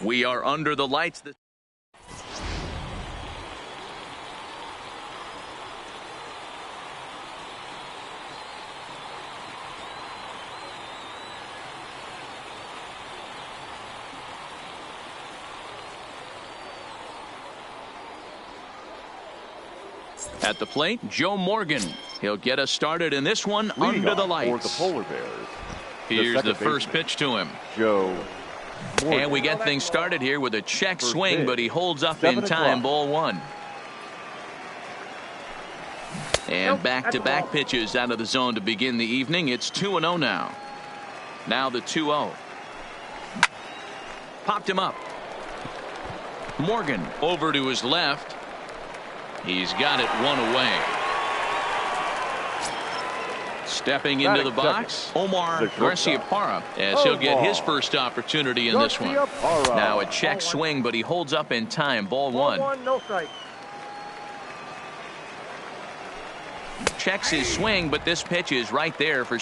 We are under the lights. At the plate, Joe Morgan. He'll get us started in this one under the lights. For the Polar Bears. Here's the first pitch to him. Joe Morgan. And we get things started here with a check First swing, pitch. but he holds up 7 in time. o'clock. Ball one. And back-to-back pitches out of the zone to begin the evening. It's 2-0 now. Now the 2-0. Popped him up. Morgan over to his left. He's got it one away. Stepping into the box, Omar Garciaparra, as he'll get his first opportunity in this one. Now a check swing, but he holds up in time. Ball one. No strike. Checks his swing, but this pitch is right there for.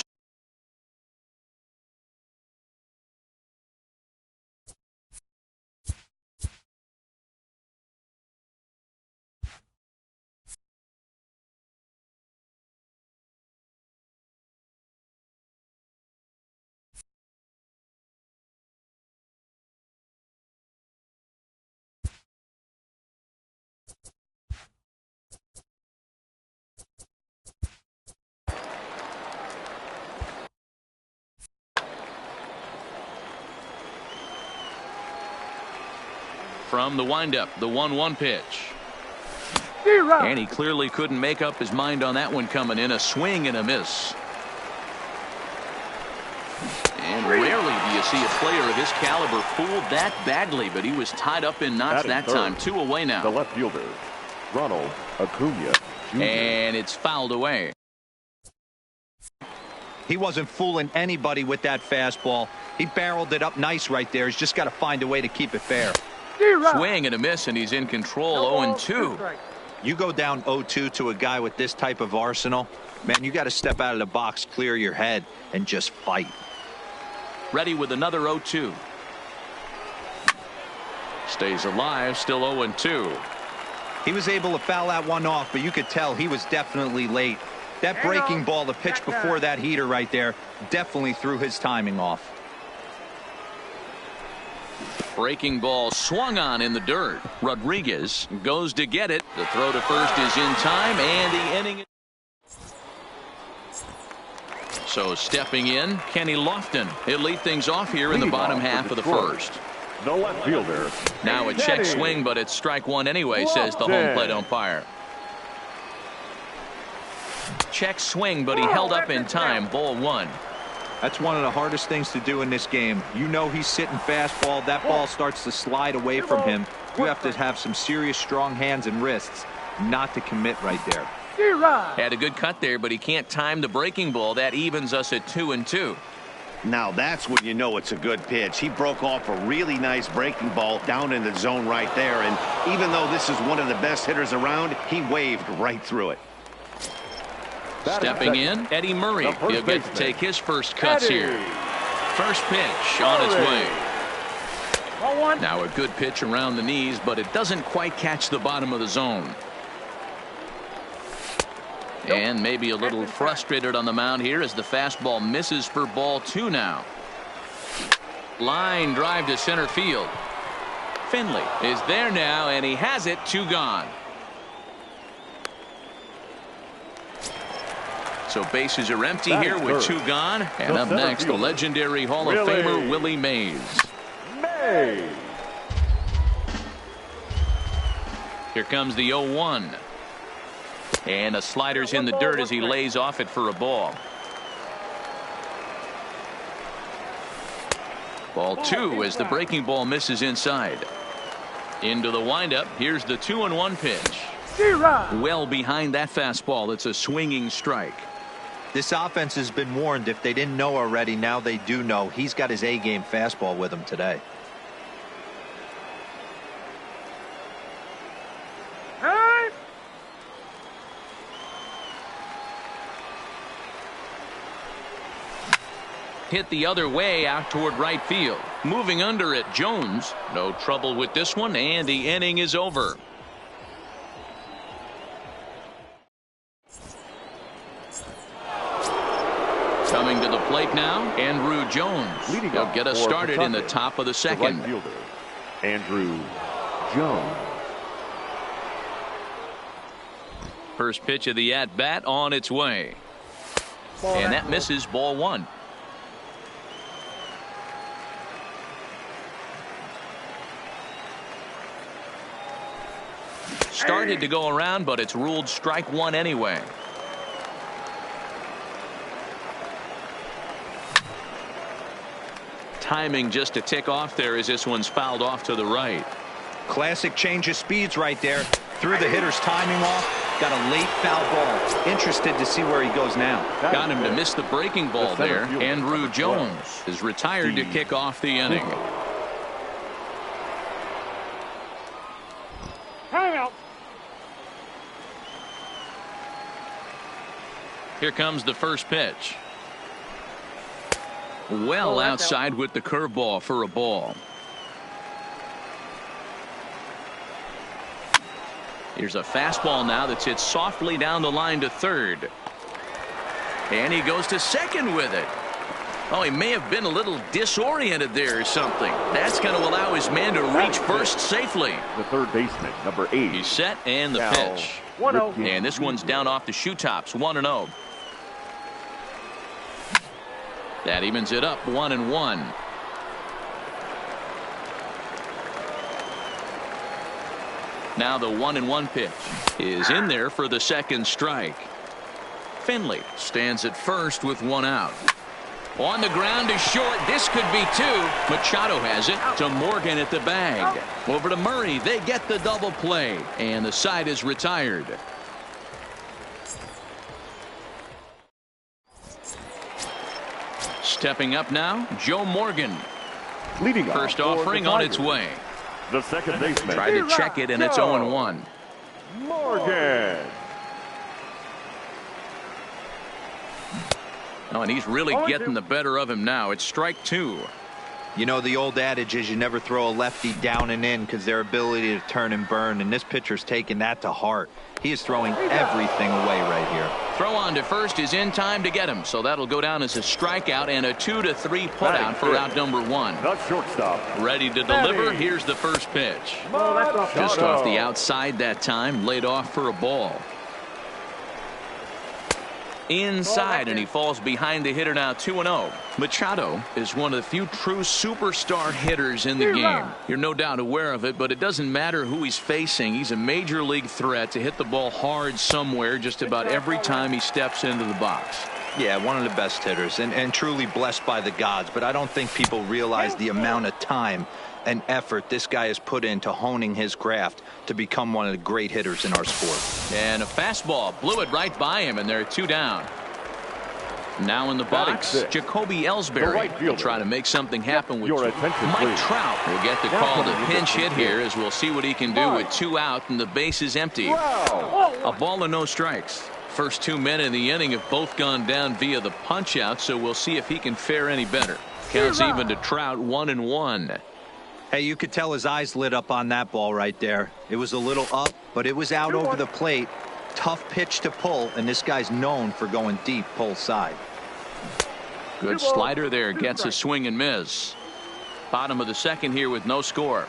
From the windup, the 1-1 pitch. And he clearly couldn't make up his mind on that one coming in. A swing and a miss. And rarely do you see a player of his caliber fooled that badly, but he was tied up in knots that time. 2 away now. The left fielder, Ronald Acuna Jr. And it's fouled away. He wasn't fooling anybody with that fastball. He barreled it up nice right there. He's just got to find a way to keep it fair. Swing and a miss, and he's in control. 0-2. You go down 0-2 to a guy with this type of arsenal, man, you got to step out of the box, clear your head, and just fight. Ready with another 0-2. Stays alive, still 0-2. He was able to foul that one off, but you could tell he was definitely late. That breaking ball, the pitch before that heater right there, definitely threw his timing off. Breaking ball swung on in the dirt. Rodriguez goes to get it. The throw to first is in time, and the inning. So stepping in, Kenny Lofton. He'll lead things off here in the bottom half of the first. The left fielder. Now a check swing, but it's strike one anyway, says the home plate umpire. Check swing, but he held up in time. Ball one. That's one of the hardest things to do in this game. You know he's sitting fastball. That ball starts to slide away from him. You have to have some serious strong hands and wrists not to commit right there. Had a good cut there, but he can't time the breaking ball. That evens us at 2-2. Now that's when you know it's a good pitch. He broke off a really nice breaking ball down in the zone right there. And even though this is one of the best hitters around, he waved right through it. Stepping in, Eddie Murray. He'll get to take his first cuts here. First pitch on its way. Now a good pitch around the knees, but it doesn't quite catch the bottom of the zone. And maybe a little frustrated on the mound here as the fastball misses for ball two now. Line drive to center field. Finley is there now, and he has it. 2 gone. So bases are empty here with 2 gone. And up next, the legendary Hall of Famer Willie Mays. Here comes the 0-1. And a slider's in the dirt as he lays off it for a ball. Ball 2 as the breaking ball misses inside. Into the windup. Here's the 2-1 pitch. Well behind that fastball. It's a swinging strike. This offense has been warned. If they didn't know already, now they do know. He's got his A-game fastball with him today. hit the other way out toward right field. Moving under it, Jones. No trouble with this one, and the inning is over. Coming to the plate now, Andrew Jones. He'll get us started in the top of the second. The right fielder, Andrew Jones. First pitch of the at-bat on its way. And that misses, ball one. Started to go around, but it's ruled strike one anyway. Timing just a tick off there as this one's fouled off to the right. Classic change of speeds right there. Threw the hitter's timing off. Got a late foul ball. Interested to see where he goes now. Got him to miss the breaking ball there. Andrew Jones is retired to kick off the inning. Here comes the first pitch. Well outside with the curveball for a ball. Here's a fastball now that's hit softly down the line to third. And he goes to second with it. Oh, he may have been a little disoriented there or something. That's going to allow his man to reach first safely. The third baseman, number 8. He's set, and the pitch. 1-0. And this one's down off the shoe tops, 1-0. That evens it up, 1-1. Now the 1-1 pitch is in there for the second strike. Finley stands at first with one out. On the ground is short. This could be two. Machado has it to Morgan at the bag. Over to Murray. They get the double play, and the side is retired. Stepping up now, Joe Morgan. Leading first offering on its way. The second baseman. Tried to check it, and it's 0-1. Morgan. Oh, and he's really getting the better of him now. It's strike two. You know, the old adage is you never throw a lefty down and in because their ability to turn and burn, and this pitcher's taking that to heart. He is throwing everything away right here. Throw on to first is in time to get him, so that'll go down as a strikeout and a 2-3 putout for out number one. The shortstop. Ready to deliver. Here's the first pitch. Just off the outside that time, laid off for a ball. Inside, and he falls behind the hitter now, 2-0. Machado is one of the few true superstar hitters in the game. You're no doubt aware of it, but it doesn't matter who he's facing. He's a major league threat to hit the ball hard somewhere just about every time he steps into the box. Yeah, one of the best hitters and truly blessed by the gods, but I don't think people realize the amount of time and effort this guy has put into honing his craft to become one of the great hitters in our sport. And a fastball blew it right by him, and there are two down. Now in the box, Jacoby Ellsbury will try to make something happen with Mike Trout. Will get the call to pinch hit here, as we'll see what he can do with two out and the base is empty. A ball and no strikes. First 2 men in the inning have both gone down via the punch out, so we'll see if he can fare any better. Counts even to Trout, 1-1. Hey, you could tell his eyes lit up on that ball right there. It was a little up, but it was out over the plate. Tough pitch to pull, and this guy's known for going deep pull side. Good slider there, gets a swing and miss. Bottom of the second here with no score.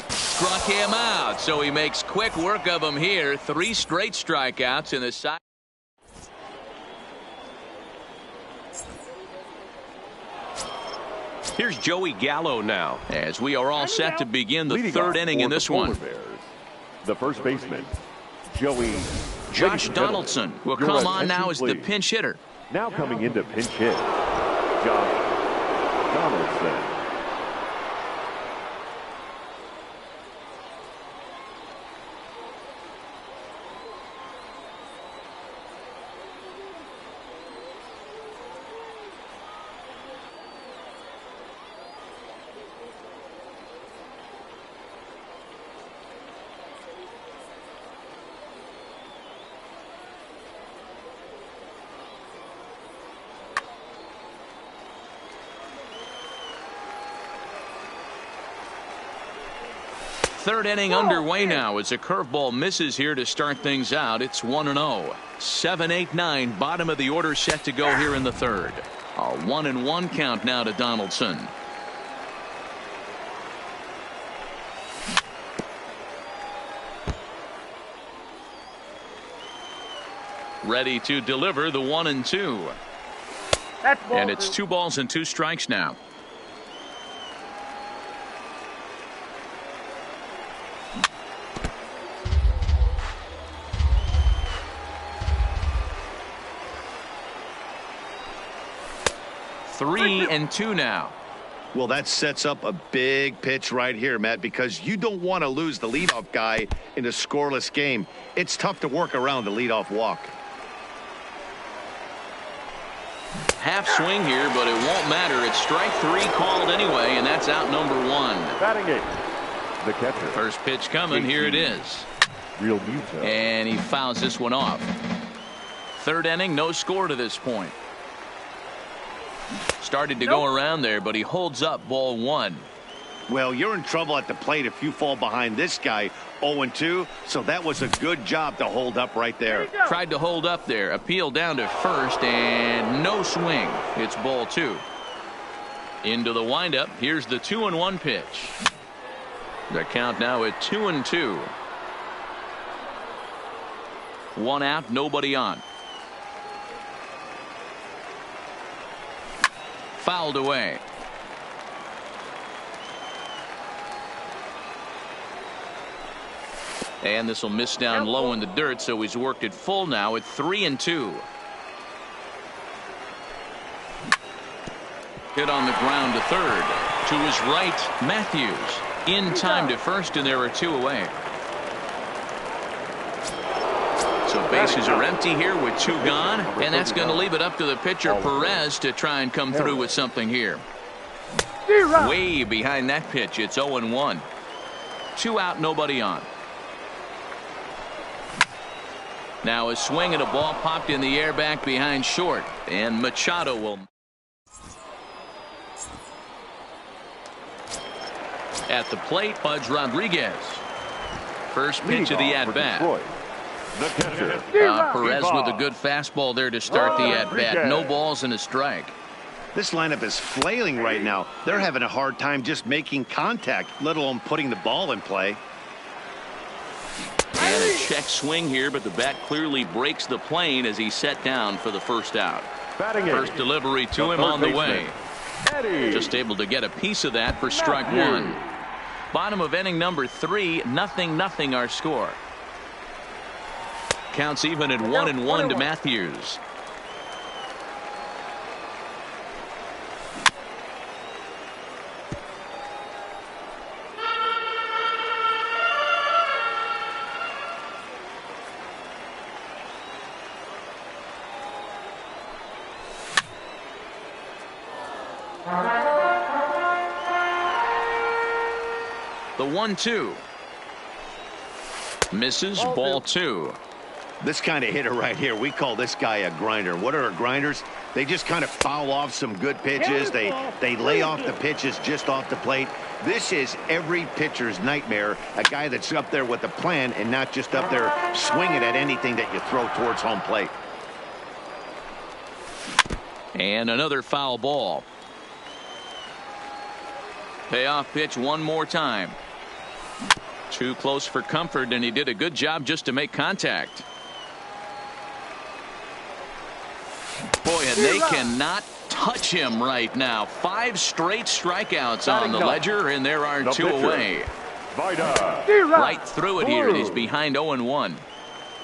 Struck him out, so he makes quick work of him here. 3 straight strikeouts in the side. Here's Joey Gallo now, as we are all set to begin the third inning in this one. The first baseman, Josh Donaldson will come on now as the pinch hitter. Now coming into pinch hit, Josh Donaldson. Third inning underway now as a curveball misses here to start things out. It's 1-0. 7, 8, 9, bottom of the order set to go here in the third. A 1-1 count now to Donaldson. Ready to deliver the 1-2. And it's 2 balls and 2 strikes now. Three and 2 now. Well, that sets up a big pitch right here, Matt, because you don't want to lose the leadoff guy in a scoreless game. It's tough to work around the leadoff walk. Half swing here, but it won't matter. It's strike 3 called anyway, and that's out number 1. Batting 8, the catcher. First pitch coming. Here it is. Real Muto. And he fouls this one off. Third inning, no score to this point. Started to go around there, but he holds up ball 1. Well, you're in trouble at the plate if you fall behind this guy 0-2, so that was a good job to hold up right there. Tried to hold up there. Appeal down to first, and no swing. It's ball 2. Into the windup. Here's the 2-1 pitch. The count now at 2-2. 1 out, nobody on. Fouled away. And this will miss down low in the dirt, so he's worked it full now at 3-2. Hit on the ground to third. To his right, Matthews. In time to first, and there are 2 away. So bases are empty here with 2 gone, and that's going to leave it up to the pitcher Perez to try and come through with something here. Way behind that pitch. It's 0-1. 2 out, nobody on. Now a swing and a ball popped in the air back behind short, and Machado will. At the plate, Pudge Rodriguez. First pitch of the at-bat. Perez with a good fastball there to start the at-bat. No balls and a strike. This lineup is flailing right now. They're having a hard time just making contact, let alone putting the ball in play. And a check swing here, but the bat clearly breaks the plane as he's set down for the first out. First delivery to him on the way. Just able to get a piece of that for strike 1. Bottom of inning number 3, 0-0 our score. Counts even at 1-1 to Matthews. The 1-2. Misses, ball 2. This kind of hitter right here, we call this guy a grinder. What are grinders? They just kind of foul off some good pitches. They lay off the pitches just off the plate. This is every pitcher's nightmare, a guy that's up there with a plan and not just up there swinging at anything that you throw towards home plate. And another foul ball. Payoff pitch one more time. Too close for comfort, and he did a good job just to make contact. Boy, and they cannot touch him right now. 5 straight strikeouts on the ledger, and there are 2 away. Right through it here, and he's behind 0-1.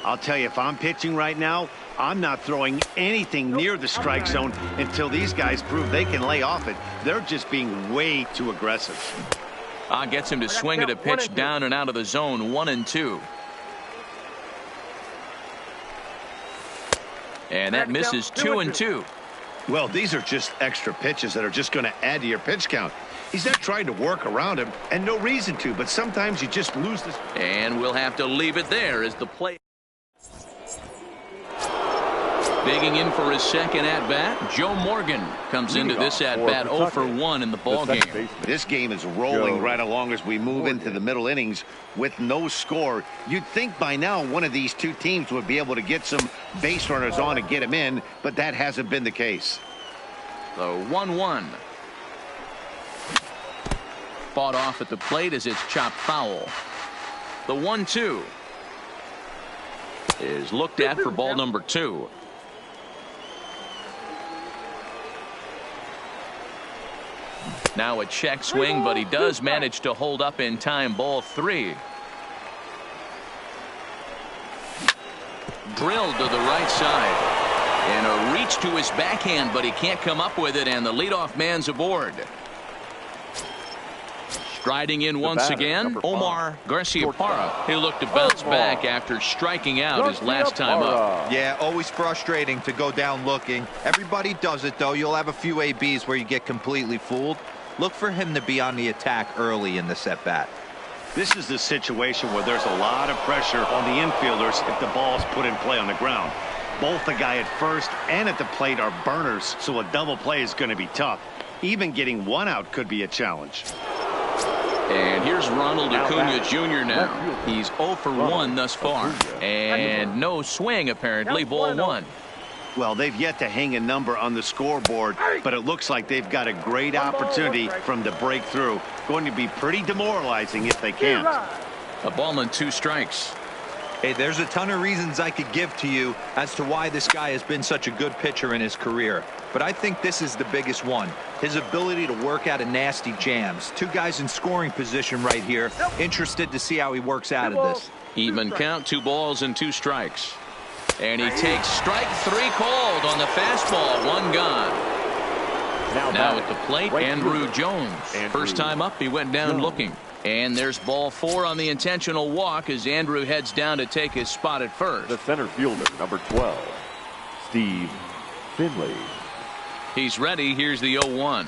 I'll tell you, if I'm pitching right now, I'm not throwing anything near the strike zone until these guys prove they can lay off it. They're just being way too aggressive. Gets him to swing at a pitch down and out of the zone. 1-2. And that misses 2-2. Well, these are just extra pitches that are just going to add to your pitch count. He's not trying to work around him, and no reason to, but sometimes you just lose this. And we'll have to leave it there as the play. Digging in for his second at-bat, Joe Morgan comes into this at-bat 0 for 1 in the ballgame. This game is rolling right along as we move into the middle innings with no score. You'd think by now one of these two teams would be able to get some base runners on and get them in, but that hasn't been the case. The 1-1. Fought off at the plate as it's chopped foul. The 1-2 is looked at for ball number 2. Now a check swing, but he does manage to hold up in time. Ball 3. Drilled to the right side. And a reach to his backhand, but he can't come up with it, and the leadoff man's aboard. Striding in once again, Omar Garciaparra. He'll look to bounce back after striking out his last time up. Yeah, always frustrating to go down looking. Everybody does it, though. You'll have a few ABs where you get completely fooled. Look for him to be on the attack early in this at-bat. This is the situation where there's a lot of pressure on the infielders if the ball's put in play on the ground. Both the guy at first and at the plate are burners, so a double play is going to be tough. Even getting one out could be a challenge. And here's Ronald Acuna Jr. now. He's 0 for 1 thus far. And no swing, apparently. Ball 1. Well, they've yet to hang a number on the scoreboard, but it looks like they've got a great opportunity from the breakthrough. Going to be pretty demoralizing if they can't. A ball and 2 strikes. Hey, there's a ton of reasons I could give to you as to why this guy has been such a good pitcher in his career. But I think this is the biggest one. His ability to work out of nasty jams. 2 guys in scoring position right here. Interested to see how he works out of this. Even count, 2 balls and 2 strikes. And he takes strike 3 called on the fastball. 1 gone. Now at the plate, Andrew Jones. First time up, he went down looking. And there's ball 4 on the intentional walk as Andrew heads down to take his spot at first. The center fielder, number 12, Steve Finley. He's ready. Here's the 0-1.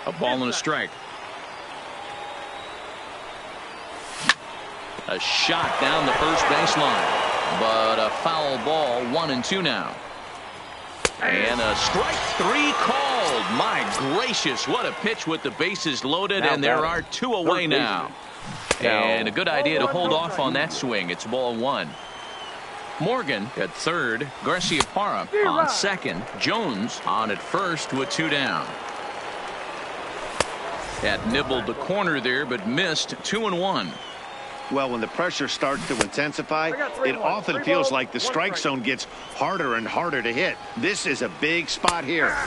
A ball and a strike. A shot down the first baseline. But a foul ball. 1-2 now. And a strike 3 called. My gracious, what a pitch with the bases loaded, and there are 2 away now. And a good idea to hold off on that swing. It's ball 1. Morgan at third, Garciaparra on second, Jones on at first with 2 down. That nibbled the corner there, but missed. 2-1. Well, when the pressure starts to intensify, it often feels like the strike zone gets harder and harder to hit. This is a big spot here.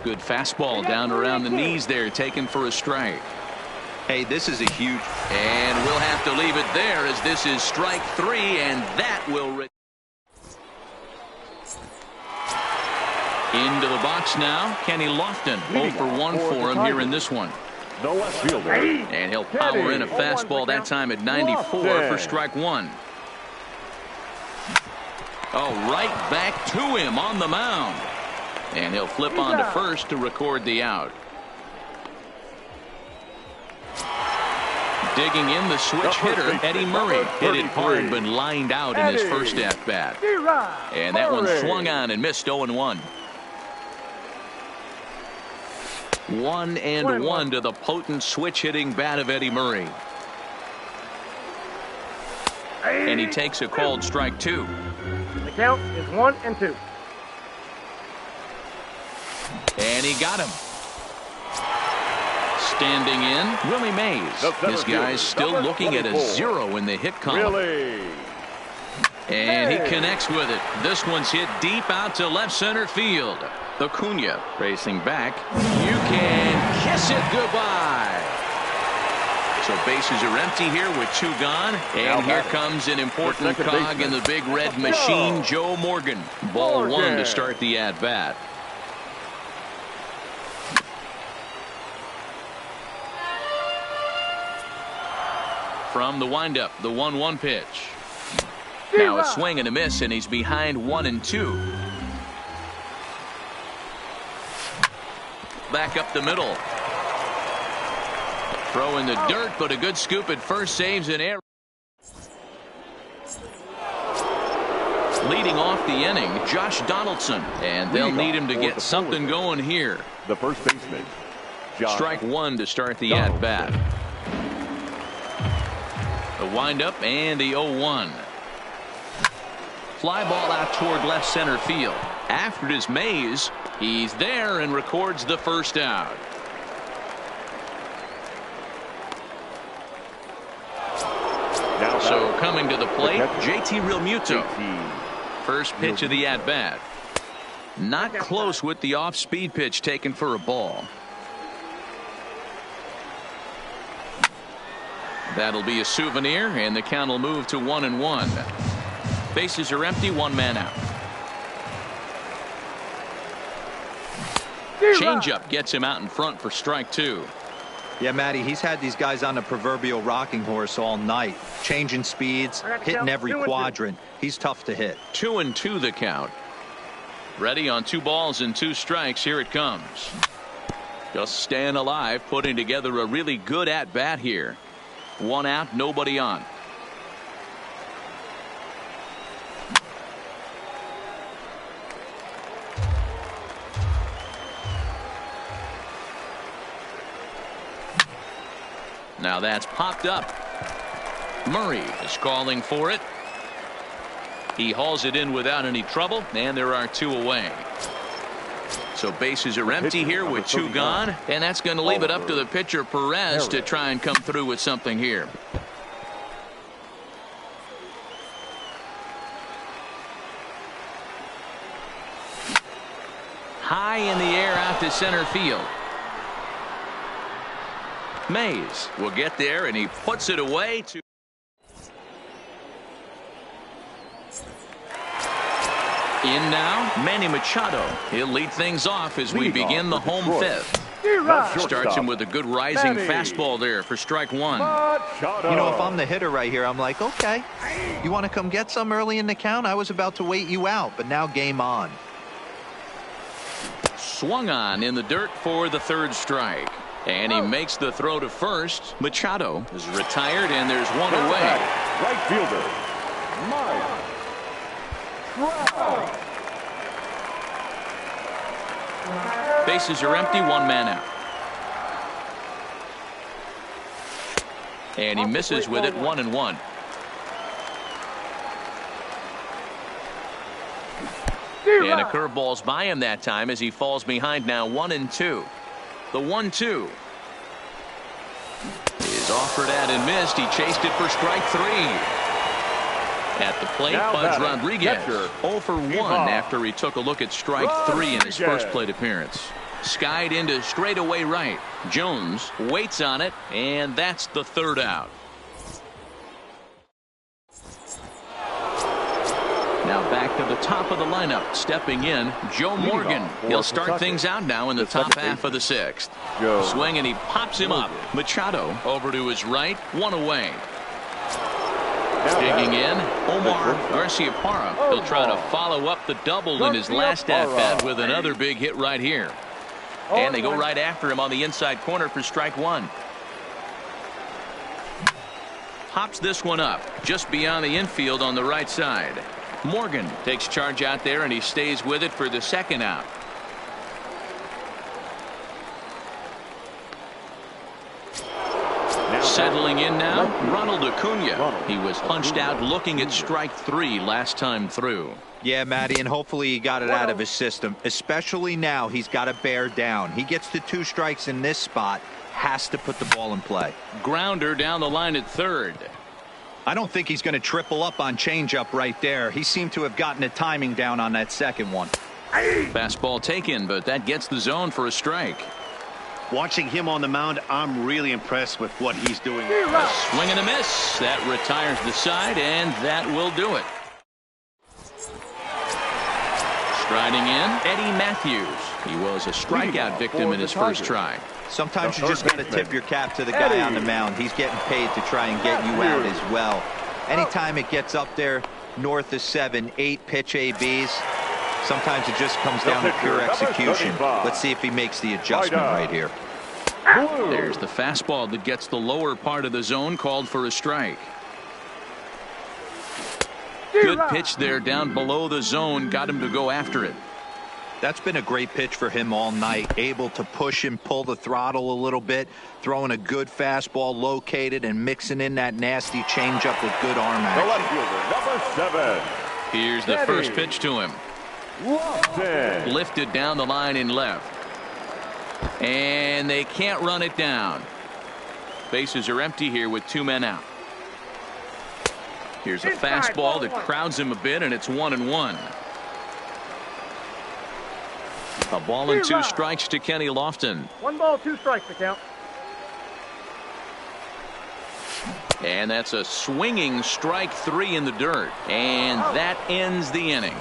Good fastball down around the knees there, taken for a strike. Hey, this is a huge... And we'll have to leave it there as this is strike 3, and that will... Into the box now, Kenny Lofton. 0 for 1 for him here in this one. No left fielder. And he'll power in a fastball that time at 94 for strike 1. Oh, right back to him on the mound. And he'll flip on to first to record the out. Digging in the switch hitter, Eddie Murray. Hit it hard but lined out in his first at-bat. And that one swung on and missed. 0-1. 1-1 to the potent switch-hitting bat of Eddie Murray. And he takes a called strike 2. The count is 1-2. And he got him. Standing in, Willie Mays. This guy's still looking at a 0 in the hit column. And he connects with it. This one's hit deep out to left center field. Acuna racing back. You can kiss it goodbye. So bases are empty here with 2 gone. And here comes an important cog in the big red machine, Joe Morgan. Ball 1 to start the at-bat. From the windup, the 1-1 pitch. Now a swing and a miss, and he's behind 1-2. Back up the middle. Throw in the dirt, but a good scoop at first, saves an error. Leading off the inning, Josh Donaldson, and they'll need him to get something going here. The first baseman, Strike one to start the at-bat. The windup and the 0-1. Fly ball out toward left center field. After it is Mays, he's there and records the first out. So coming to the plate, JT Realmuto. First pitch of the at-bat. Not close with the off-speed pitch taken for a ball. That'll be a souvenir, and the count will move to 1-1. Bases are empty, one man out. Changeup gets him out in front for strike two. Yeah, Matty, he's had these guys on the proverbial rocking horse all night, changing speeds, hitting every quadrant. He's tough to hit. 2-2 the count. Ready on 2 balls and 2 strikes. Here it comes. Just staying alive, putting together a really good at bat here. 1 out, nobody on. Now that's popped up. Murray is calling for it. He hauls it in without any trouble, and there are 2 away. So bases are empty here with 2 gone, and that's going to leave it up to the pitcher Perez to try and come through with something here. High in the air out to center field. Mays will get there, and he puts it away to in now Manny Machado. He'll lead things off as we begin the home 5th. Starts him with a good rising fastball there for strike 1. You know, if I'm the hitter right here, I'm like, okay, you want to come get some early in the count? I was about to wait you out, but now game on. Swung on in the dirt for the 3rd strike. And he makes the throw to first. Machado is retired, and there's 1 away. Right fielder, Mike Trout. Bases are empty, 1 man out. And he misses with it, 1-1. And a curveball's by him that time as he falls behind now 1-2. The 1-2 is offered at and missed. He chased it for strike 3. At the plate, Budge Rodriguez 0 for 1 after he took a look at strike 3 in his first plate appearance. Skied into straightaway right. Jones waits on it, and that's the 3rd out. Now back to the top of the lineup. Stepping in, Joe Morgan. He'll start things out now in the top half of the 6th. Swing, and he pops him up. Machado over to his right, 1 away. Digging in, Omar Garciaparra. He'll try to follow up the double in his last at-bat with another big hit right here. And they go right after him on the inside corner for strike 1. Pops this one up just beyond the infield on the right side. Morgan takes charge out there, and he stays with it for the 2nd out. Settling in now, Ronald Acuna. He was punched out looking at strike 3 last time through. Yeah, Matty, and hopefully he got it out of his system. Especially now, he's got to bear down. He gets to 2 strikes in this spot, has to put the ball in play. Grounder down the line at 3rd. I don't think he's going to triple up on changeup right there. He seemed to have gotten the timing down on that 2nd one. Fastball taken, but that gets the zone for a strike. Watching him on the mound, I'm really impressed with what he's doing. A swing and a miss. That retires the side, and that will do it. Striding in, Eddie Matthews. He was a strikeout victim in his first try. Sometimes you just got to tip your cap to the guy on the mound. He's getting paid to try and get you out as well. Anytime it gets up there north of 7, 8 pitch ABs, sometimes it just comes down to pure execution. Let's see if he makes the adjustment right here. There's the fastball that gets the lower part of the zone, called for a strike. Good pitch there down below the zone. Got him to go after it. That's been a great pitch for him all night. Able to push and pull the throttle a little bit. Throwing a good fastball located and mixing in that nasty changeup with good arm The action. left fielder, number 7. Here's the first pitch to him. Lofton. Lifted down the line in left. And they can't run it down. Bases are empty here with 2 men out. Here's a fastball that crowds him a bit, and it's 1-1. A ball and 2 strikes to Kenny Lofton. 1 ball, 2 strikes to count. And that's a swinging strike 3 in the dirt. And that ends the inning.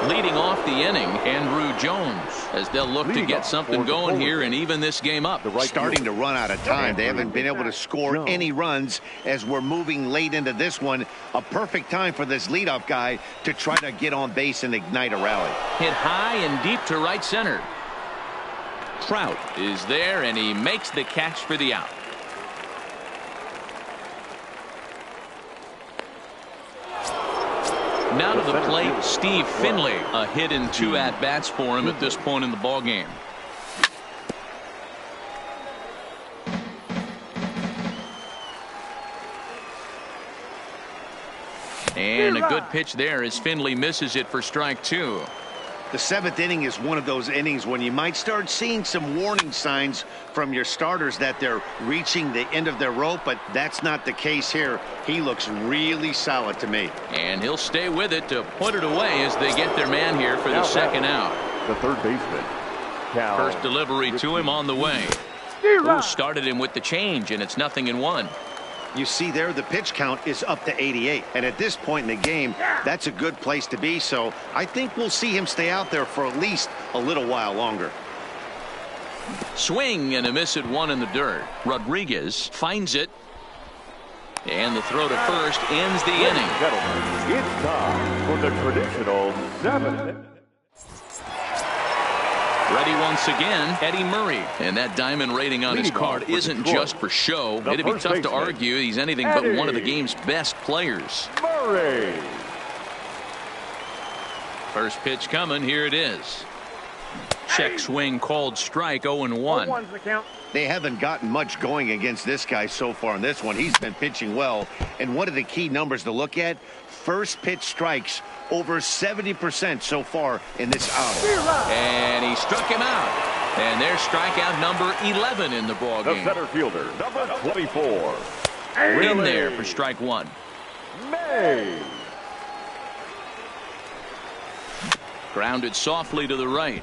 Leading off the inning, Andrew Jones, as they'll look to get something going here and even this game up. Starting to run out of time. They haven't been able to score any runs as we're moving late into this one. A perfect time for this leadoff guy to try to get on base and ignite a rally. Hit high and deep to right center. Trout is there, and he makes the catch for the out. Now to the plate, Steve Finley. A hit in 2 at-bats for him at this point in the ballgame. And a good pitch there as Finley misses it for strike 2. The 7th inning is one of those innings when you might start seeing some warning signs from your starters that they're reaching the end of their rope, but that's not the case here. He looks really solid to me. And he'll stay with it to put it away as they get their man here for the second out. The third baseman. First delivery to him on the way. Who started him with the change, and it's 0-1. You see there, the pitch count is up to 88. And at this point in the game, that's a good place to be. So I think we'll see him stay out there for at least a little while longer. Swing and a miss at 1 in the dirt. Rodriguez finds it. And the throw to first ends the inning. Gentlemen, it's time for the traditional 7. Ready once again, Eddie Murray. And that diamond rating on his card isn't just for show. It'd be tough to argue he's anything but one of the game's best players. Murray. First pitch coming. Here it is. Check swing called strike. 0-1. They haven't gotten much going against this guy so far in this one. He's been pitching well. And one of the key numbers to look at, first pitch strikes over 70% so far in this outing. And he struck him out. And there's strikeout number 11 in the ball game. The center fielder, number 24. In there for strike 1. May. Grounded softly to the right.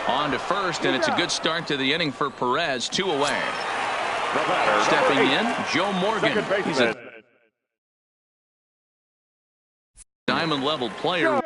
On to first, and it's a good start to the inning for Perez. 2 away. Stepping in, Joe Morgan. He's a diamond-level player.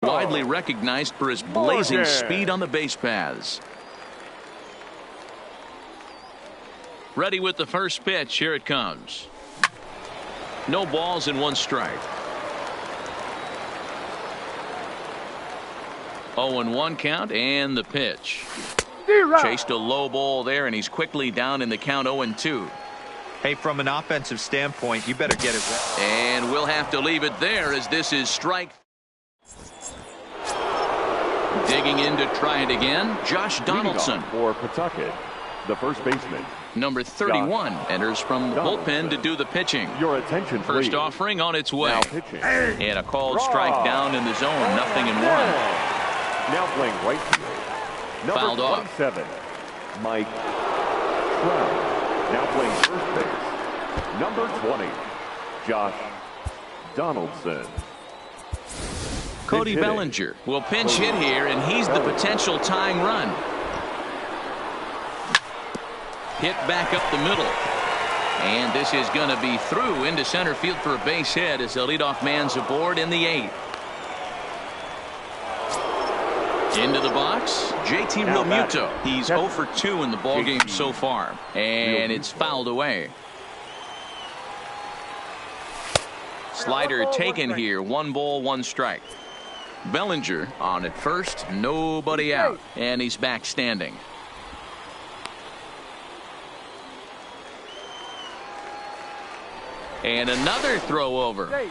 Widely recognized for his blazing speed on the base paths. Ready with the first pitch. Here it comes. No balls and 1 strike. 0-1 count and the pitch. Chased a low ball there, and he's quickly down in the count 0-2. Hey, from an offensive standpoint, you better get it right. And we'll have to leave it there as this is strike. Digging in to try it again, Josh Donaldson. For Pawtucket, the first baseman. Number 31 enters from the bullpen to do the pitching. Your attention, First please. offering on its way. Now pitching. And a called strike down in the zone. 0-1. Now playing right field. Number Fouled off. 27, Mike Trout. Now playing first base. Number 20, Josh Donaldson. Cody Bellinger will pinch hit here, and he's the potential tying run. Hit back up the middle. And this is going to be through into center field for a base hit as the leadoff man's aboard in the 8th. Into the box, JT Realmuto. He's 0 for 2 in the ballgame so far. And it's fouled away. Slider taken here. 1 ball, 1 strike. Bellinger on at first. Nobody out. And he's back standing. And another throw over.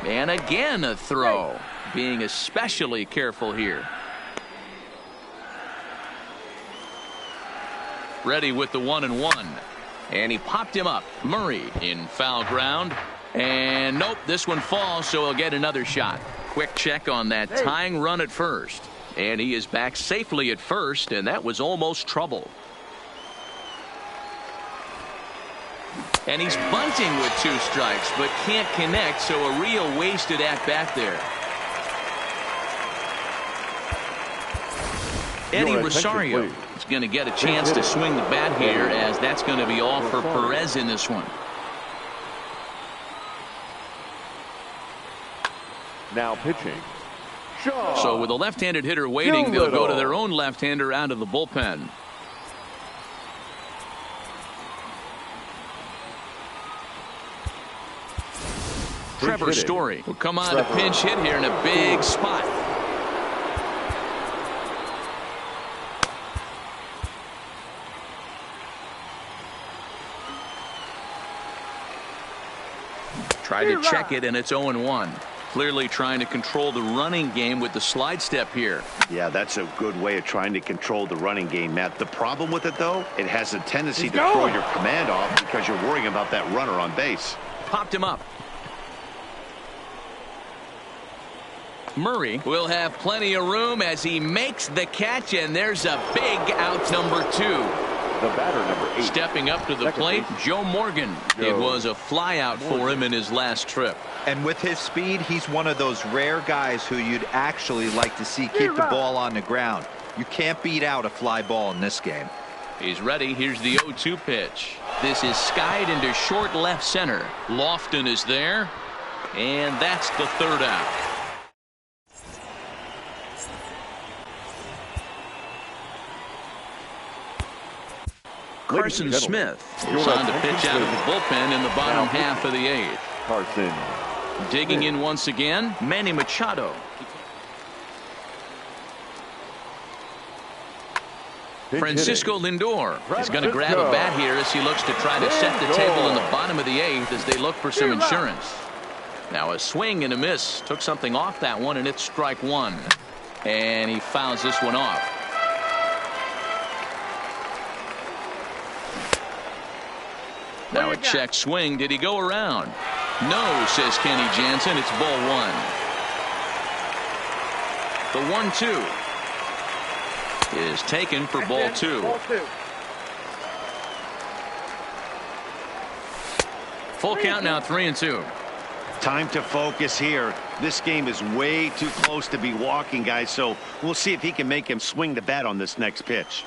And again a throw. Being especially careful here. Ready with the 1-1. And he popped him up. Murray in foul ground. And nope, this one falls, so he'll get another shot. Quick check on that tying run at first. And he is back safely at first, and that was almost trouble. And he's bunting with 2 strikes, but can't connect, so a real wasted at-bat there. Eddie Rosario is going to get a chance to swing the bat here, as that's going to be all for Perez in this one. Now pitching. So with a left-handed hitter waiting, they'll go to their own left-hander out of the bullpen. Trevor Story will come on to pinch hit here in a big spot. Tried to check it, and it's 0-1. Clearly trying to control the running game with the slide step here. Yeah, that's a good way of trying to control the running game, Matt. The problem with it, though, it has a tendency to throw your command off because you're worrying about that runner on base. Popped him up. Murray will have plenty of room as he makes the catch, and there's a big out, number 2. The batter, number 8. Stepping up to the plate, Joe Morgan. It was a fly out for him in his last trip. And with his speed, he's one of those rare guys who you'd actually like to see keep the ball on the ground. You can't beat out a fly ball in this game. He's ready. Here's the 0-2 pitch. This is skied into short left center. Lofton is there, and that's the 3rd out. Carson Smith is on to pitch out of the bullpen in the bottom half of the 8th. Carson. Digging in once again, Manny Machado. Francisco Lindor is going to grab a bat here as he looks to try to set the table in the bottom of the 8th as they look for some insurance. Now a swing and a miss. Took something off that one, and it's strike 1. And he fouls this one off. Now a check swing. Did he go around? No, says Kenny Jansen. It's ball 1. The 1-2 is taken for ball 2. Full count now, 3-2. Time to focus here. This game is way too close to be walking, guys, so we'll see if he can make him swing the bat on this next pitch.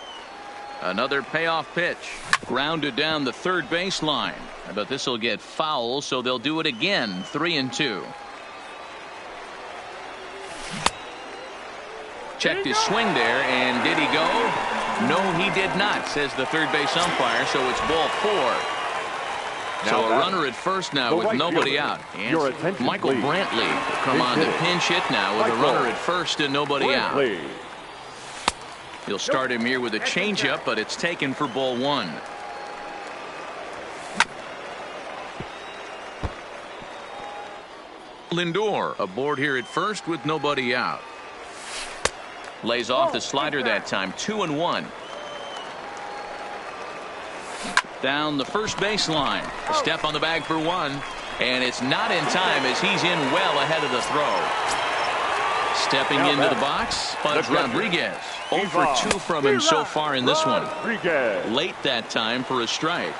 Another payoff pitch. Grounded down the third baseline. But this will get foul, so they'll do it again. 3-2. Checked his swing there, and did he go? No, he did not, says the third base umpire, so it's ball 4. So a runner at first now with nobody out. And Michael Brantley come on to pinch hit now with a runner at first and nobody out. He'll start him here with a changeup, but it's taken for ball 1. Lindor aboard here at first with nobody out. Lays off the slider that time. 2-1. Down the first baseline. A step on the bag for 1. And it's not in time as he's in well ahead of the throw. Stepping into the box, Pudge Rodriguez. 0 for 2 from him so far in this one. Late that time for a strike.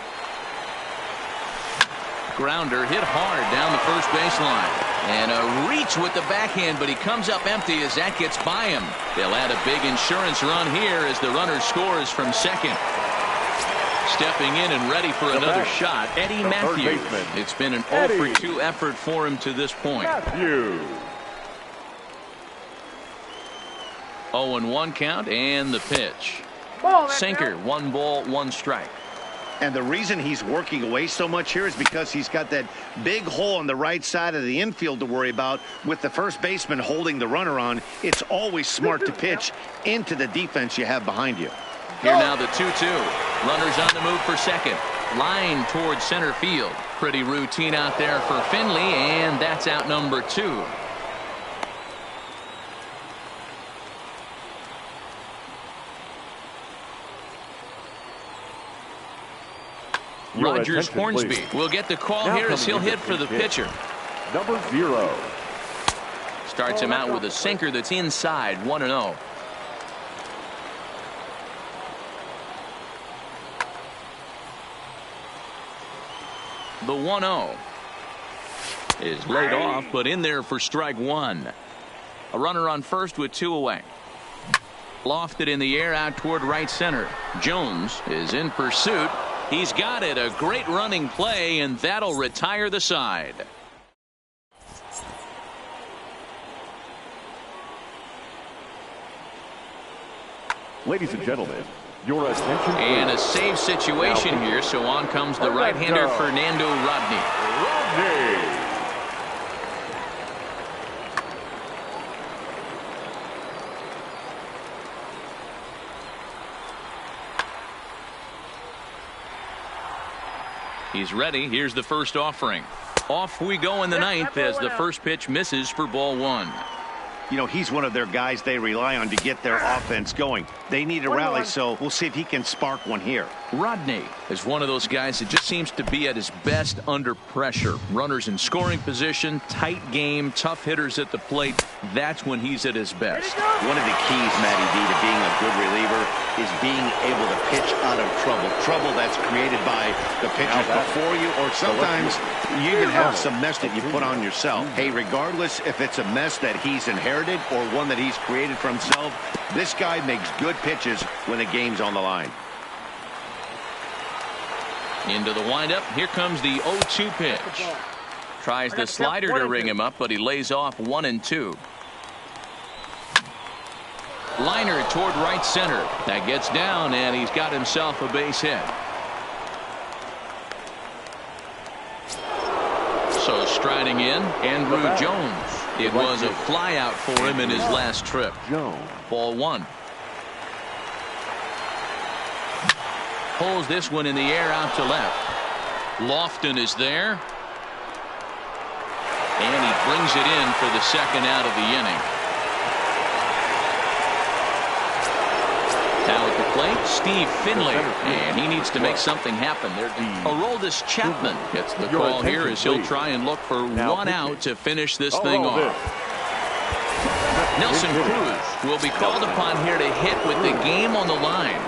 Grounder hit hard down the first baseline. And a reach with the backhand, but he comes up empty as that gets by him. They'll add a big insurance run here as the runner scores from second. Stepping in and ready for another shot, Eddie Matthews. It's been an 0 for 2 effort for him to this point. 0-1 count and the pitch. Sinker, 1 ball, 1 strike. And the reason he's working away so much here is because he's got that big hole on the right side of the infield to worry about with the first baseman holding the runner on. It's always smart to pitch into the defense you have behind you. Here now the 2-2. Runners on the move for second. Line towards center field. Pretty routine out there for Finley, and that's out number 2. Rogers Hornsby will get the call here as he'll hit for the pitcher. Number 0. Starts him out with a sinker that's inside. 1-0. The 1-0 is laid off, but in there for strike 1. A runner on first with 2 away. Lofted in the air out toward right center. Jones is in pursuit. He's got it. A great running play, and that'll retire the side. Ladies and gentlemen, your attention. And a save situation here, so on comes the right-hander Fernando Rodney. He's ready. Here's the first offering. Off we go in the 9th as the first pitch misses for ball 1. You know, he's one of their guys they rely on to get their offense going. They need a rally, so we'll see if he can spark one here. Rodney is one of those guys that just seems to be at his best under pressure. Runners in scoring position, tight game, tough hitters at the plate. That's when he's at his best. One of the keys, Matty D, to being a good reliever is being able to pitch out of trouble. Trouble that's created by the pitchers before you, or sometimes you even have some mess that you put on yourself. Hey, regardless if it's a mess that he's inherited or one that he's created for himself, this guy makes good pitches when the game's on the line. Into the windup. Here comes the 0-2 pitch. Tries the slider to ring him up, but he lays off 1-2. Liner toward right center. That gets down, and he's got himself a base hit. So striding in, Andrew Jones. It was a fly out for him in his last trip. Ball 1. Pulls this one in the air out to left. Lofton is there. And he brings it in for the second out of the inning. Now at the plate, Steve Finley. And he needs to make something happen there. Aroldis Chapman gets the call here as he'll try and look for one out to finish this thing off. Nelson Cruz will be called upon here to hit with the game on the line.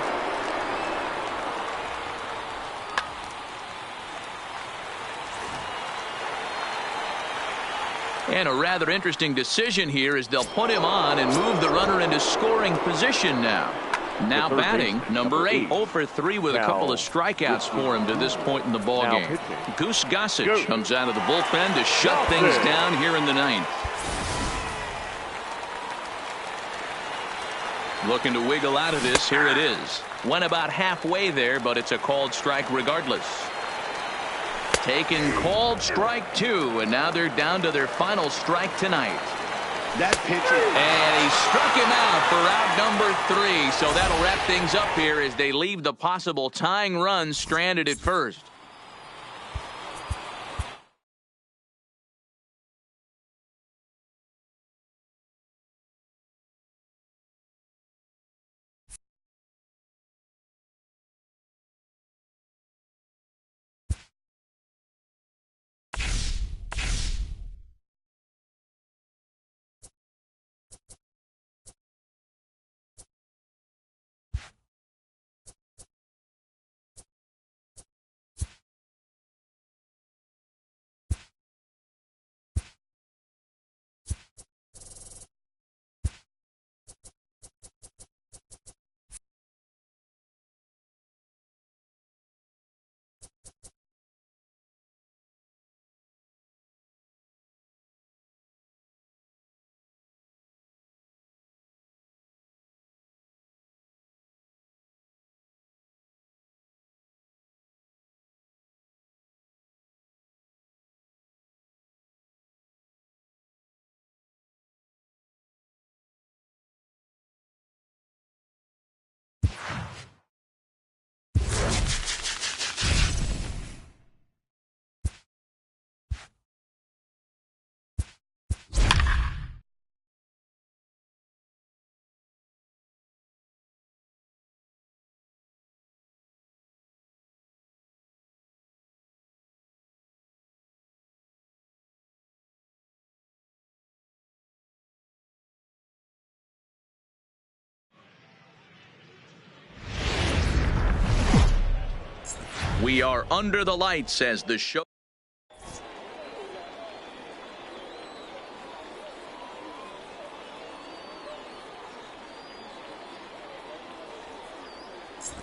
And a rather interesting decision here as they'll put him on and move the runner into scoring position now. Now batting, number 8. 0 for 3 with a couple of strikeouts for him to this point in the ballgame. Goose Gossage comes out of the bullpen to shut things down here in the 9th. Looking to wiggle out of this. Here it is. Went about halfway there, but it's a called strike regardless. Taken called strike 2, and now they're down to their final strike tonight. That pitcher. And he struck him out for out number 3. So that'll wrap things up here as they leave the possible tying run stranded at first. We are under the lights as the show.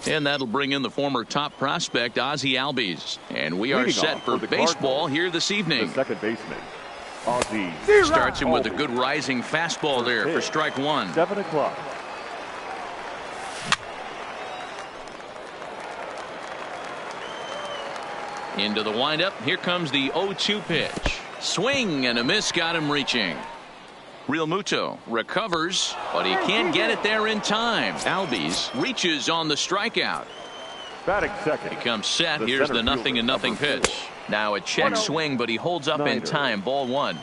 And that'll bring in the former top prospect, Ozzie Albies. And we are set for baseball here this evening. The second baseman, Ozzie. Starts him with a good rising fastball there for strike 1. 7 o'clock. Into the windup. Here comes the 0-2 pitch. Swing and a miss, got him reaching. Real Muto recovers, but he can't get it there in time. Albies reaches on the strikeout. Batting second. He comes set. Here's the 0-0 pitch. Now a check swing, but he holds up in time. Ball 1.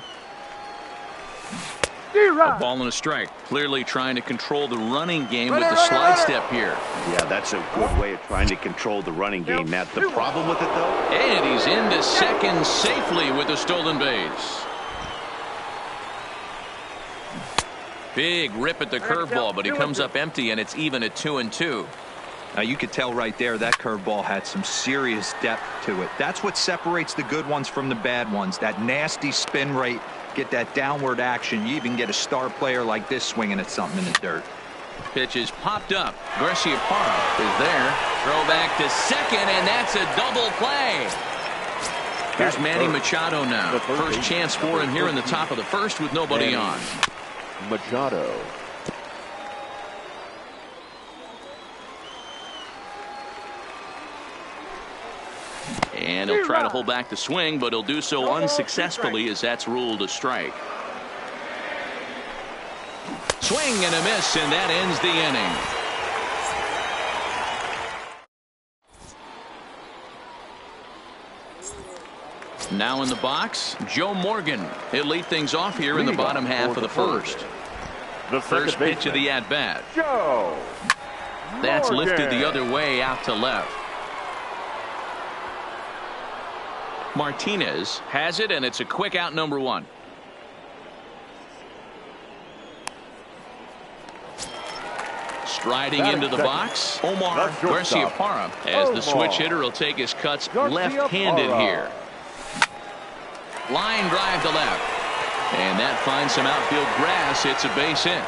A ball and a strike. Clearly trying to control the running game with the slide step here. Yeah, that's a good way of trying to control the running game, Matt. The problem with it, though? And he's into second safely with a stolen base. Big rip at the curveball, but he comes up empty, and it's even at 2-2. Now you could tell right there that curveball had some serious depth to it. That's what separates the good ones from the bad ones. That nasty spin rate. Get that downward action. You even get a star player like this swinging at something in the dirt. Pitch is popped up. Garcia Parra is there. Throw back to second, and that's a double play. Here's Manny Machado now. First chance for him here in the top of the first with nobody on. Machado. And he'll try to hold back the swing, but he'll do so unsuccessfully as that's ruled a strike. Swing and a miss, and that ends the inning. Now in the box, Joe Morgan. He'll lead things off here in the bottom half of the first. The first pitch of the at-bat. Joe That's Morgan. lifted the other way out to left. Martinez has it, and it's a quick out, number 1. Striding into the box, Omar Garcia Parra, as the switch hitter will take his cuts left-handed here. Line drive to left, and that finds some outfield grass. It's a base hit.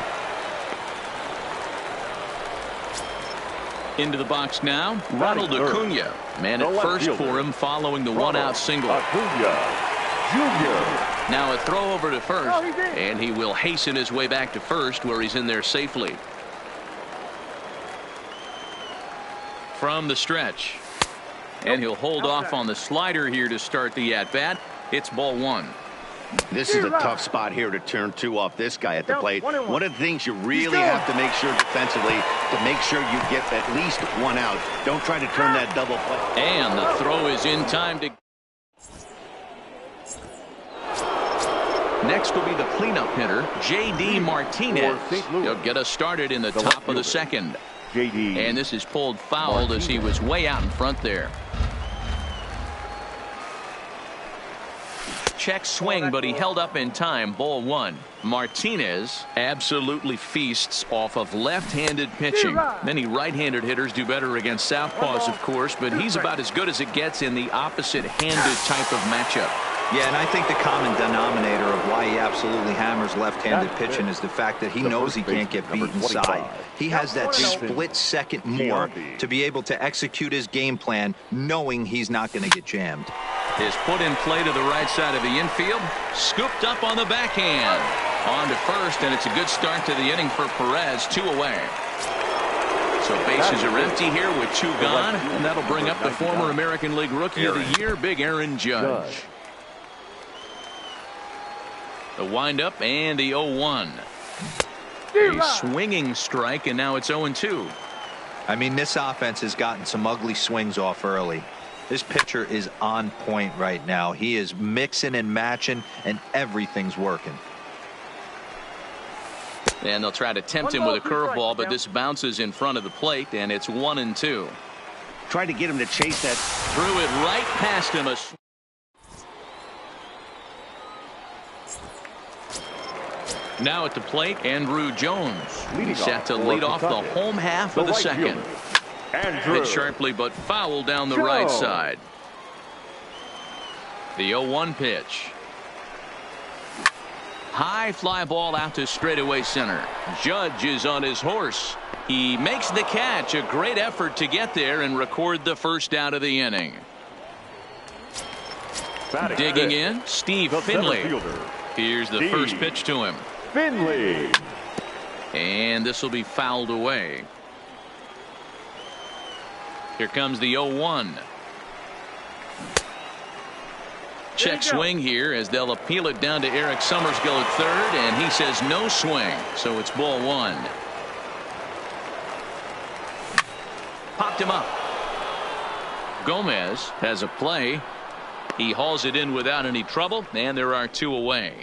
Into the box now, Ronald Acuna. Man at first for him following the one-out single. Now a throw over to first, and he will hasten his way back to first where he's in there safely. From the stretch. And he'll hold off on the slider here to start the at-bat. It's ball one. This is a tough spot here to turn two off this guy at the plate. One of the things you really have to make sure defensively to make sure you get at least one out. Don't try to turn that double play. And the throw is in time to... Next will be the cleanup hitter, J.D. Martinez. He'll get us started in the top of the second. And this is pulled foul as he was way out in front there. Check swing, but he held up in time. Ball one. Martinez absolutely feasts off of left-handed pitching. Many right-handed hitters do better against southpaws, of course, but he's about as good as it gets in the opposite-handed type of matchup. Yeah, and I think the common denominator of why he absolutely hammers left-handed pitching is the fact that he knows he can't get beat inside. He has that split second more to be able to execute his game plan knowing he's not going to get jammed. Is put in play to the right side of the infield. Scooped up on the backhand. On to first, and it's a good start to the inning for Perez. 2 away. So bases are empty here with 2 gone, and that'll bring up the former American League Rookie of the Year, Big Aaron Judge. The windup and the 0-1. A swinging strike, and now it's 0-2. I mean, this offense has gotten some ugly swings off early. This pitcher is on point right now. He is mixing and matching, and everything's working. And they'll try to tempt him with a curveball, but this bounces in front of the plate, and it's 1-2. Try to get him to chase that. Threw it right past him. Now at the plate, Andrew Jones. Set to lead off the home half of the second. Hit sharply but foul down the right side. The 0-1 pitch. High fly ball out to straightaway center. Judge is on his horse. He makes the catch. A great effort to get there and record the first out of the inning. Digging in, Steve Finley. Here's the first pitch to him. Finley. And this will be fouled away. Here comes the 0-1. Check swing here as they'll appeal it down to Eric Summerskill at third, and he says no swing, so it's ball one. Popped him up. Gomez has a play. He hauls it in without any trouble, and there are 2 away.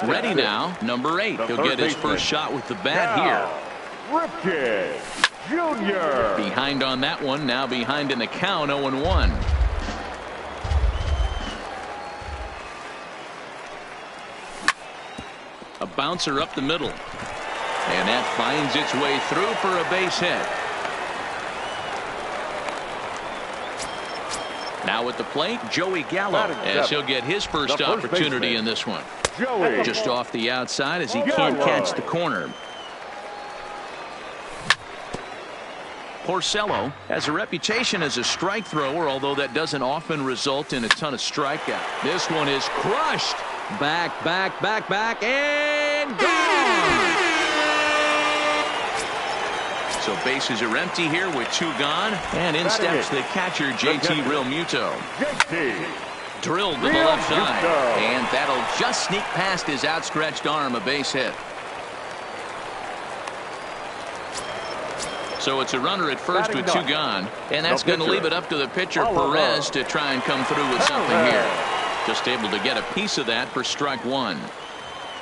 Ready now, number 8. He'll get his first shot with the bat here. Ripken Jr. Behind on that one, now behind in the count, 0-1. A bouncer up the middle. And that finds its way through for a base hit. Now at the plate, Joey Gallo, as he'll get his first opportunity in this one. Just off the outside as he can't catch the corner. Porcello has a reputation as a strike thrower, although that doesn't often result in a ton of strikeouts. This one is crushed. Back, and gone. So bases are empty here with 2 gone, and in steps the catcher, JT Realmuto. Drilled to the left side, and that'll just sneak past his outstretched arm, a base hit. So it's a runner at first with 2 gone, and that's going to leave it up to the pitcher, Perez, to try and come through with something here. Just able to get a piece of that for strike 1.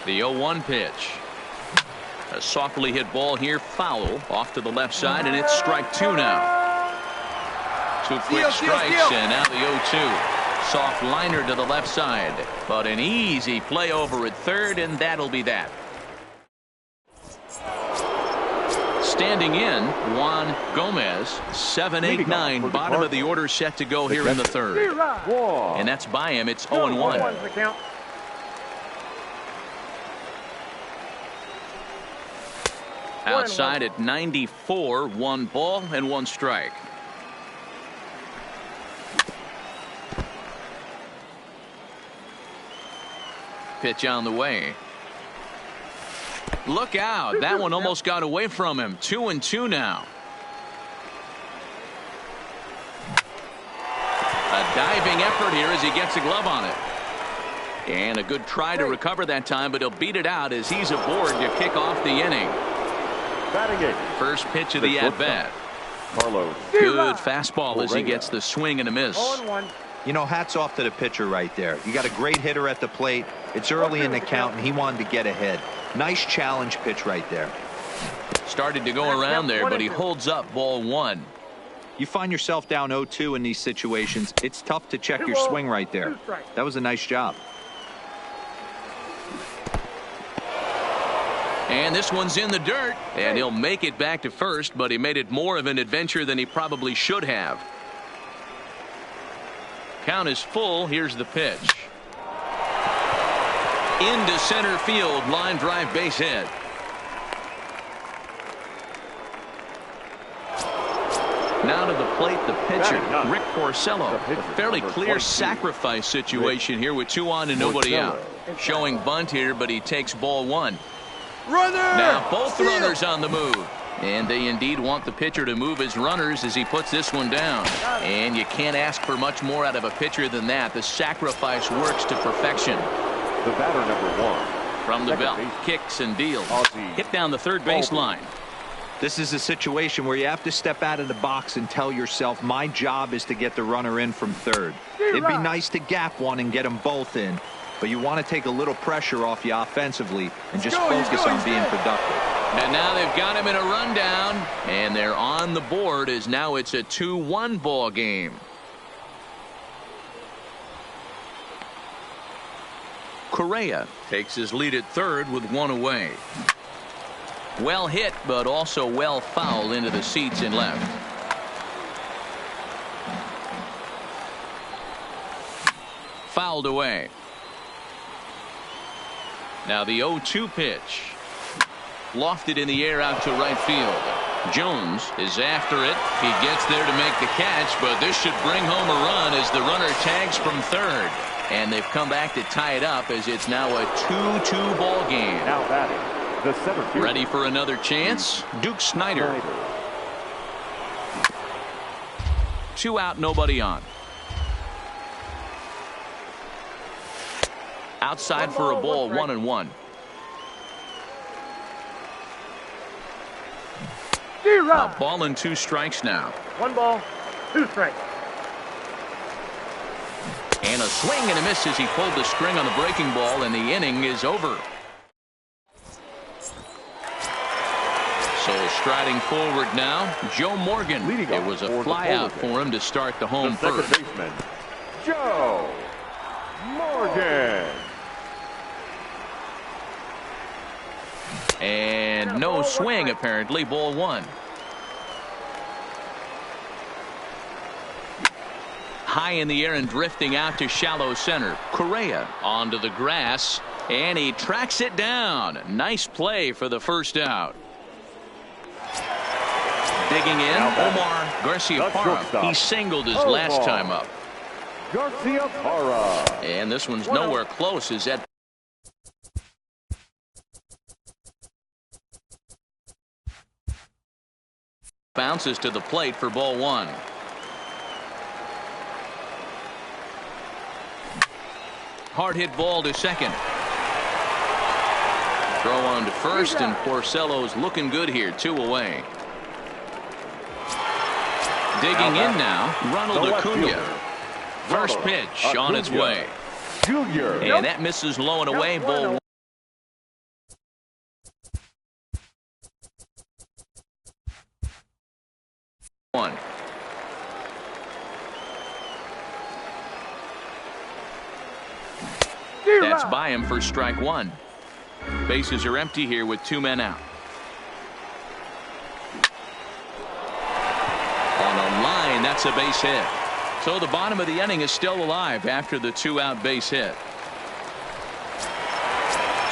The 0-1 pitch. A softly hit ball here, foul, off to the left side, and it's strike 2 now. 2 quick strikes, and now the 0-2. Soft liner to the left side, but an easy play over at third, and that'll be that. Standing in, Juan Gomez, 7-8-9, bottom of the order set to go here in the third. And that's by him. It's 0-1. Outside at 94, 1 ball and 1 strike. Pitch on the way. Look out. That one almost got away from him. 2-2 now. A diving effort here as he gets a glove on it. And a good try to recover that time, but he'll beat it out as he's aboard to kick off the inning. First pitch of the at-bat. Good fastball as he gets the swing and a miss. You know, hats off to the pitcher right there. You got a great hitter at the plate. It's early in the count, and he wanted to get ahead. Nice challenge pitch right there. Started to go around there, but he holds up ball 1. You find yourself down 0-2 in these situations. It's tough to check your swing right there. That was a nice job. And this one's in the dirt, and he'll make it back to first, but he made it more of an adventure than he probably should have. Count is full. Here's the pitch. Into center field, line drive, base hit. Now to the plate, the pitcher, Rick Porcello. A fairly clear sacrifice situation here with 2 on and nobody out. Showing bunt here, but he takes ball 1. Now both runners on the move. And they indeed want the pitcher to move his runners as he puts this one down. And you can't ask for much more out of a pitcher than that. The sacrifice works to perfection. The batter, number 1. From the belt, kicks and deals. Hit down the third baseline. This is a situation where you have to step out of the box and tell yourself, my job is to get the runner in from third. It'd be nice to gap one and get them both in, but you want to take a little pressure off you offensively and just focus on being productive. And now they've got him in a rundown, and they're on the board as now it's a 2-1 ball game. Correa takes his lead at third with 1 away. Well hit, but also well fouled into the seats in left. Fouled away. Now the 0-2 pitch. Lofted in the air out to right field. Jones is after it. He gets there to make the catch, but this should bring home a run as the runner tags from third. And they've come back to tie it up as it's now a 2-2 ball game. Now batting, the center fielder. Ready for another chance? Duke Snider. 2 out, nobody on. Outside for a ball, 1-1. A ball and 2 strikes now. 1 ball, 2 strikes. And a swing and a miss as he pulled the string on the breaking ball, and the inning is over. So striding forward now, Joe Morgan. It was a flyout for him to start the home first. Second baseman, Joe Morgan. And no swing, apparently. Ball 1. High in the air and drifting out to shallow center. Correa onto the grass, and he tracks it down. Nice play for the first out. Digging in, Omar Garciaparra. He singled his last time up. Garciaparra. And this one's nowhere close as that bounces to the plate for ball 1. Hard hit ball to second. Throw on to first, and Porcello's looking good here. 2 away. Digging in now, Ronald Acuna. First pitch on its way. And that misses low and away. Ball 1. That's by him for strike 1. Bases are empty here with 2 men out. On a line, that's a base hit. So the bottom of the inning is still alive after the 2-out base hit.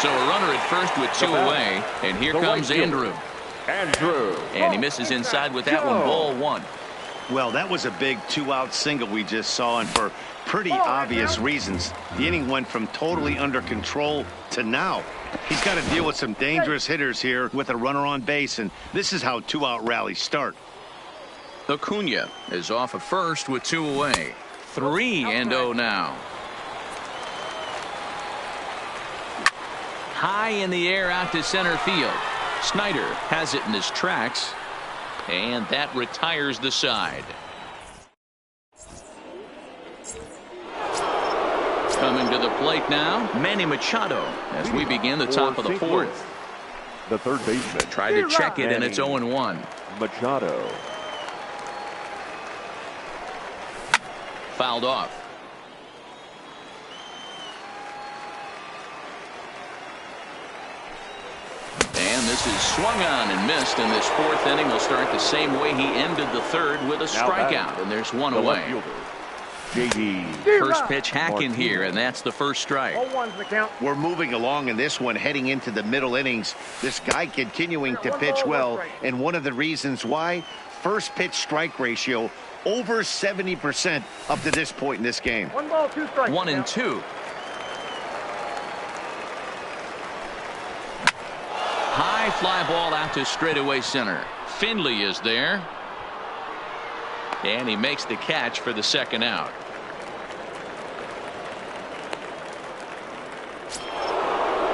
So a runner at first with 2 away, and here comes Andrew. Andrew. And he misses inside with that one. Ball one. Well, that was a big 2-out single we just saw, and for pretty obvious reasons. The inning went from totally under control to now. He's got to deal with some dangerous hitters here with a runner on base, and this is how 2-out rallies start. Acuna is off at first with 2 away. 3-0 now. High in the air out to center field. Snyder has it in his tracks, and that retires the side. Coming to the plate now, Manny Machado, as we begin the top of the 4th. The third baseman. Try to check it, and it's 0-1. Machado. Fouled off. And this is swung on and missed, and this 4th inning will start the same way he ended the 3rd with a strikeout, and there's 1 away. First pitch hacking here, and that's the first strike. We're moving along in this one, heading into the middle innings. This guy continuing to pitch well, and one of the reasons why, first pitch strike ratio over 70% up to this point in this game. 1 ball, 2 strikes. 1-2. High fly ball out to straightaway center. Finley is there, and he makes the catch for the 2nd out.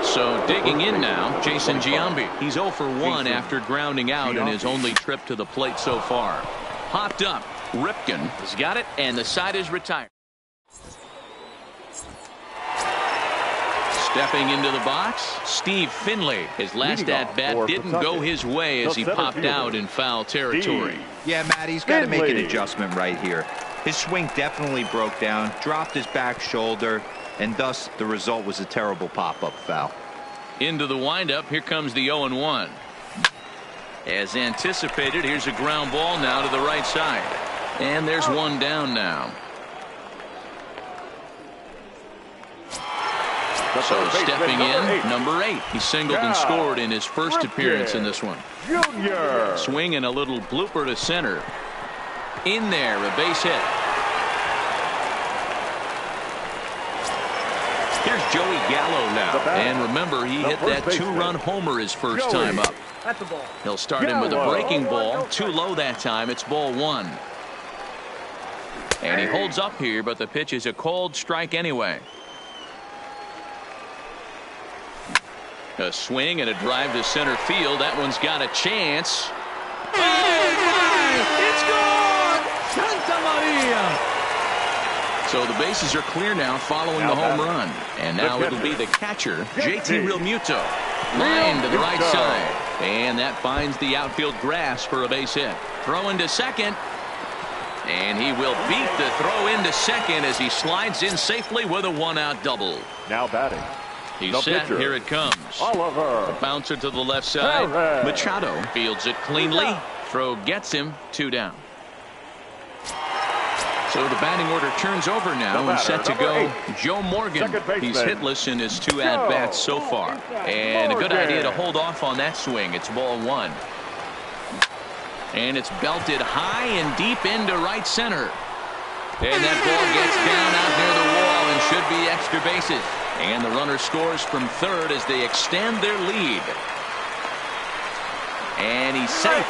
So digging in now, Jason Giambi. He's 0 for 1 after grounding out in his only trip to the plate so far. Popped up. Ripken has got it, and the side is retired. Stepping into the box, Steve Finley. His last at-bat didn't go his way as he popped out in foul territory. Yeah, Matt, he's got to make an adjustment right here. His swing definitely broke down, dropped his back shoulder, and thus the result was a terrible pop-up foul. Into the windup, here comes the 0-1. As anticipated, here's a ground ball now to the right side. And there's 1 down now. So stepping in, number 8. He singled and scored in his first appearance in this one. Swing and a little blooper to center. In there, a base hit. Here's Joey Gallo now. And remember, he hit that 2-run homer his first time up. That's a ball. He'll start him with a breaking ball. Too low that time. It's ball 1. And he holds up here, but the pitch is a cold strike anyway. A swing and a drive to center field. That one's got a chance. Oh, my! It's gone! Santa Maria! So the bases are clear now following the home run. And now it'll be the catcher, JT Realmuto. Line to the right side. And that finds the outfield grass for a base hit. Throw into second. And he will beat the throw into second as he slides in safely with a 1-out double. Now batting. He's set. Pitcher. Here it comes. Oliver. A bouncer to the left side. Machado fields it cleanly. Throw gets him. 2 down. So the batting order turns over now and set to go. Joe Morgan. He's hitless in his 2 at-bats so far. And a good idea to hold off on that swing. It's ball 1. And it's belted high and deep into right center. And that ball gets down out near the wall and should be extra bases. And the runner scores from third as they extend their lead. And he's safe.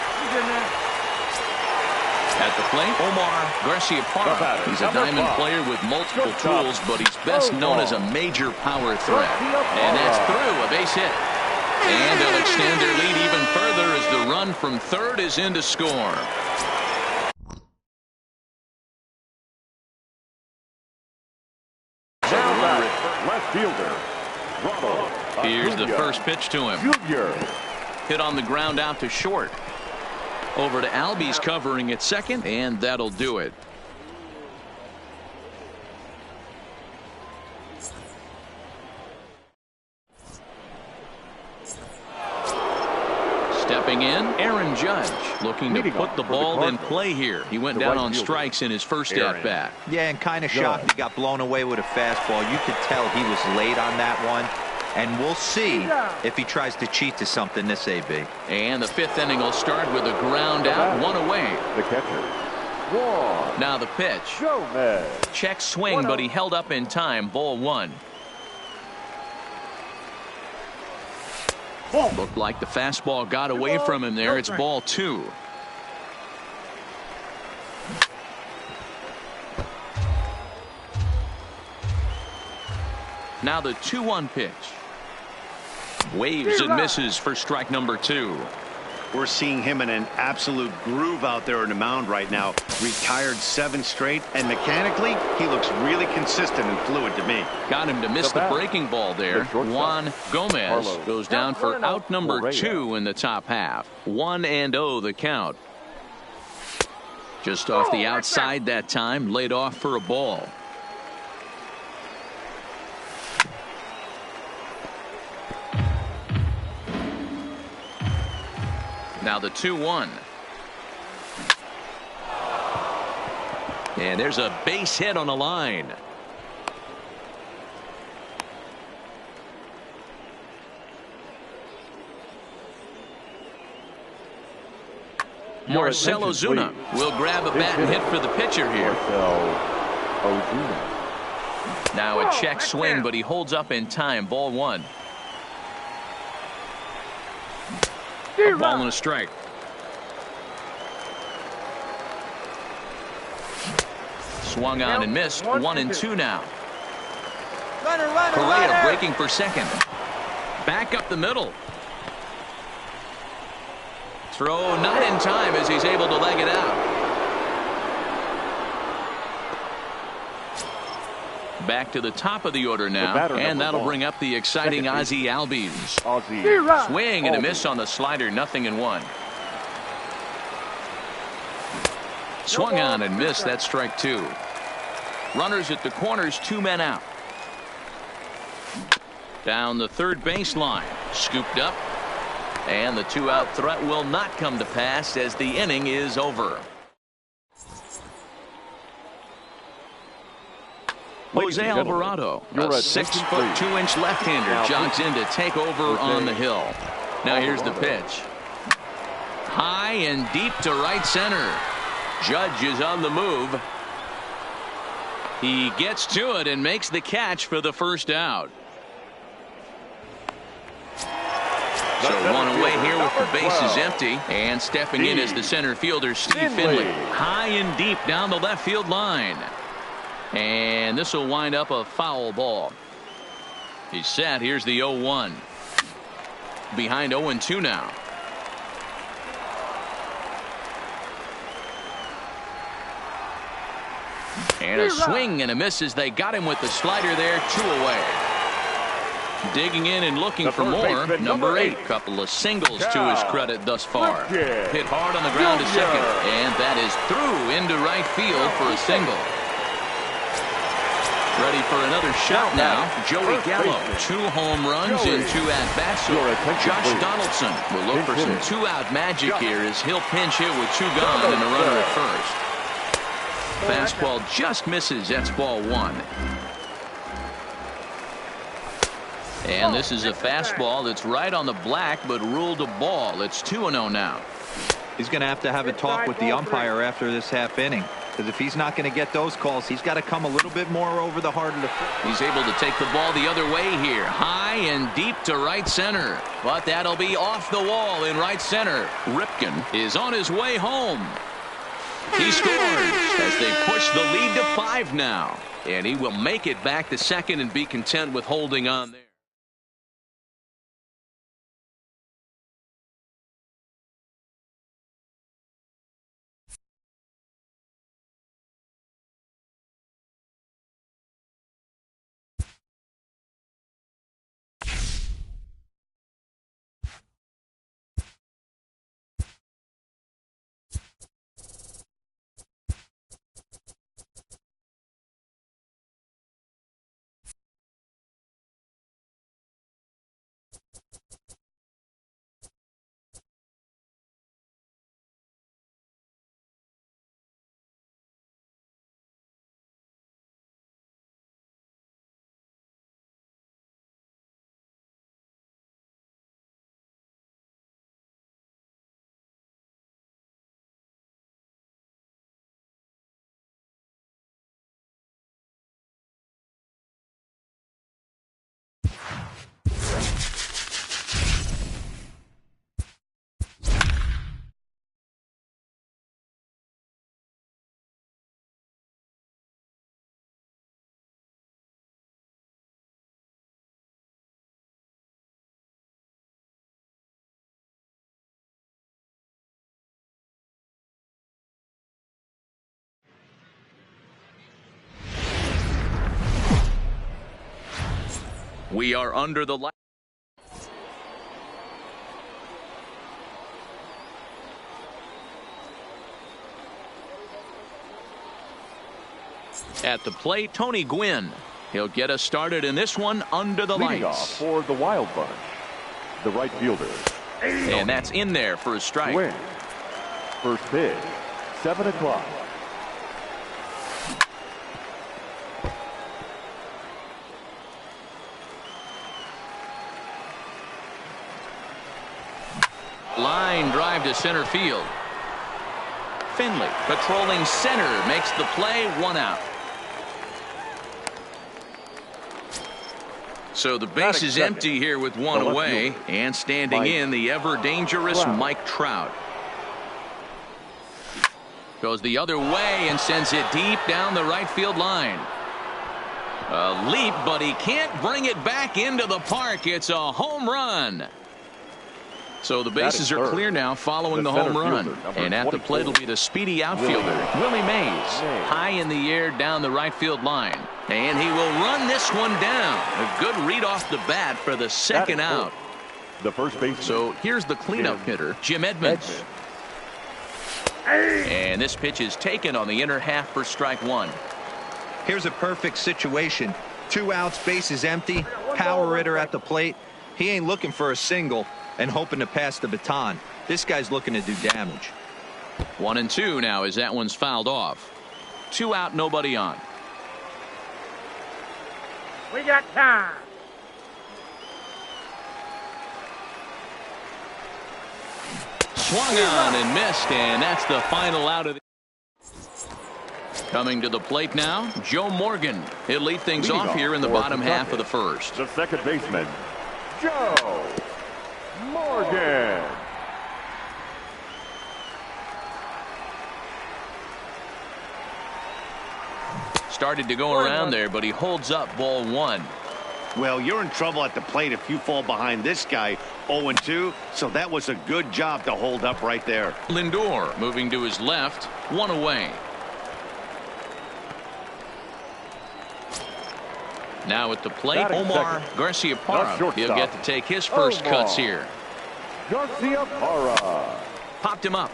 At the plate, Omar Garciaparra. He's a diamond player with multiple tools, but he's best known as a major power threat. And that's through, a base hit. And they'll extend their lead even further as the run from third is in to score. Left fielder. Here's the first pitch to him. Hit on the ground out to short. Over to Albies covering at second, and that'll do it. Stepping in, Aaron Judge looking to put the ball in play here. He went down on strikes in his first at-bat. Yeah, and kind of shocked he got blown away with a fastball. You could tell he was late on that one. And we'll see if he tries to cheat to something this AB. And the 5th inning will start with a ground out, 1 away. The catcher. Now the pitch. Check swing, but he held up in time. Ball 1. Looked like the fastball got away from him there. It's ball 2. Now the 2-1 pitch. Waves and misses for strike number 2. We're seeing him in an absolute groove out there on the mound right now. Retired 7 straight, and mechanically, he looks really consistent and fluid to me. Got him to miss the breaking ball there. Juan Gomez goes down for out number 2 in the top half. 1-0 the count. Just off the outside that time, laid off for a ball. Now the 2-1. And there's a base hit on the line. Marcell Ozuna will grab a bat and hit for the pitcher here. Now a check swing, but he holds up in time. Ball 1. A ball and a strike. Swung on and missed. 1-2 now. Correa breaking for second. Back up the middle. Throw not in time as he's able to leg it out. Back to the top of the order now, and that'll bring up the exciting Ozzie Albies. Swing and a miss on the slider, 0-1. Swung on and missed. That's strike 2. Runners at the corners, 2 men out. Down the third baseline, scooped up, and the 2-out threat will not come to pass as the inning is over. Jose Alvarado, a 6-foot 2-inch left-hander, jogs in to take over on the hill. Now here's the pitch. High and deep to right center. Judge is on the move. He gets to it and makes the catch for the first out. So 1 away here with the bases empty, and stepping in is the center fielder Steve Finley. High and deep down the left field line. And this will wind up a foul ball. He's set. Here's the 0-1. Behind 0-2 now. And a swing and a miss as they got him with the slider there. 2 away. Digging in and looking for more. Number 8. Couple of singles to his credit thus far. Hit hard on the ground to second. And that is through into right field for a single. Ready for another shot now. Joey Gallo. 2 home runs in 2 at-bats. Josh Donaldson will look for some 2-out magic here as he'll pinch hit with 2 gone and a runner at first. Fastball just misses. That's ball 1. And this is a fastball that's right on the black but ruled a ball. It's 2-0 now. He's going to have a talk with the umpire after this half inning. Because if he's not going to get those calls, he's got to come a little bit more over the heart of the foot. He's able to take the ball the other way here. High and deep to right center. But that'll be off the wall in right center. Ripken is on his way home. He scores as they push the lead to 5 now. And he will make it back to second and be content with holding on there. We are under the light. At the plate, Tony Gwynn. He'll get us started in this one under the Leading lights. off for the Wild Bunch, the right fielder. And that's in there for a strike. Gwynn. First pitch, 7 o'clock. Line drive to center field. Finley patrolling center makes the play, 1 out. So the base is empty here with 1 away, and standing in the ever dangerous Mike Trout. Goes the other way and sends it deep down the right field line. A leap, but he can't bring it back into the park. It's a home run. So the bases are clear now following the home run. And at the plate will be the speedy outfielder, Willie Mays. High in the air down the right field line. And he will run this one down. A good read off the bat for the second out. The first baseman. So here's the cleanup hitter, Jim Edmonds. And this pitch is taken on the inner half for strike 1. Here's a perfect situation. 2 outs, base is empty. Power hitter at the plate. He ain't looking for a single and hoping to pass the baton. This guy's looking to do damage. 1-2 now as that one's fouled off. 2 out, nobody on. We got time. Swung on and missed, and that's the final out of the. Coming to the plate now, Joe Morgan. He'll lead things off here in the bottom half of the first. The second baseman, Joe Morgan. Started to go around there, but he holds up, ball 1. Well, you're in trouble at the plate if you fall behind this guy 0-2, so that was a good job to hold up right there. Lindor moving to his left, 1 away. Now at the plate, Omar Garciaparra. He'll get to take his first cuts here. Garciaparra. Popped him up.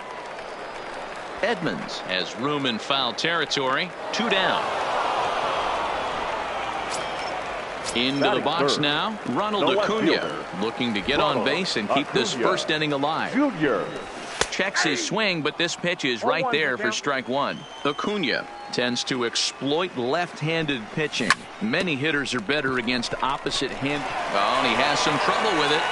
Edmonds has room in foul territory. 2 down. Into the box now, Ronald Acuna looking to get on base and keep this first inning alive. Checks his swing, but this pitch is right there for strike 1. Acuna tends to exploit left-handed pitching. Many hitters are better against opposite hand. Well, and he has some trouble with it.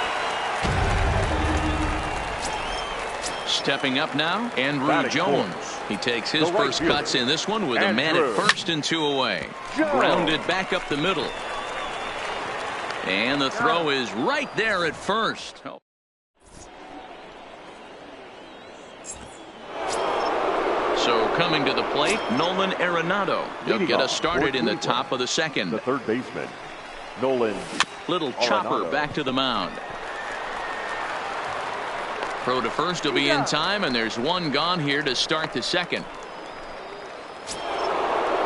Stepping up now, Andrew Jones. He takes his first cuts in this one with a man at first and 2 away. Grounded back up the middle. And the throw is right there at first. So coming to the plate, Nolan Arenado. He'll get us started in the top of the second. The third baseman, Nolan. Little chopper back to the mound. Throw to first will be in time, and there's 1 gone here to start the second.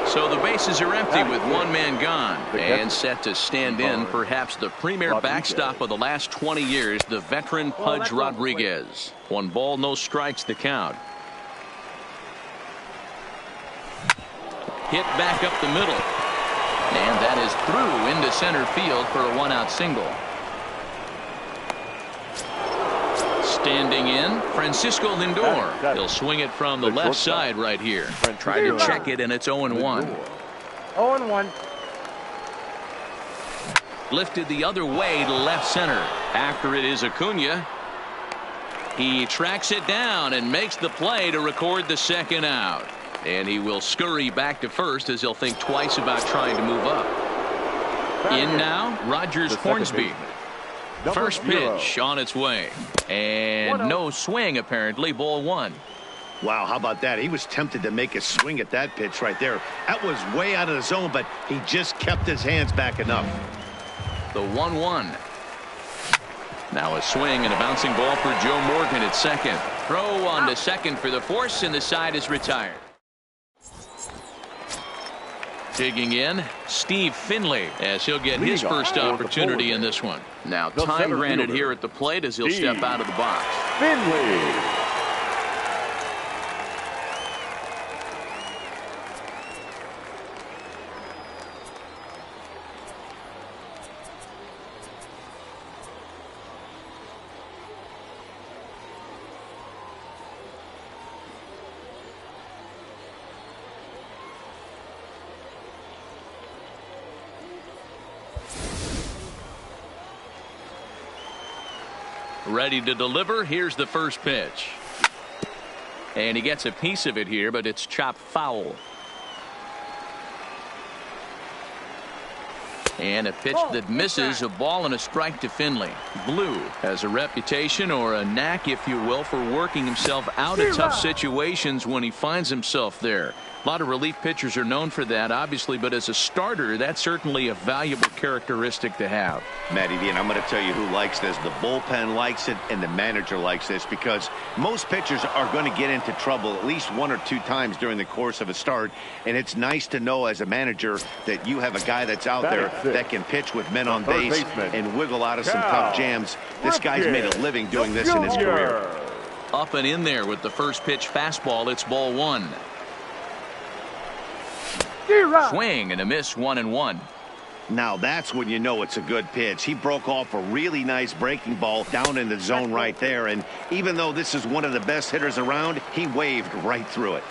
So the bases are empty with 1 man gone and set to stand in perhaps the premier backstop of the last 20 years, the veteran Pudge Rodriguez. 1 ball, no strikes the count. Hit back up the middle. And that is through into center field for a 1-out single. Standing in, Francisco Lindor. He'll swing it from the left side right here. Try to check it, and it's 0-1. 0-1. Lifted the other way to left center. After it is Acuna. He tracks it down and makes the play to record the second out. And he will scurry back to first as he'll think twice about trying to move up. In now, Rogers Hornsby. First pitch on its way. And no swing, apparently. Ball 1. Wow, how about that? He was tempted to make a swing at that pitch right there. That was way out of the zone, but he just kept his hands back enough. The 1-1. Now a swing and a bouncing ball for Joe Morgan at second. Throw on to second for the force, and the side is retired. Digging in, Steve Finley, as he'll get his first opportunity in this one. Now, time granted here at the plate as he'll step out of the box. Finley. Ready to deliver. Here's the first pitch. And he gets a piece of it here, but it's chopped foul. And a pitch that misses, a ball and a strike to Finley. Blue has a reputation, or a knack if you will, for working himself out of tough situations when he finds himself there. A lot of relief pitchers are known for that, obviously, but as a starter, that's certainly a valuable characteristic to have. Matty V, and I'm going to tell you who likes this. The bullpen likes it, and the manager likes this, because most pitchers are going to get into trouble at least 1 or 2 times during the course of a start, and it's nice to know as a manager that you have a guy that's out there that can pitch with men on base and wiggle out of some tough jams. This guy's made a living doing this in his career. Up and in there with the first pitch fastball. It's ball 1. Swing and a miss, 1-1. Now that's when you know it's a good pitch. He broke off a really nice breaking ball down in the zone right there, and even though this is one of the best hitters around, he waved right through it.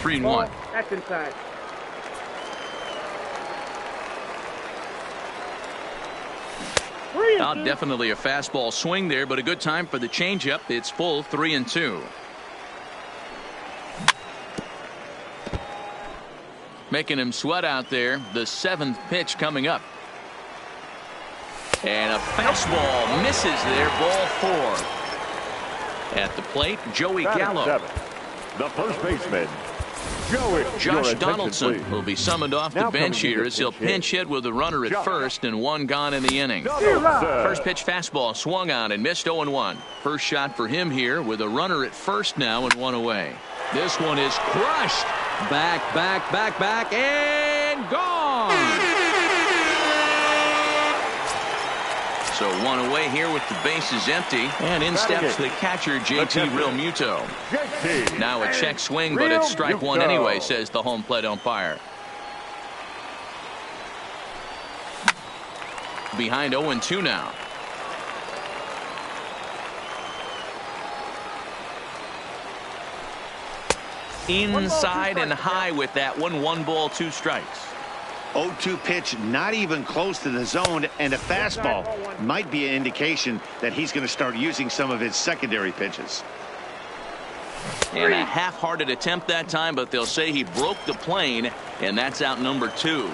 3-1. That's inside. Definitely a fastball swing there, but a good time for the changeup. It's full, 3-2. Making him sweat out there. The 7th pitch coming up. And a fastball misses there. Ball 4. At the plate, Joey Gallo. 7. The first baseman, Josh Donaldson will be summoned off the bench here as he'll pinch hit with a runner at first and 1 gone in the inning. First pitch fastball swung on and missed, 0-1. First shot for him here with a runner at first now and 1 away. This one is crushed. Back, and gone. So 1 away here with the bases empty. And in steps the catcher, JT Realmuto. Now a check swing, but it's strike 1 anyway, says the home plate umpire. Behind 0-2 now. Inside and high with that one. 1 ball, 2 strikes. 0-2 pitch, not even close to the zone, and a fastball might be an indication that he's going to start using some of his secondary pitches. And a half-hearted attempt that time, but they'll say he broke the plane, and that's out number 2.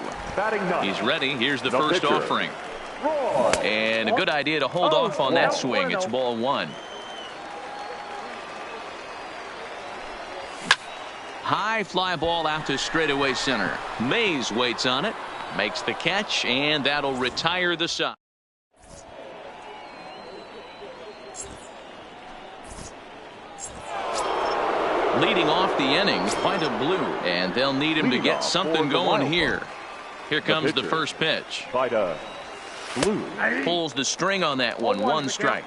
He's ready. Here's the first offering. And a good idea to hold off on that swing. It's ball 1. High fly ball out to straightaway center. Mays waits on it, makes the catch, and that'll retire the side. Leading off the innings, Vida Blue, and they'll need him to get something going here. Here comes the first pitch. Vida Blue Pulls the string on that one. 1 strike.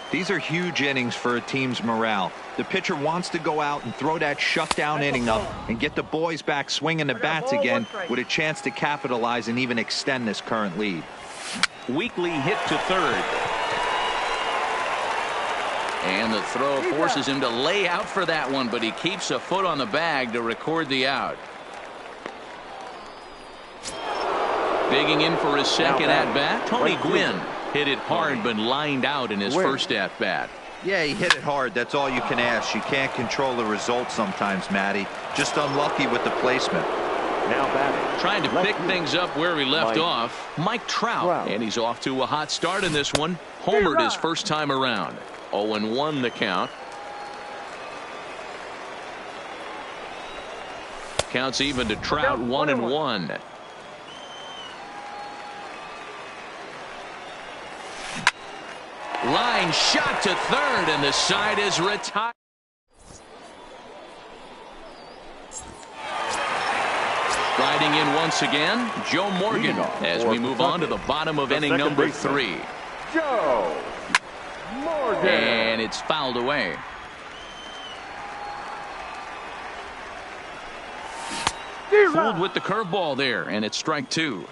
These are huge innings for a team's morale. The pitcher wants to go out and throw that shutdown inning up and get the boys back swinging the bats again with a chance to capitalize and even extend this current lead. Weekly hit to third. And the throw forces him to lay out for that one, but he keeps a foot on the bag to record the out. Digging in for his second at-bat, Tony Gwynn. Hit it hard, but lined out in his first at-bat. Yeah, he hit it hard. That's all you can ask. You can't control the result sometimes, Matty. Just unlucky with the placement. now batting. Trying to pick things up where he left off, Mike Trout. And he's off to a hot start in this one. Homered his first time around. 0-1 the count. Counts even to Trout, 1-1. Line shot to third, and the side is retired. Striding in once again, Joe Morgan, as we move on to the bottom of inning number 3. Joe Morgan. And it's fouled away. Fooled with the curveball there, and it's strike 2.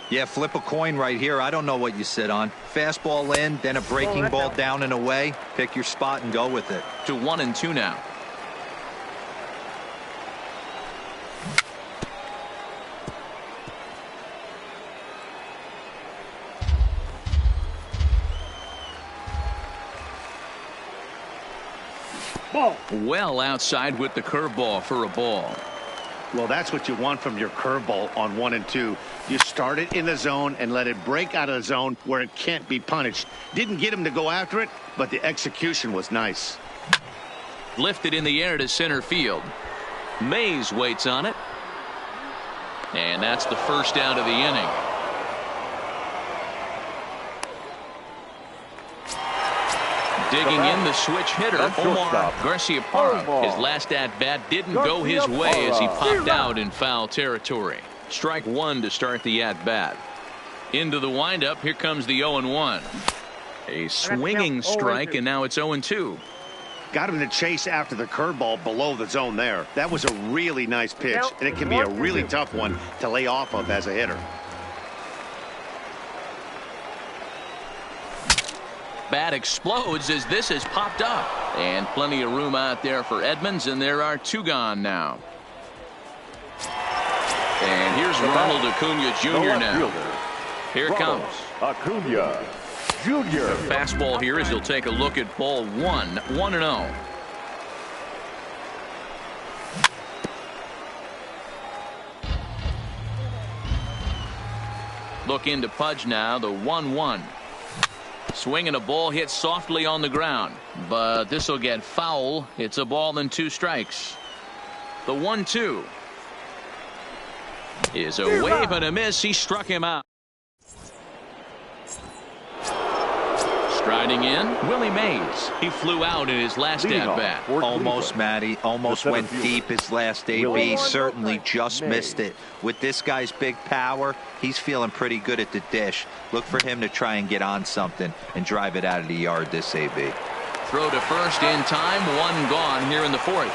Yeah, flip a coin right here. I don't know what you sit on. Fastball in, then a breaking ball down and away. Pick your spot and go with it. To 1-2 now. Well outside with the curveball for a ball. Well, that's what you want from your curveball on 1-2. You start it in the zone and let it break out of the zone where it can't be punished. Didn't get him to go after it, but the execution was nice. Lifted in the air to center field. Mays waits on it. And that's the first out of the inning. Digging in the switch hitter, Omar Garciaparra. His last at-bat didn't go his way as he popped out in foul territory. Strike 1 to start the at-bat. Into the windup, here comes the 0-1. A swinging strike, and now it's 0-2. Got him to chase after the curveball below the zone there. That was a really nice pitch, and it can be a really tough one to lay off of as a hitter. Bat explodes as this has popped up, and plenty of room out there for Edmonds, and there are 2 gone now. And here's Ronald Acuna Jr. now. Here it comes. Acuna Jr. The fastball here as he'll take a look at ball 1, 1-0. Look into Pudge now, the 1-1. Swinging a ball hit softly on the ground, but this will get foul. It's a ball and 2 strikes. The 1-2 is a wave and a miss. He struck him out. Striding in, Willie Mays. He flew out in his last at-bat. Almost, Matty. Almost went deep his last AB. Certainly just missed it. With this guy's big power, he's feeling pretty good at the dish. Look for him to try and get on something and drive it out of the yard this AB. Throw to first in time. 1 gone here in the 4th.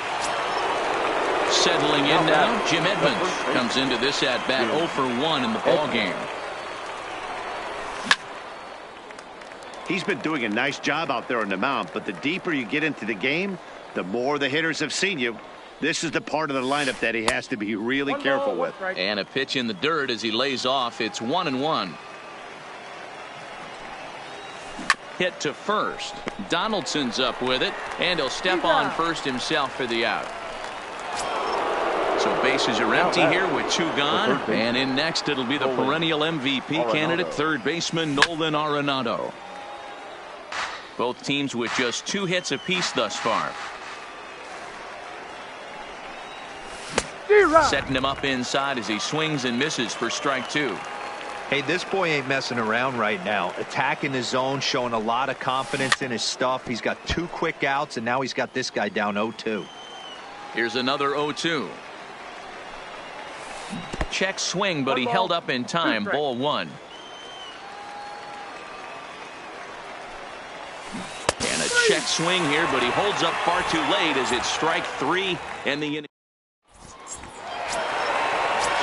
Settling in now, Jim Edmonds comes into this at-bat 0 for 1 in the ballgame. He's been doing a nice job out there on the mound, but the deeper you get into the game, the more the hitters have seen you. This is the part of the lineup that he has to be really careful with. And a pitch in the dirt as he lays off. It's 1-1. Hit to first. Donaldson's up with it, and he'll step on first himself for the out. So bases are empty here with 2 gone, and in next it'll be the perennial MVP candidate, third baseman Nolan Arenado. Both teams with just 2 hits apiece thus far. Setting him up inside as he swings and misses for strike 2. Hey, this boy ain't messing around right now. Attacking his zone, showing a lot of confidence in his stuff. He's got 2 quick outs, and now he's got this guy down 0-2. Here's another 0-2. Check swing, but he held up in time. Ball 1. And a check swing here, but he holds up far too late as it's strike 3 and the inning.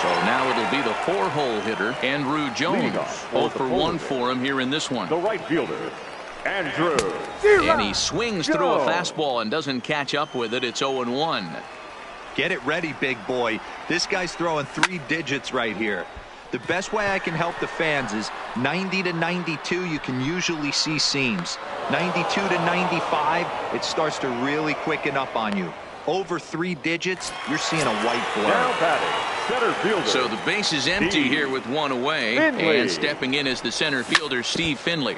So now it'll be the 4-hole hitter, Andrew Jones. 0 for 1 for him here in this one. The right fielder, Andrew. And he swings through a fastball and doesn't catch up with it. It's 0-1. Get it ready, big boy. This guy's throwing 3 digits right here. The best way I can help the fans is 90 to 92, you can usually see seams. 92 to 95, it starts to really quicken up on you. Over 3 digits, you're seeing a white blur. Now batting, center fielder. So the base is empty here with 1 away. Finley. And stepping in is the center fielder, Steve Finley.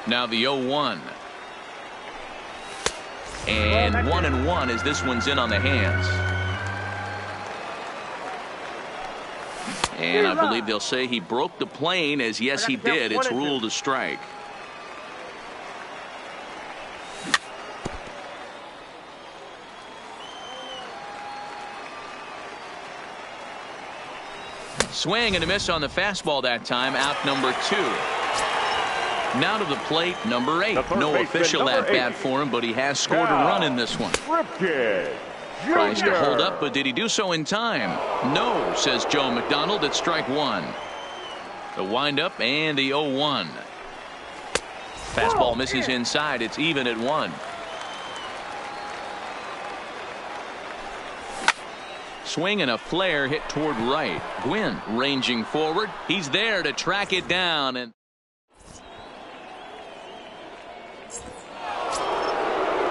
Now the 0-1. And 1-1 as this one's in on the hands. And I believe they'll say he broke the plane, as yes he did. It's ruled a strike. swing and a miss on the fastball that time. Out number 2. Now to the plate, number 8. No official at bat for him, but he has scored a run in this one. Tries to hold up, but did he do so in time? No, says Joe McDonald at strike 1. The windup and the 0-1. Fastball misses inside. It's even at 1. Swing and a flare hit toward right. Gwynn ranging forward. He's there to track it down. And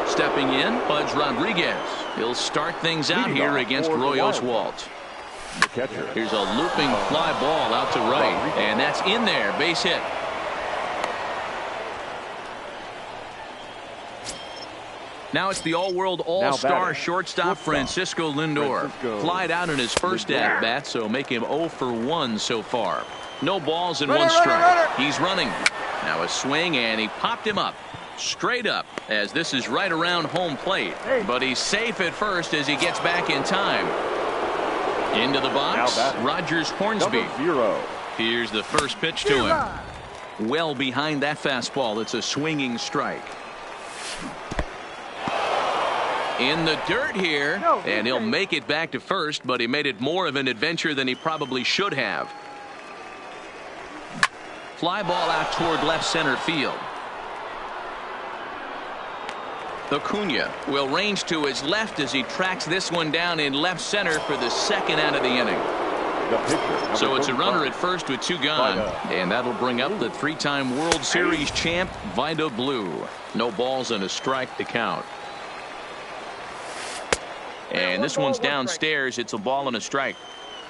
stepping in, Pudge Rodriguez. He'll start things out here against Roy Oswalt. Here's a looping fly ball out to right, and that's in there. Base hit. Now it's the all-world all-star shortstop Francisco Lindor. Flied out in his first at-bat, so make him 0 for 1 so far. No balls and 1 strike. He's running. Now a swing, and he popped him up. Straight up, as this is right around home plate. But he's safe at first as he gets back in time. Into the box, Rogers Hornsby. Here's the first pitch to him. Well behind that fastball. It's a swinging strike. In the dirt here, and he'll make it back to first, but he made it more of an adventure than he probably should have. Fly ball out toward left center field. Acuna will range to his left as he tracks this one down in left center for the second out of the inning. So it's a runner at first with 2 gone, and that'll bring up the 3-time World Series champ Vida Blue. No balls and a strike to count. And this one's downstairs. It's a ball and a strike.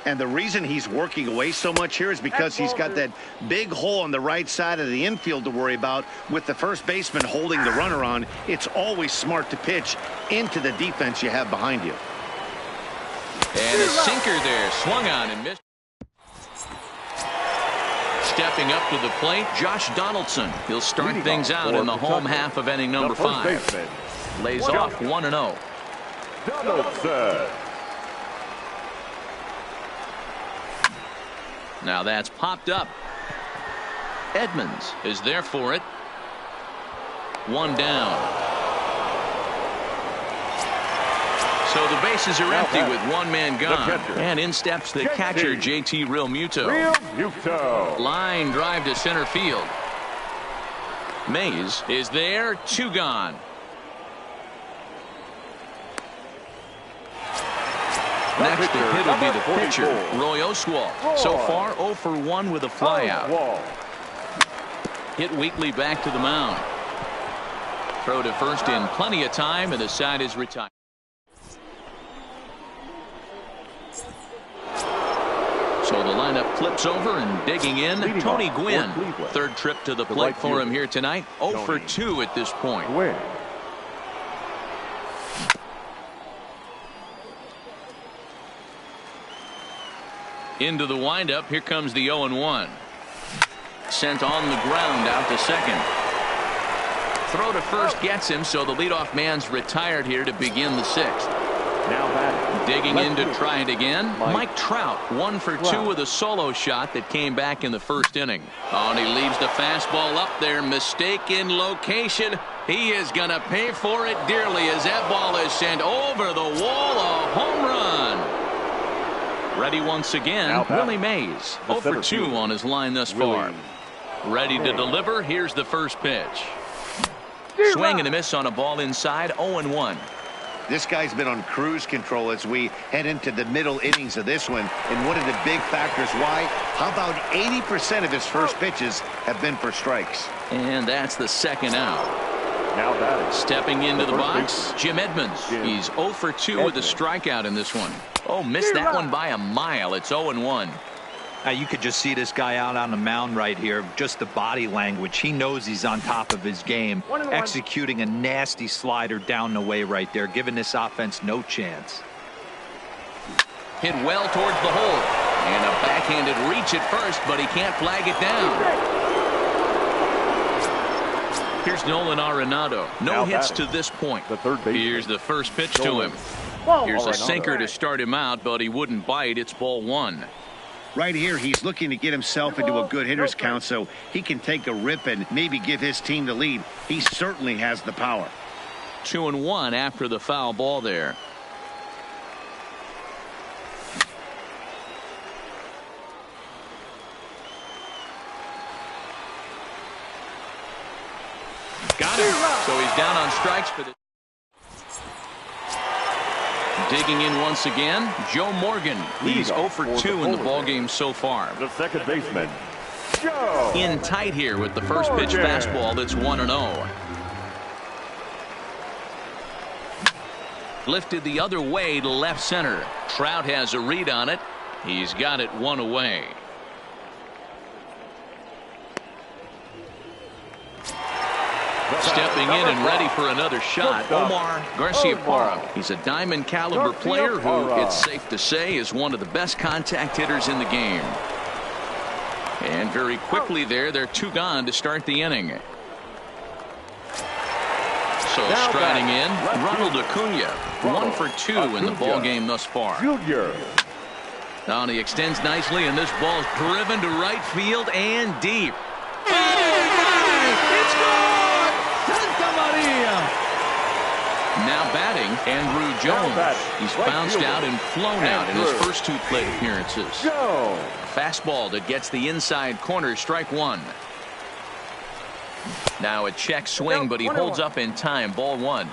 And the reason he's working away so much here is because he's got that big hole on the right side of the infield to worry about. With the first baseman holding the runner on, it's always smart to pitch into the defense you have behind you. And a sinker there, swung on and missed. Stepping up to the plate, Josh Donaldson. He'll start things out in the home half of inning number 5. Lays off 1-0. Donaldson. Now that's popped up. Edmonds is there for it. 1 down. So the bases are empty with 1 man gone. And in steps the catcher, JT Realmuto. Line drive to center field. Mays is there. 2 gone. Next to hit will be the pitcher, Roy Oswalt. So far 0 for 1 with a flyout. Hit weakly back to the mound. Throw to first in plenty of time, and the side is retired. So the lineup flips over, and digging in, Tony Gwynn. 3rd trip to the plate for him here tonight. 0 for 2 at this point. Into the windup. Here comes the 0-1. Sent on the ground out to second. Throw to first gets him, so the leadoff man's retired here to begin the 6th. Now digging in to try it again. Mike Trout 1 for 2 with a solo shot that came back in the 1st inning. Oh, and he leaves the fastball up there. Mistaken location. He is going to pay for it dearly as that ball is sent over the wall. A home run. Ready once again, Willie Mays. 0 for 2 on his line thus far. Ready to deliver. Here's the first pitch. Swing and a miss on a ball inside. 0-1. This guy's been on cruise control as we head into the middle innings of this one. And one of the big factors why, how about 80% of his first pitches have been for strikes? And that's the 2nd out. Stepping into the box, Jim Edmonds. He's 0 for 2 with a strikeout in this one. Oh, missed that one by a mile. It's 0-1. You could just see this guy out on the mound right here. Just the body language. He knows he's on top of his game. Executing a nasty slider down the way right there, giving this offense no chance. Hit well towards the hole. And a backhanded reach at first, but he can't flag it down. Here's Nolan Arenado. No hits to this point. Here's the first pitch to him. Here's a sinker to start him out, but he wouldn't bite. It's ball 1. Right here, he's looking to get himself into a good hitter's count so he can take a rip and maybe give his team the lead. He certainly has the power. 2-1 after the foul ball there. Got him. So he's down on strikes for the. Digging in once again, Joe Morgan. He's 0 for 2 in the ballgame so far. The second baseman, Joe. In tight here with the first pitch fastball that's 1-0. Lifted the other way to left center. Trout has a read on it. He's got it one away. Stepping in and ready for another shot, Omar Garciaparra. He's a diamond caliber player who, it's safe to say, is one of the best contact hitters in the game. And very quickly they're 2 gone to start the inning. So striding in, Ronald Acuna, 1 for 2 in the ball game thus far. Now he extends nicely, and this ball is driven to right field and deep. It's gone! Santa Maria! Now batting, Andrew Jones. He's bounced out and flown out in his first 2 plate appearances. Fastball that gets the inside corner, strike 1. Now a check swing, but he holds up in time. Ball 1.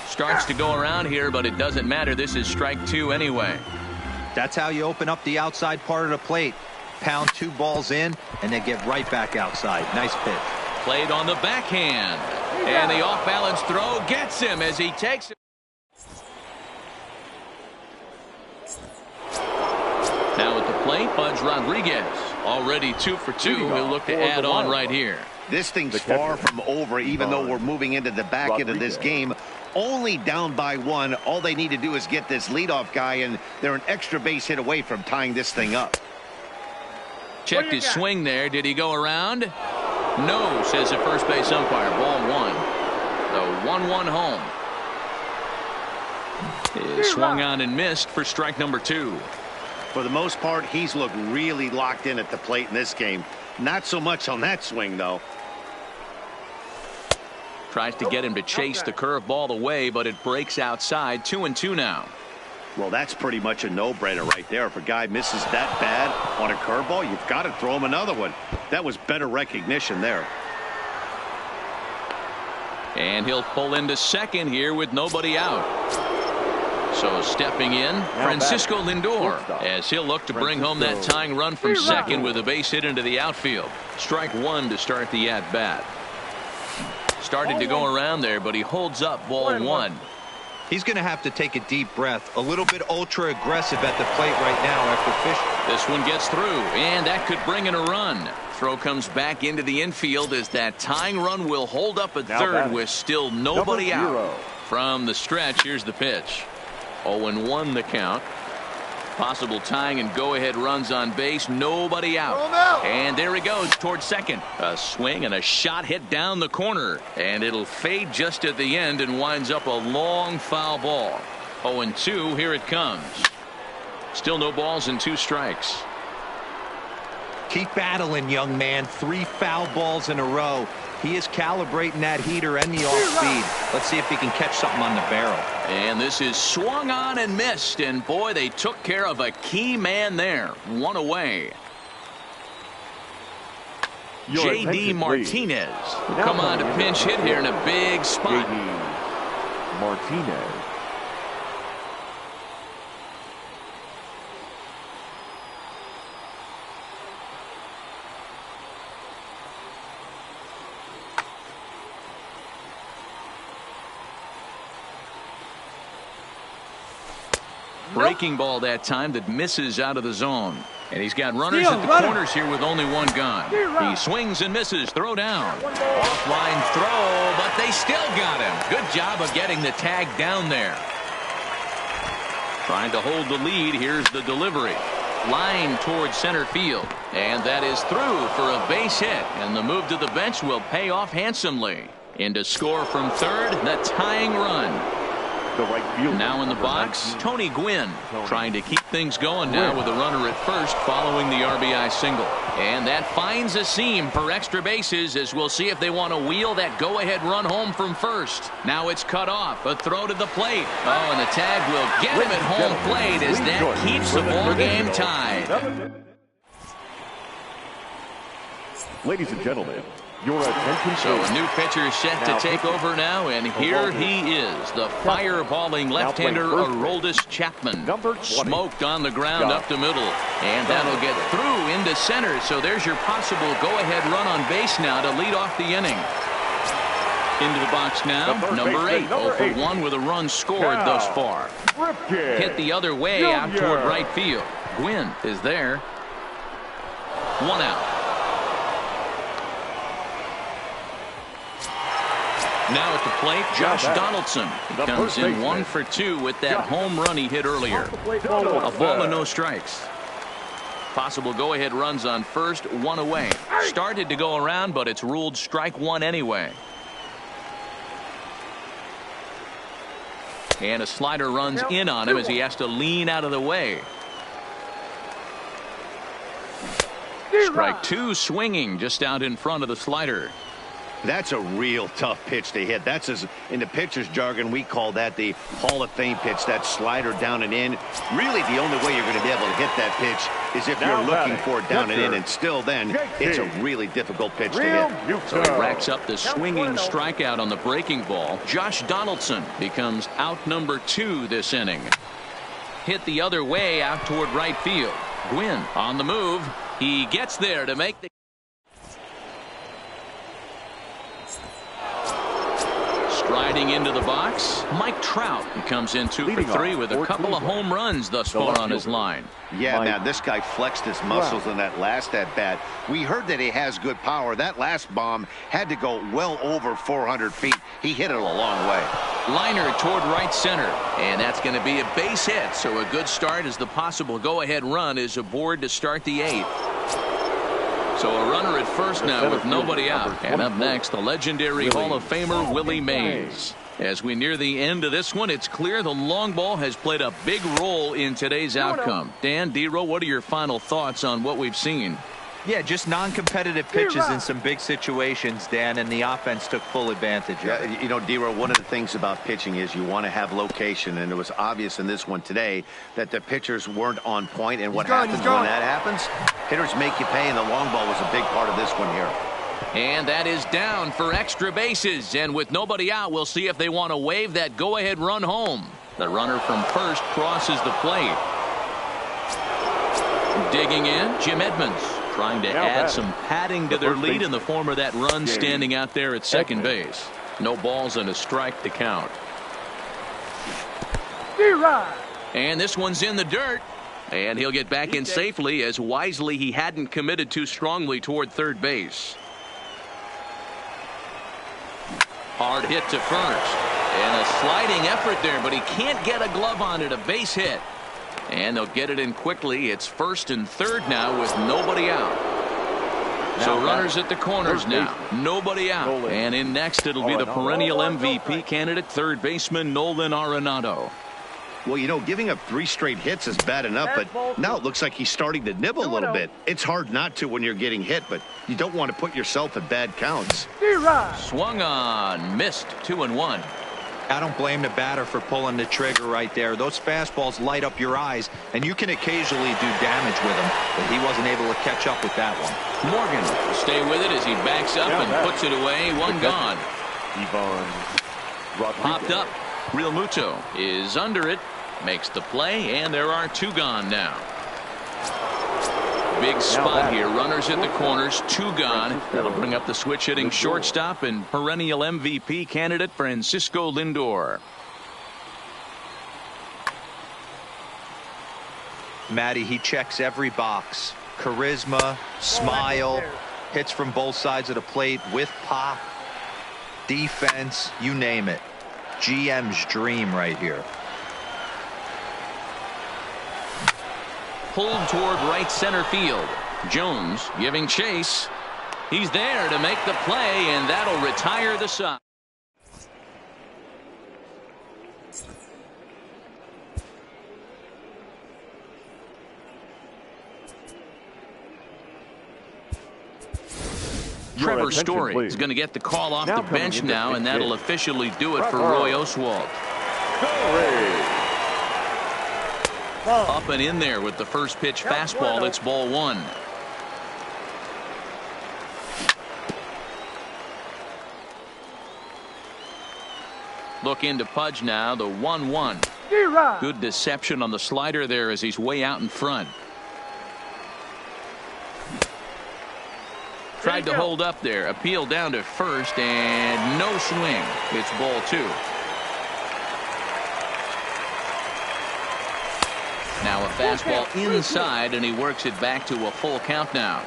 Starts to go around here, but it doesn't matter. This is strike 2 anyway. That's how you open up the outside part of the plate. Pound 2 balls in, and they get right back outside. Nice pitch. Played on the backhand. And the off-balance throw gets him as he takes it. Now at the plate, Budge Rodriguez. Already 2 for 2. He'll look to add on right here. This thing's far from over, even though we're moving into the back end of this game. Only down by 1. All they need to do is get this leadoff guy, and they're an extra base hit away from tying this thing up. Checked his swing there. Did he go around? No, says the first base umpire. Ball 1. The 1-1 home. Is swung on and missed for strike number 2. For the most part, he's looked really locked in at the plate in this game. Not so much on that swing, though. Tries to get him to chase the curveball away, but it breaks outside. 2-2 now. Well, that's pretty much a no-brainer right there. If a guy misses that bad on a curveball, you've got to throw him another one. That was better recognition there. And he'll pull into second here with nobody out. So stepping in, Francisco Lindor, as he'll look to bring home that tying run from second with a base hit into the outfield. Strike 1 to start the at-bat. Started to go around there, but he holds up. Ball 1. He's going to have to take a deep breath. A little bit ultra aggressive at the plate right now after fishing. This one gets through, and that could bring in a run. Throw comes back into the infield as that tying run will hold up at third with still nobody out. From the stretch, here's the pitch. 0-1 the count. Possible tying and go-ahead runs on base. Nobody out. And there he goes towards second. A swing and a shot hit down the corner. And it'll fade just at the end and winds up a long foul ball. 0-2. Here it comes. Still no balls and 2 strikes. Keep battling, young man. 3 foul balls in a row. He is calibrating that heater and the off speed. Let's see if he can catch something on the barrel. And this is swung on and missed. And boy, they took care of a key man there. 1 away. J.D. Martinez. Come on to pinch hit here in a big spot. J.D. Martinez. Breaking ball that time that misses out of the zone. And he's got runners at the corners here with only 1 gone. He swings and misses. Throw down. Offline throw, but they still got him. Good job of getting the tag down there. Trying to hold the lead. Here's the delivery. Line towards center field. And that is through for a base hit. And the move to the bench will pay off handsomely. In to score from third, the tying run. The right fielder. Now in the box, Tony Gwynn trying to keep things going now with a runner at first following the RBI single. And that finds a seam for extra bases as we'll see if they want to wheel that go-ahead run home from first. Now it's cut off. A throw to the plate. Oh, and the tag will get him at home plate as that keeps the ball game tied. Ladies and gentlemen, your attention. So a new pitcher set to take over now, and here he is, the fireballing left-hander Aroldis Chapman. Smoked on the ground up the middle, and that'll get through into center. So there's your possible go-ahead run on base now to lead off the inning. Into the box now, number 8, 0 for 1 with a run scored thus far. Hit the other way out toward right field. Gwynn is there. 1 out. Now at the plate, Josh Donaldson. He comes in 1 for 2 with that home run he hit earlier. A ball and no strikes. Possible go-ahead runs on first, 1 away. Started to go around, but it's ruled strike 1 anyway. And a slider runs in on him as he has to lean out of the way. Strike 2 swinging just out in front of the slider. That's a real tough pitch to hit. That's, as in the pitcher's jargon, we call that the Hall of Fame pitch, that slider down and in. Really, the only way you're going to be able to hit that pitch is if you're looking for it down and in, and still then, it's a really difficult pitch to hit. So he racks up the swinging strikeout on the breaking ball. Josh Donaldson becomes out number 2 this inning. Hit the other way out toward right field. Gwynn on the move. He gets there to make the Striding into the box, Mike Trout. He comes in 2 for 3 with a couple of home runs thus far on his line. Yeah, man, this guy flexed his muscles in that last at-bat. We heard that he has good power. That last bomb had to go well over 400 feet. He hit it a long way. Liner toward right center, and that's going to be a base hit. So a good start as the possible go-ahead run is aboard to start the 8th. So a runner at first now with nobody out. And up next, the legendary Hall of Famer Willie Mays. As we near the end of this one, it's clear the long ball has played a big role in today's outcome. Dan, D-Row, what are your final thoughts on what we've seen? Yeah, just non-competitive pitches in some big situations, Dan, and the offense took full advantage of it. You know, D-Row, one of the things about pitching is you want to have location, and it was obvious in this one today that the pitchers weren't on point, and what happens when that happens? Hitters make you pay, and the long ball was a big part of this one here. And that is down for extra bases, and with nobody out, we'll see if they want to wave that go-ahead run home. The runner from first crosses the plate. Digging in, Jim Edmonds. Trying to add some padding to their lead in the form of that run standing out there at second base. No balls and a strike to count. And this one's in the dirt. And he'll get back in safely as wisely he hadn't committed too strongly toward third base. Hard hit to first. And a sliding effort there, but he can't get a glove on it. A base hit. And they'll get it in quickly. It's first and third now with nobody out. So runners at the corners now. Nobody out. And in next it'll be the perennial MVP candidate, third baseman Nolan Arenado. Well, you know, giving up 3 straight hits is bad enough, but now it looks like he's starting to nibble a little bit. It's hard not to when you're getting hit, but you don't want to put yourself at bad counts. Swung on, missed, 2-1. I don't blame the batter for pulling the trigger right there. Those fastballs light up your eyes, and you can occasionally do damage with them, but he wasn't able to catch up with that one. Morgan will stay with it as he backs up and puts it away. One gone. Popped up. Real Muto is under it, makes the play, and there are 2 gone now. Big spot here. Runners at the corners, 2 gone. That'll bring up the switch hitting shortstop and perennial MVP candidate Francisco Lindor. Matty, he checks every box. Charisma, smile, hits from both sides of the plate with pop, defense, you name it. GM's dream right here. Pulled toward right center field. Jones giving chase. He's there to make the play, and that'll retire the side. Trevor Story is going to get the call off the bench now, and that'll officially do it for Roy Oswalt. Up and in there with the first pitch fastball. It's ball one. Look into Pudge now, the 1-1. Good deception on the slider there as he's way out in front. Tried to hold up there. Appeal down to first, and no swing. It's ball two. Now a fastball inside, and he works it back to a full count now.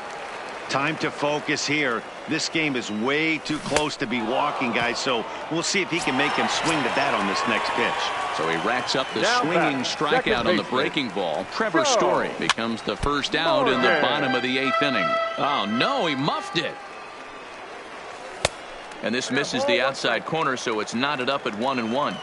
Time to focus here. This game is way too close to be walking, guys, so we'll see if he can make him swing the bat on this next pitch. So he racks up the swinging strikeout on the breaking ball. Trevor Story becomes the first out in the bottom of the 8th inning. Oh, no, he muffed it. And this misses the outside corner, so it's knotted up at 1-1.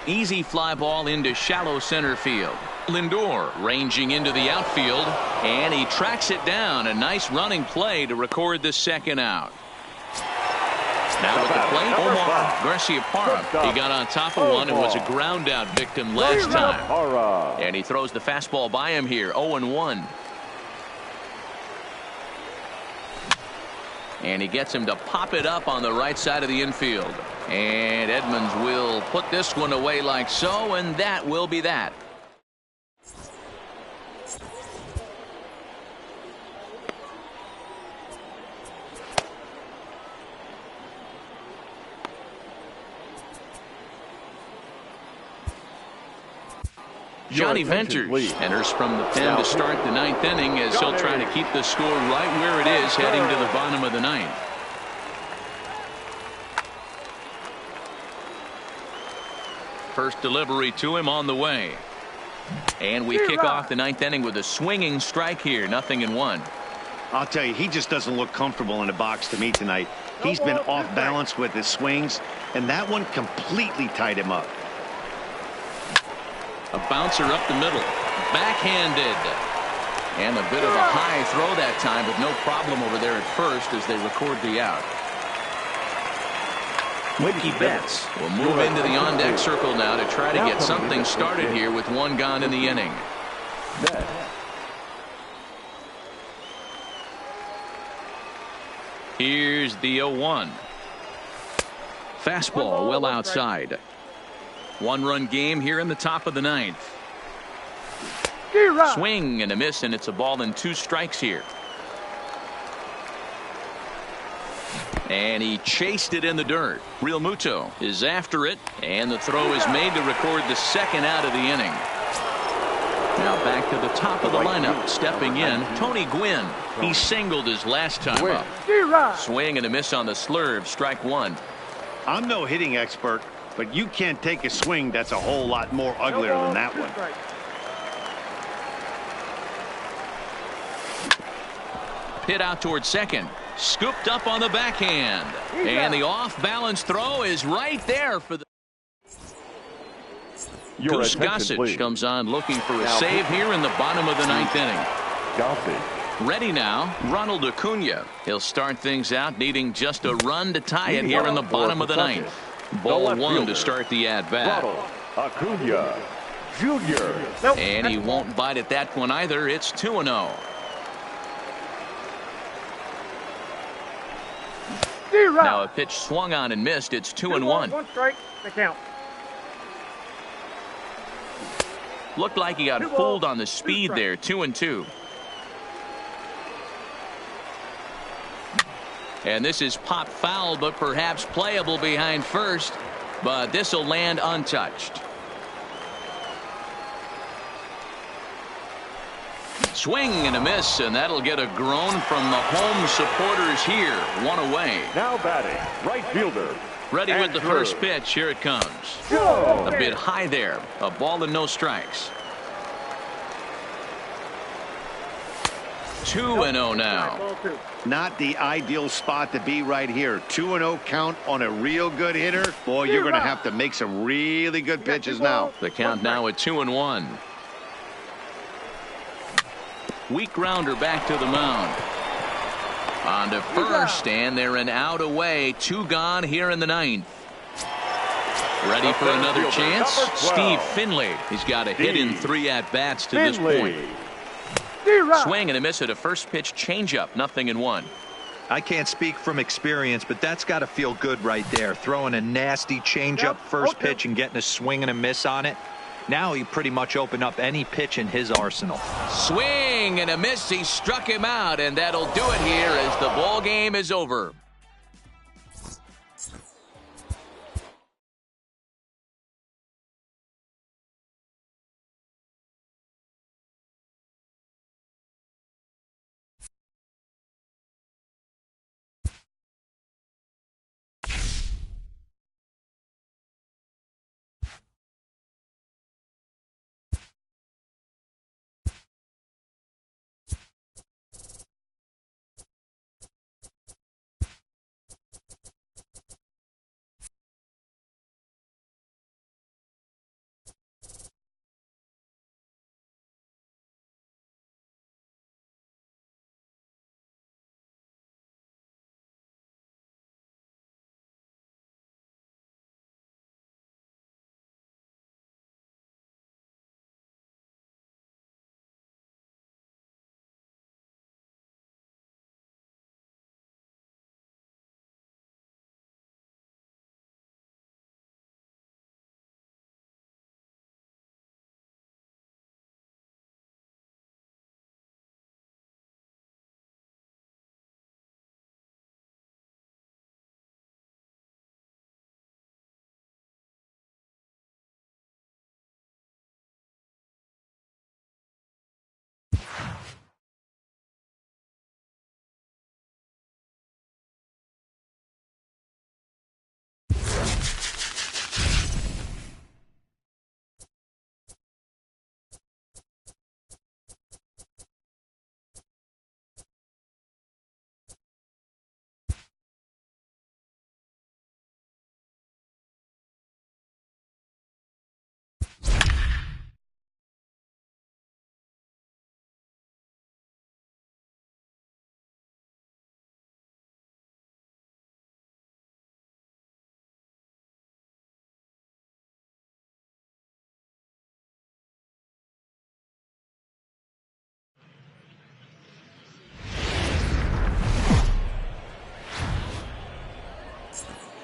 Easy fly ball into shallow center field. Lindor ranging into the outfield, and he tracks it down. A nice running play to record the second out. Now at the plate, Omar Garciaparra. He got on top of one and was a ground out victim last time. And he throws the fastball by him here, 0-1. And he gets him to pop it up on the right side of the infield. And Edmonds will put this one away like so, and that will be that. Johnny Venters enters from the pen to start the 9th inning as he'll try to keep the score right where it is heading to the bottom of the 9th. First delivery to him on the way. And we kick off the 9th inning with a swinging strike here. 0-1. I'll tell you, he just doesn't look comfortable in the box to me tonight. He's been off balance with his swings, and that one completely tied him up. A bouncer up the middle. Backhanded. And a bit of a high throw that time, but no problem over there at first as they record the out. Mookie Betts will move into the on-deck circle now to try to get something started here with one gone in the inning. Here's the 0-1. Fastball well outside. One-run game here in the top of the 9th. Swing and a miss, and it's a ball and 2 strikes here. And he chased it in the dirt. Real Muto is after it, and the throw is made to record the second out of the inning. Now back to the top of the lineup. Stepping in, Tony Gwynn. He singled his last time up. Swing and a miss on the slurve. Strike one. I'm no hitting expert, but you can't take a swing that's a whole lot more uglier than that one. Hit out towards second. Scooped up on the backhand. And the off-balance throw is right there for the... Goose Gossage comes on looking for a save here in the bottom of the 9th inning. Ready now, Ronald Acuna. He'll start things out needing just a run to tie it here in the bottom of the 9th. Ball one to start the at-bat. Acuna Jr. And he won't bite at that one either. It's 2-0. Now a pitch swung on and missed. It's 2-1. 1 strike, the count. Looked like he got fooled on the speed there. 2-2. And this is pop foul, but perhaps playable behind first. But this will land untouched. Swing and a miss, and that'll get a groan from the home supporters here. One away. Now batting, right fielder. Ready with the first pitch. Here it comes. A bit high there. A ball and no strikes. 2-0 now. Not the ideal spot to be right here. 2-0 count on a real good hitter. Boy, you're going to have to make some really good pitches now. The count now at 2-1. Weak grounder back to the mound. On to first, and they're an out away. 2 gone here in the 9th. Ready for another chance? Steve Finley. He's got a hit in 3 at-bats to this point. Swing and a miss at a first pitch changeup. 0-1. I can't speak from experience, but that's got to feel good right there. Throwing a nasty changeup first pitch and getting a swing and a miss on it. Now he pretty much opened up any pitch in his arsenal. Swing and a miss. He struck him out, and that'll do it here as the ball game is over.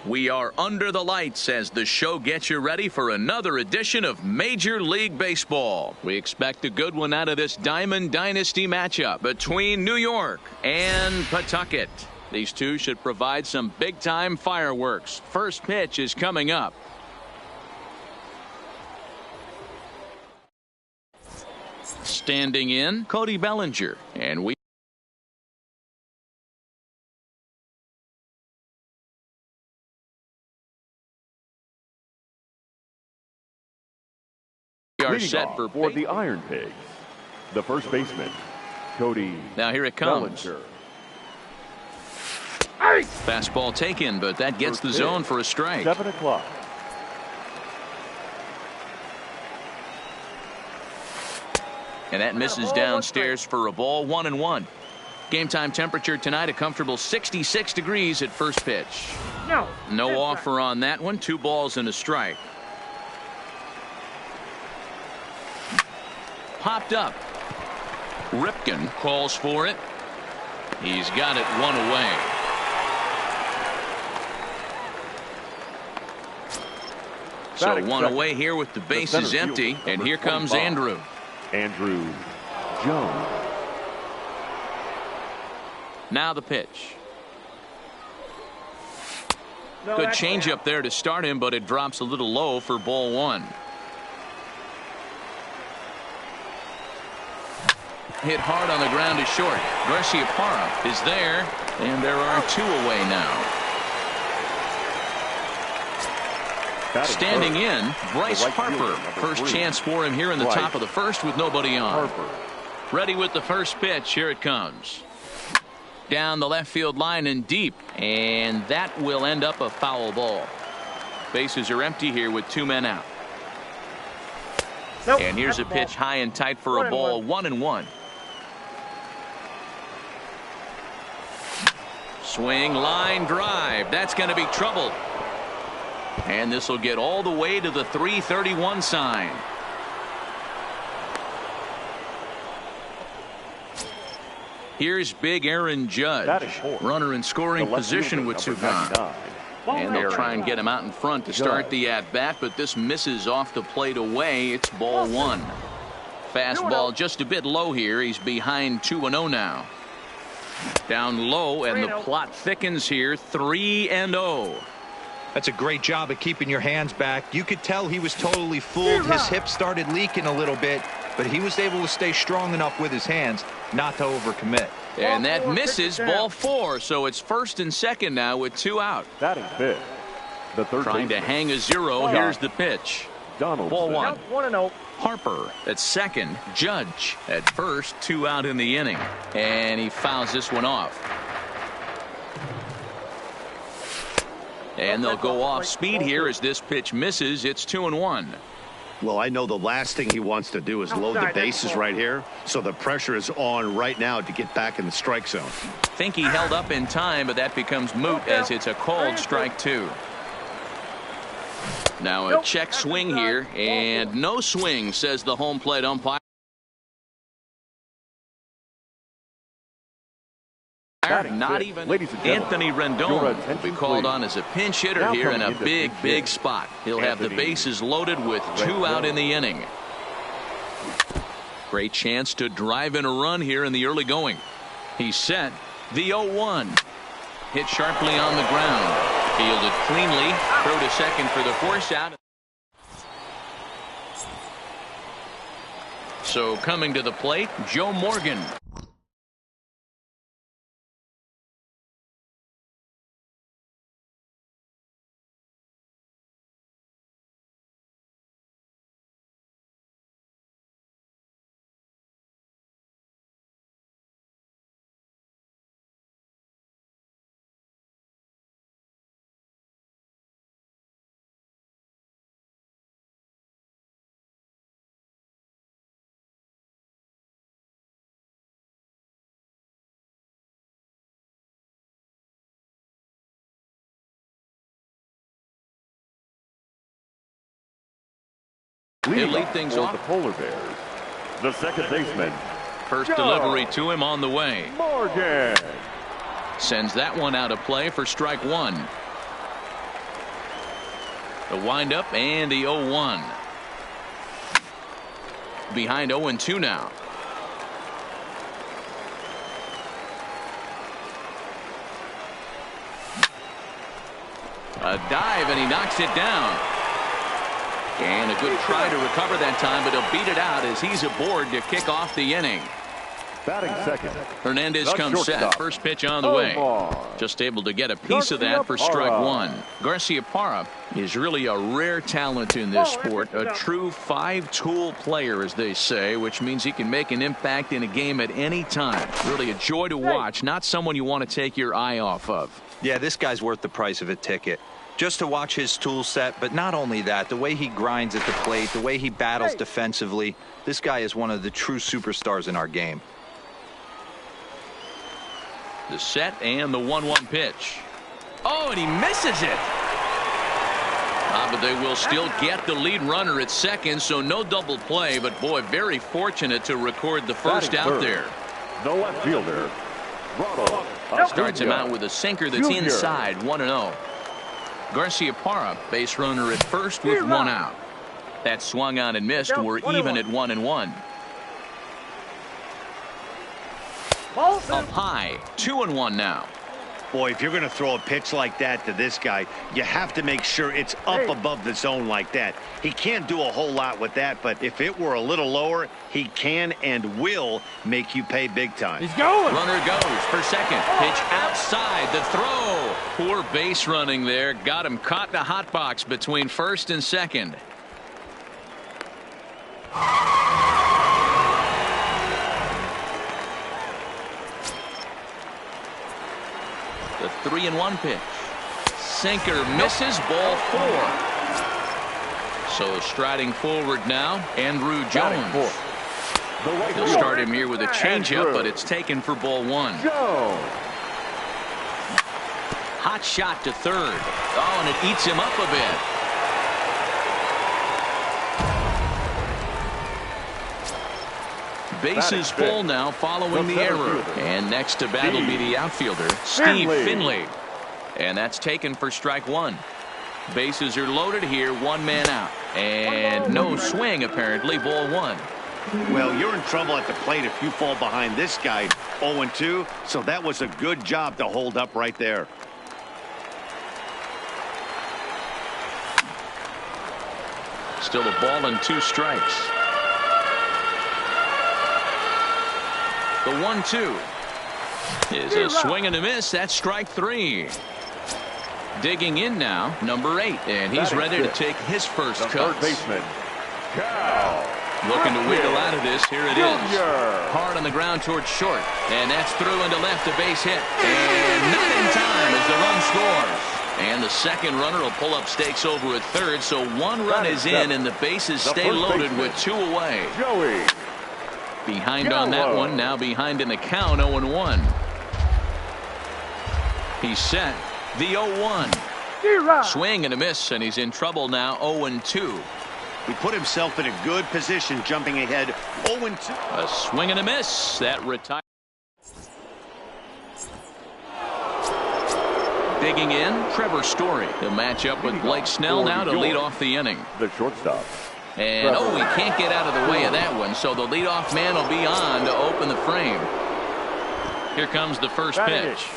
We are under the lights as the show gets you ready for another edition of Major League Baseball. We expect a good one out of this Diamond Dynasty matchup between New York and Pawtucket. These two should provide some big-time fireworks. First pitch is coming up. Standing in, Cody Bellinger. And we are set for the Iron Pigs. The first baseman, Cody. Now here it comes. Bellinger. Fastball taken, but that gets the zone for a strike. 7 o'clock. And that misses downstairs for a ball. 1-1. Game time temperature tonight a comfortable 66 degrees at first pitch. No offer on that one. 2 balls and a strike. Popped up. Ripken calls for it. He's got it 1 away. So 1 away here with the bases empty, and here comes Andrew Jones. Now the pitch. Good changeup there to start him, but it drops a little low for ball 1. Hit hard on the ground is short. Garciaparra is there, and there are 2 away now. Standing in, Bryce Harper. First chance for him here in the top of the first with nobody on. Ready with the first pitch. Here it comes. Down the left field line and deep, and that will end up a foul ball. Bases are empty here with 2 men out. And here's a pitch high and tight for a ball. 1-1. swing, line drive. That's going to be trouble. And this will get all the way to the 331 sign. Here's big Aaron Judge. Runner in scoring position with two gone. And they'll try and get him out in front to start the at-bat, but this misses off the plate away. It's ball one. Fastball just a bit low here. He's behind 2-0 now. Down low, and the plot thickens here. 3-0. That's a great job of keeping your hands back. You could tell he was totally fooled. His hip started leaking a little bit, but he was able to stay strong enough with his hands not to overcommit. And that misses, ball four. So it's first and second now with two out. Batting fifth, the third trying to hang a zero. Here's the pitch. Ball one. 1-0. Harper at second. Judge at first. Two out in the inning. And he fouls this one off. And they'll go off speed here as this pitch misses. It's 2-1. Well, I know the last thing he wants to do is load the bases right here. So the pressure is on right now to get back in the strike zone. Think he held up in time, but that becomes moot as it's a called strike two. Now a check swing here, and no swing, says the home plate umpire. Not even Anthony Rendon will be called on as a pinch hitter here in a big spot. He'll have the bases loaded with two out in the inning. Great chance to drive in a run here in the early going. He's set. The 0-1. Hit sharply on the ground. Fielded cleanly. Throw to second for the force out. So coming to the plate, Joe Morgan. He'll lead things off. The Polar Bears, the second baseman. First delivery to him on the way. Morgan sends that one out of play for strike one. The windup and the 0-1. Behind 0-2 now. A dive, and he knocks it down. And a good try to recover that time, but he'll beat it out as he's aboard to kick off the inning. Batting second. Hernandez comes set. First pitch on the way. Just able to get a piece of that for strike one. Garciaparra is really a rare talent in this sport. A true five-tool player, as they say, which means he can make an impact in a game at any time. Really a joy to watch. Not someone you want to take your eye off of. Yeah, this guy's worth the price of a ticket. Just to watch his tool set, but not only that, the way he grinds at the plate, the way he battles defensively, this guy is one of the true superstars in our game. The set and the 1-1 pitch. Oh, and he misses it. But they will still get the lead runner at second, so no double play, but boy, very fortunate to record the first out there. The left fielder, starts him out with a sinker that's inside. 1-0. Garciaparra, base runner at first with one out. That swung on and missed. We're even at 1-1. Up high, 2-1 now. Boy, if you're going to throw a pitch like that to this guy, you have to make sure it's up above the zone like that. He can't do a whole lot with that, but if it were a little lower, he can and will make you pay big time. He's going. Runner goes for second. Pitch outside. The throw. Poor base running there. Got him caught in the hot box between first and second. The 3-1 pitch. Sinker misses. Ball four. So striding forward now, Andrew Jones. He'll start him here with a changeup, but it's taken for ball one. hot shot to third. Oh, and it eats him up a bit. Bases full now following the error. And next to bat will be the outfielder, Steve Finley. And that's taken for strike one. Bases are loaded here, one man out. And no swing, apparently, ball one. Well, you're in trouble at the plate if you fall behind this guy 0-2. So that was a good job to hold up right there. Still a ball and 2 strikes. The 1-2 is a swing and a miss. That's strike 3. Digging in now, number 8, and he's ready to take his first cut. Looking to wiggle out of this. Here it is. Hard on the ground towards short, and that's through into left, a base hit, and not in time as the run scores. And the second runner will pull up stakes over at third, so 1 run is in, and the bases stay loaded with 2 away. Behind on that one, now behind in the count, 0-1. He's set. The 0-1. Swing and a miss, and he's in trouble now, 0-2. He put himself in a good position, jumping ahead, 0-2. A swing and a miss. That retires. Digging in, Trevor Story. He'll match up with Blake Snell now to lead off the inning. The shortstop. And, he can't get out of the way of that one, so the leadoff man will be on to open the frame. Here comes the first pitch.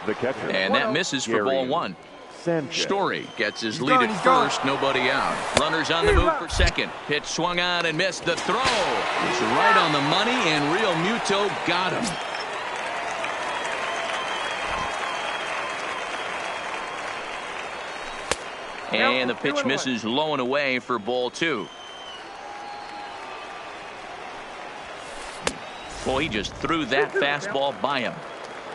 The catcher. And that misses for ball 1. Story gets his lead at first, nobody out. Runners on the move for second. Pitch swung on and missed. The throw is right on the money, and Real Muto got him. And the pitch misses low and away for ball 2. Boy, he just threw that fastball by him.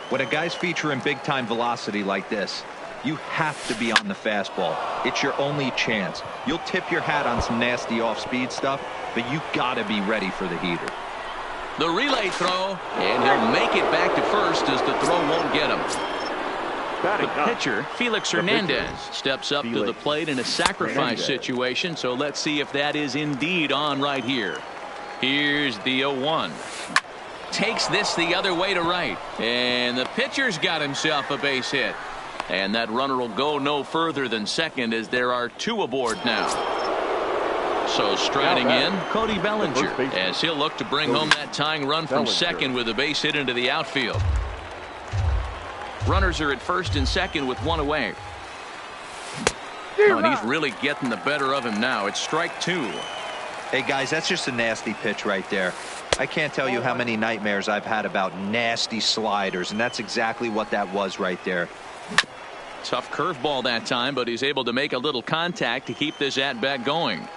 When a guy's featuring big-time velocity like this, you have to be on the fastball. It's your only chance. You'll tip your hat on some nasty off-speed stuff, but you gotta be ready for the heater. The relay throw, and he'll make it back to first as the throw won't get him. The pitcher, Felix Hernandez, steps up to the plate in a sacrifice situation, so let's see if that is indeed on right here. Here's the 0-1. Takes this the other way to right, and the pitcher's got himself a base hit. And that runner will go no further than second as there are 2 aboard now. So striding in, Cody Bellinger, as he'll look to bring home that tying run from second with a base hit into the outfield. Runners are at first and second with 1 away. And he's really getting the better of him now. It's strike 2. Hey, guys, that's just a nasty pitch right there. I can't tell you how many nightmares I've had about nasty sliders, and that's exactly what that was right there. Tough curveball that time, but he's able to make a little contact to keep this at-bat going.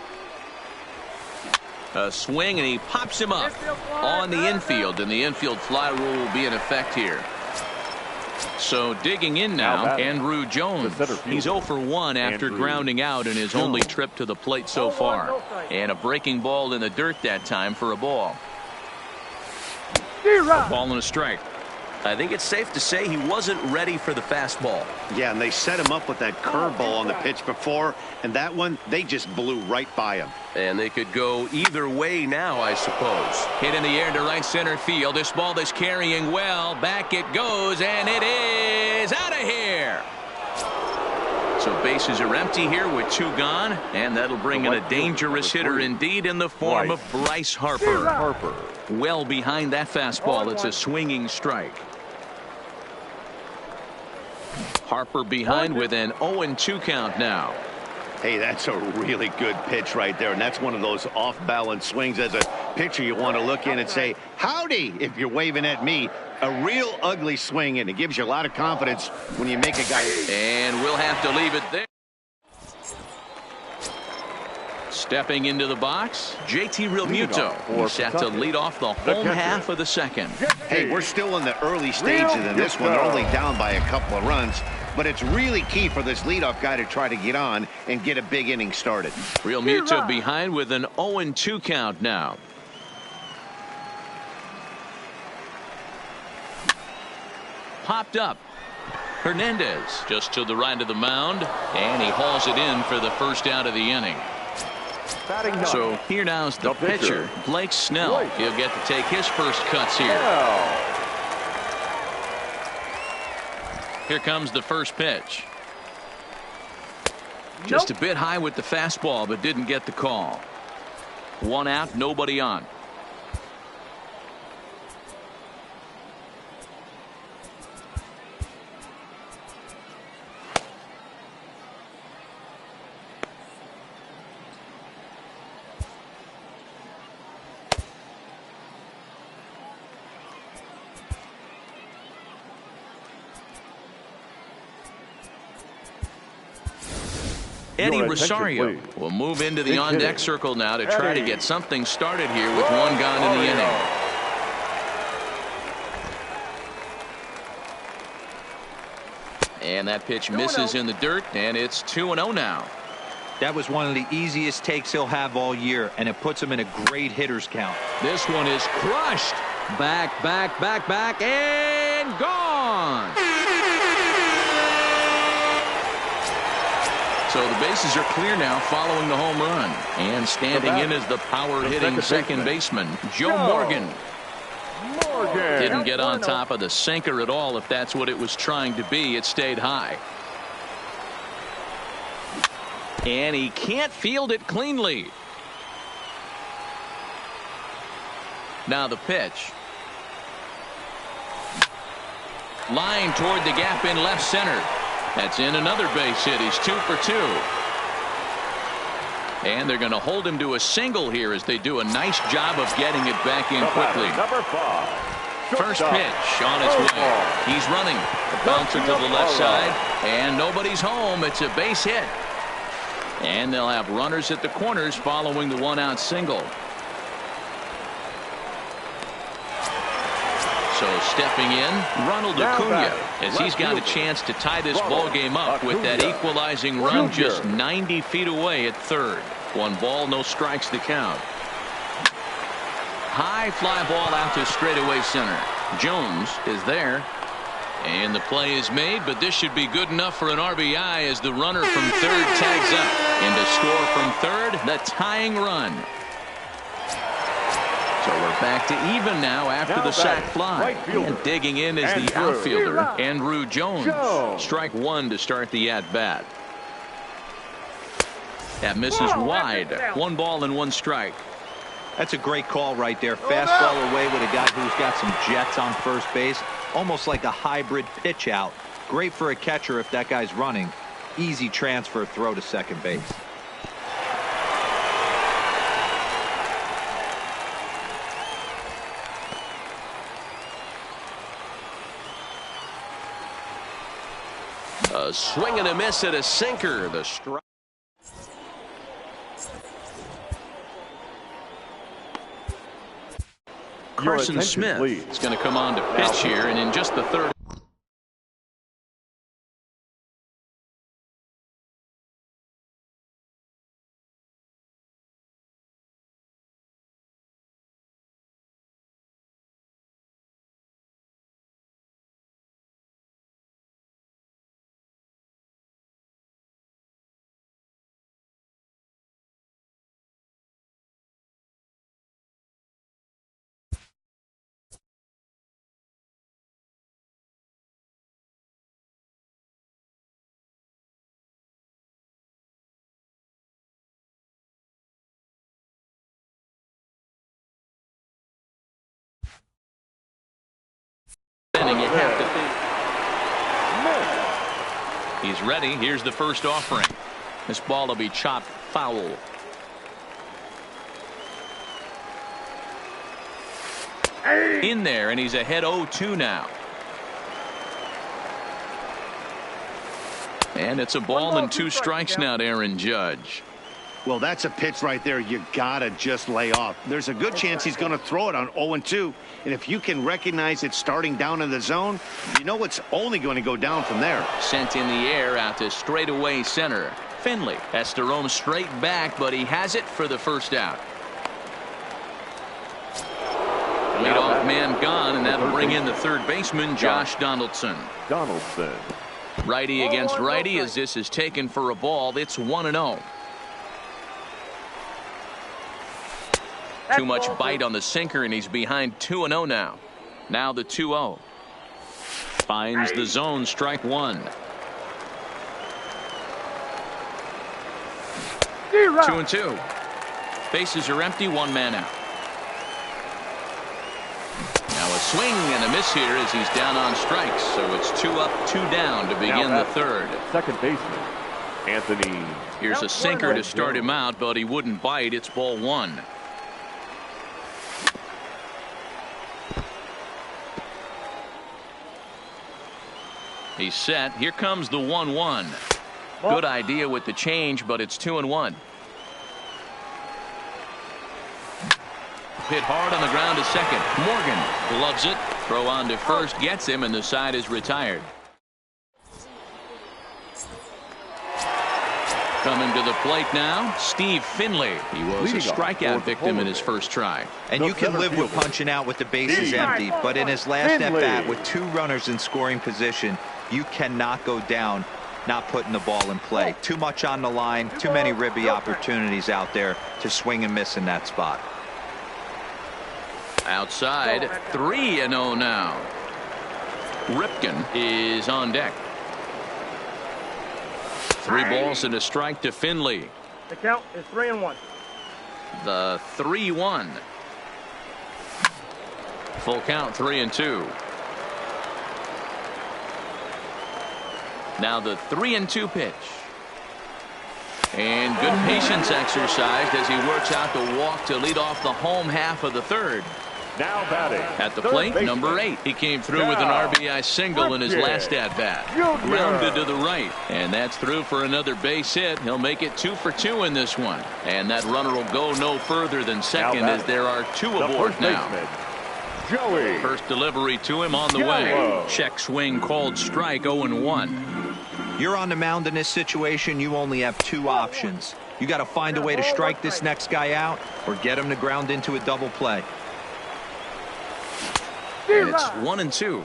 A swing, and he pops him up on the infield, and the infield fly rule will be in effect here. So digging in now, Andrew Jones. He's 0 for 1 after grounding out in his only trip to the plate so far. And a breaking ball in the dirt that time for a ball. A ball and a strike. I think it's safe to say he wasn't ready for the fastball. Yeah, and they set him up with that curveball on the pitch before, and that one, they just blew right by him. And they could go either way now, I suppose. Hit in the air to right center field. This ball is carrying well. Back it goes, and it is out of here. So bases are empty here with 2 gone, and that'll bring in a dangerous hitter indeed in the form of Bryce Harper. Well behind that fastball. It's a swinging strike. Harper behind with an 0-2 count now. Hey, that's a really good pitch right there, and that's one of those off-balance swings. As a pitcher, you want to look in and say, howdy, if you're waving at me. A real ugly swing, and it gives you a lot of confidence when you make a guy. And we'll have to leave it there. Stepping into the box, JT Realmuto. He's set to lead off the home half of the second. Hey, we're still in the early stages in this one. They're only down by a couple of runs. But it's really key for this leadoff guy to try to get on and get a big inning started. Realmuto behind with an 0-2 count now. Popped up. Hernandez just to the right of the mound, and he hauls it in for the first out of the inning. So here now's the pitcher, Blake Snell. He'll get to take his first cuts here. Here comes the first pitch. Just a bit high with the fastball, but didn't get the call. 1 out, nobody on. Eddie Rosario will move into the on-deck circle now to try to get something started here with 1 gone in the inning. And that pitch misses in the dirt, and it's 2-0 now. That was one of the easiest takes he'll have all year, and it puts him in a great hitter's count. This one is crushed. Back, and gone. So the bases are clear now following the home run. And standing in is the power-hitting second baseman, Joe Morgan. Didn't get on top of the sinker at all. If that's what it was trying to be, it stayed high. And he can't field it cleanly. Now the pitch. Line toward the gap in left center. That's in another base hit. He's 2 for 2. And they're going to hold him to a single here as they do a nice job of getting it back in quickly. Number 5. First pitch on its way. He's running. The bouncer to the left side. And nobody's home. It's a base hit. And they'll have runners at the corners following the 1-out single. So stepping in, Ronald Acuna, as he's got a chance to tie this ball game up with that equalizing run just 90 feet away at third. 1 ball, no strikes to count. High fly ball out to straightaway center. Jones is there. And the play is made, but this should be good enough for an RBI as the runner from third tags up. And to score from third, the tying run. So we're back to even now after the sac fly. And digging in is the outfielder, Andrew Jones. Strike 1 to start the at-bat. That misses wide. 1 ball and 1 strike. That's a great call right there. Fastball away with a guy who's got some jets on first base. Almost like a hybrid pitch out. Great for a catcher if that guy's running. Easy transfer throw to second base. A swing and a miss at a sinker. The strike. Carson Smith is going to come on to pitch here, and in just the third. You have to think. He's ready. Here's the first offering. This ball will be chopped foul. In there, and he's ahead 0-2 now. And it's a ball and 2 strikes now to Aaron Judge. Well, that's a pitch right there you gotta just lay off. There's a good chance he's going to throw it on 0-2, and if you can recognize it starting down in the zone, you know it's only going to go down from there. Sent in the air out to straightaway center. Finley has to roam straight back, but he has it for the first out. Leadoff man gone, and that'll bring in the third baseman, Josh Donaldson. Righty against righty as this is taken for a ball. It's 1-0. Too much bite on the sinker, and he's behind 2-0 now. Now the 2-0. Finds the zone, strike one. 2-2. Bases are empty, one man out. Now a swing and a miss here as he's down on strikes. So it's 2 up, 2 down to begin the third. Second baseman, Anthony. Here's a sinker to start him out, but he wouldn't bite. It's ball one. He's set. Here comes the 1-1. Good idea with the change, but it's 2-1. Hit hard on the ground to second. Morgan gloves it. Throw on to first gets him, and the side is retired. Coming to the plate now, Steve Finley. He was a strikeout victim in his first try. And you can live with punching out with the bases empty, but in his last at-bat with 2 runners in scoring position, you cannot go down not putting the ball in play. Too much on the line, too many ribby opportunities out there to swing and miss in that spot. Outside, 3-0 now. Ripken is on deck. 3 balls and a strike to Finley. The count is 3-1. The 3-1. Full count, 3-2. Now the 3-2 pitch. And good patience exercised as he works out the walk to lead off the home half of the third. Now batting at the plate, number 8. He came through with an RBI single in his last at-bat. Grounded to the right, and that's through for another base hit. He'll make it 2 for 2 in this one, and that runner will go no further than second as there are 2 aboard now. Joey. First delivery to him on the way. Check swing called strike. 0-1. You're on the mound in this situation. You only have 2 options. You got to find a way to strike this next guy out or get him to ground into a double play. And it's 1-2.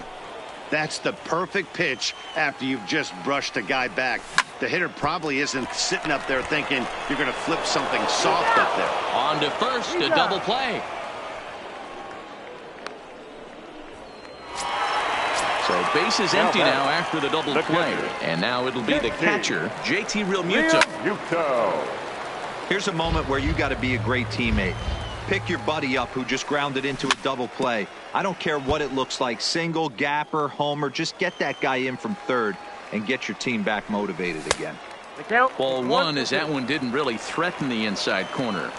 That's the perfect pitch after you've just brushed a guy back. The hitter probably isn't sitting up there thinking you're going to flip something soft up there. On to first, a double play. So base is empty now after the double play. And now it'll be the catcher, JT Realmuto. Here's a moment where you got to be a great teammate. Pick your buddy up who just grounded into a double play. I don't care what it looks like, single, gapper, homer, just get that guy in from third and get your team back motivated again. Ball 1 as that one didn't really threaten the inside corner.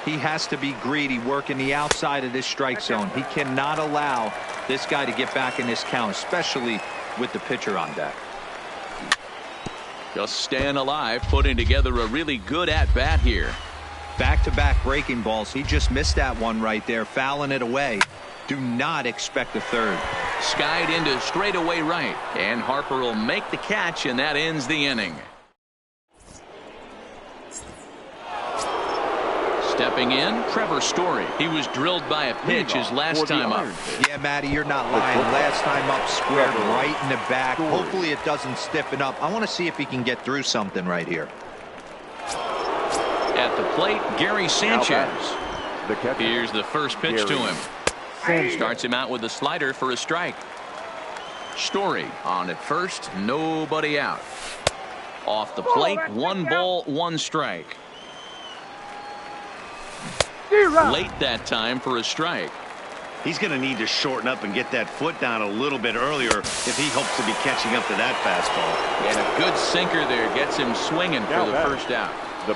He has to be greedy working the outside of this strike zone. He cannot allow this guy to get back in this count, especially with the pitcher on deck. Just staying alive, putting together a really good at-bat here. Back-to-back breaking balls. He just missed that one right there, fouling it away. Do not expect a third. Skied into straightaway right, and Harper will make the catch, and that ends the inning. Stepping in, Trevor Story. He was drilled by a pitch his last time up. Yeah, Matty, you're not lying. Last time up, squared right in the back. Hopefully it doesn't stiffen up. I want to see if he can get through something right here. At the plate, Gary Sanchez. Here's the first pitch to him. Starts him out with a slider for a strike. Story on at first, nobody out. Off the plate, 1 ball, 1 strike. Late that time for a strike. He's going to need to shorten up and get that foot down a little bit earlier if he hopes to be catching up to that fastball. And a good sinker there gets him swinging for the first out.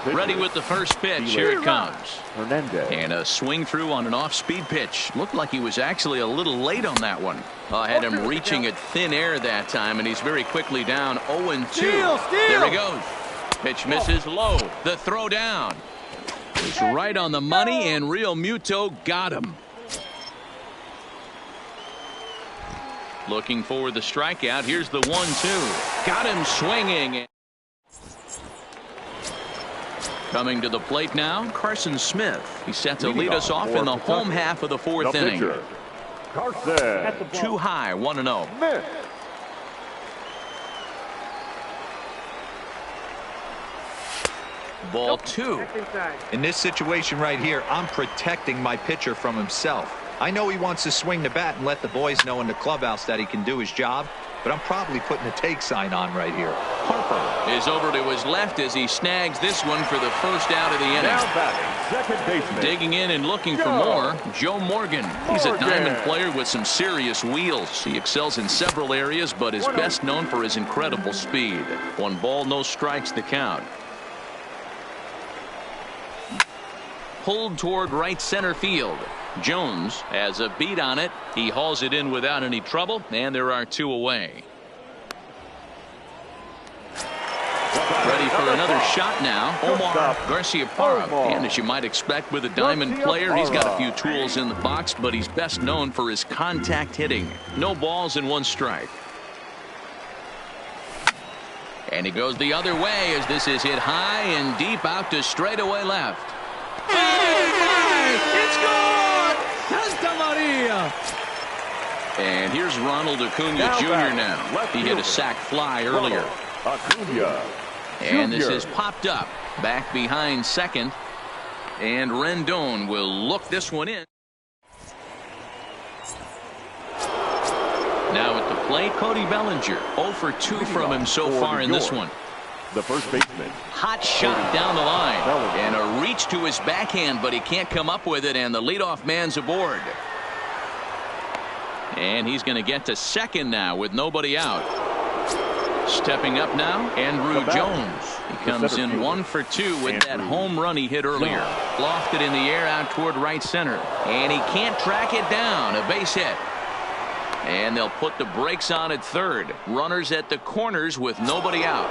Ready with the first pitch. Here it comes. And a swing through on an off-speed pitch. Looked like he was actually a little late on that one. Had him reaching at thin air that time, and he's very quickly down 0-2. There he goes. Pitch misses low. The throw down. It's right on the money, and Realmuto got him. Looking for the strikeout. Here's the 1-2. Got him swinging. Coming to the plate now, Carson Smith. He's set to lead us off in the home half of the 4th inning. Carson. Too high, 1-0. ball 2. In this situation right here, I'm protecting my pitcher from himself. I know he wants to swing the bat and let the boys know in the clubhouse that he can do his job, but I'm probably putting a take sign on right here. Harper is over to his left as he snags this one for the first out of the inning. Now batting, second baseman. Digging in and looking for more, Joe Morgan. He's a diamond player with some serious wheels. He excels in several areas, but is best known for his incredible speed. 1 ball, no strikes the count. Pulled toward right center field. Jones has a beat on it. He hauls it in without any trouble, and there are 2 away. Ready for another shot now. Omar Garciaparra. And as you might expect with a diamond player, he's got a few tools in the box, but he's best known for his contact hitting. No balls and 1 strike. And he goes the other way as this is hit high and deep out to straightaway left. It's gone! Santa Maria! And here's Ronald Acuna Jr. now. He hit a sac fly earlier. And this is popped up back behind second. And Rendon will look this one in. Now at the plate, Cody Bellinger. 0 for 2 from him so far in this one. The first baseman. Hot shot down the line. And a reach to his backhand, but he can't come up with it, and the leadoff man's aboard. And he's going to get to second now with nobody out. Stepping up now, Andrew Jones. He comes in 1 for 2 with that home run he hit earlier. Lofted in the air out toward right center. And he can't track it down. A base hit. And they'll put the brakes on at third. Runners at the corners with nobody out.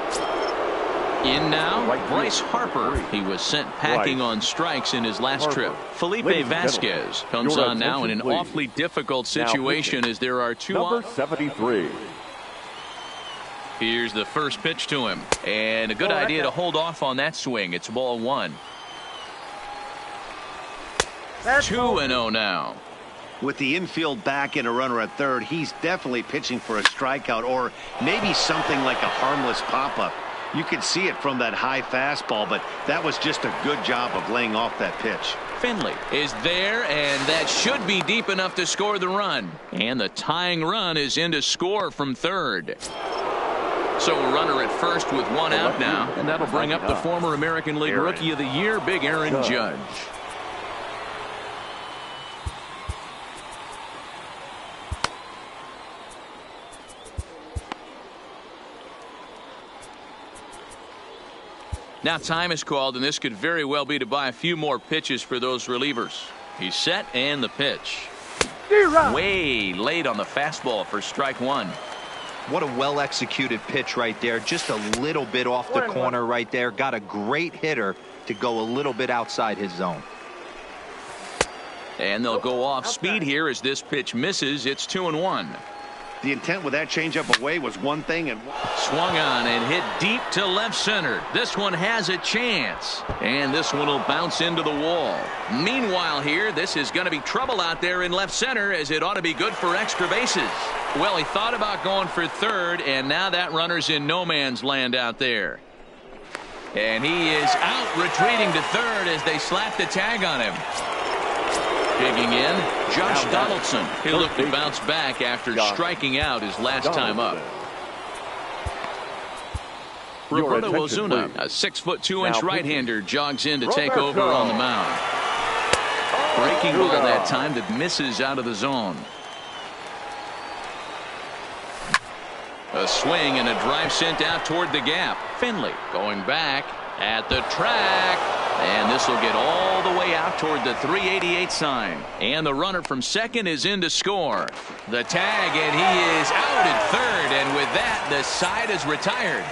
In now, Bryce Harper. He was sent packing on strikes in his last trip. Felipe Vasquez comes on now in an awfully difficult situation as there are 2 Number on. 73. Here's the first pitch to him. And a good idea to hold off on that swing. It's ball 1. 2-0 now. With the infield back and a runner at third, he's definitely pitching for a strikeout or maybe something like a harmless pop-up. You could see it from that high fastball, but that was just a good job of laying off that pitch. Finley is there, and that should be deep enough to score the run. And the tying run is in to score from third. So a runner at first with 1 out now, and that'll bring up the former American League Rookie of the Year, Big Aaron Judge. Now time is called, and this could very well be to buy a few more pitches for those relievers. He's set, and the pitch. Way late on the fastball for strike 1. What a well-executed pitch right there. Just a little bit off the corner right there. Got a great hitter to go a little bit outside his zone. And they'll go off speed here as this pitch misses. It's 2-1. The intent with that changeup away was one thing, and swung on and hit deep to left center. This one has a chance, and this one will bounce into the wall. Meanwhile here, this is going to be trouble out there in left center, as it ought to be good for extra bases. Well, he thought about going for third, and now that runner's in no man's land out there. And he is out, retreating to third as they slap the tag on him. Digging in, Josh Donaldson. He'll look to bounce back after striking out his last time up. Roberto Ozuna, a 6'2" right-hander, jogs in to take over on the mound. Breaking ball that time that misses out of the zone. A swing and a drive sent out toward the gap. Finley going back at the track. And this will get all the way out toward the 388 sign. And the runner from second is in to score. The tag, and he is out at third. And with that, the side is retired.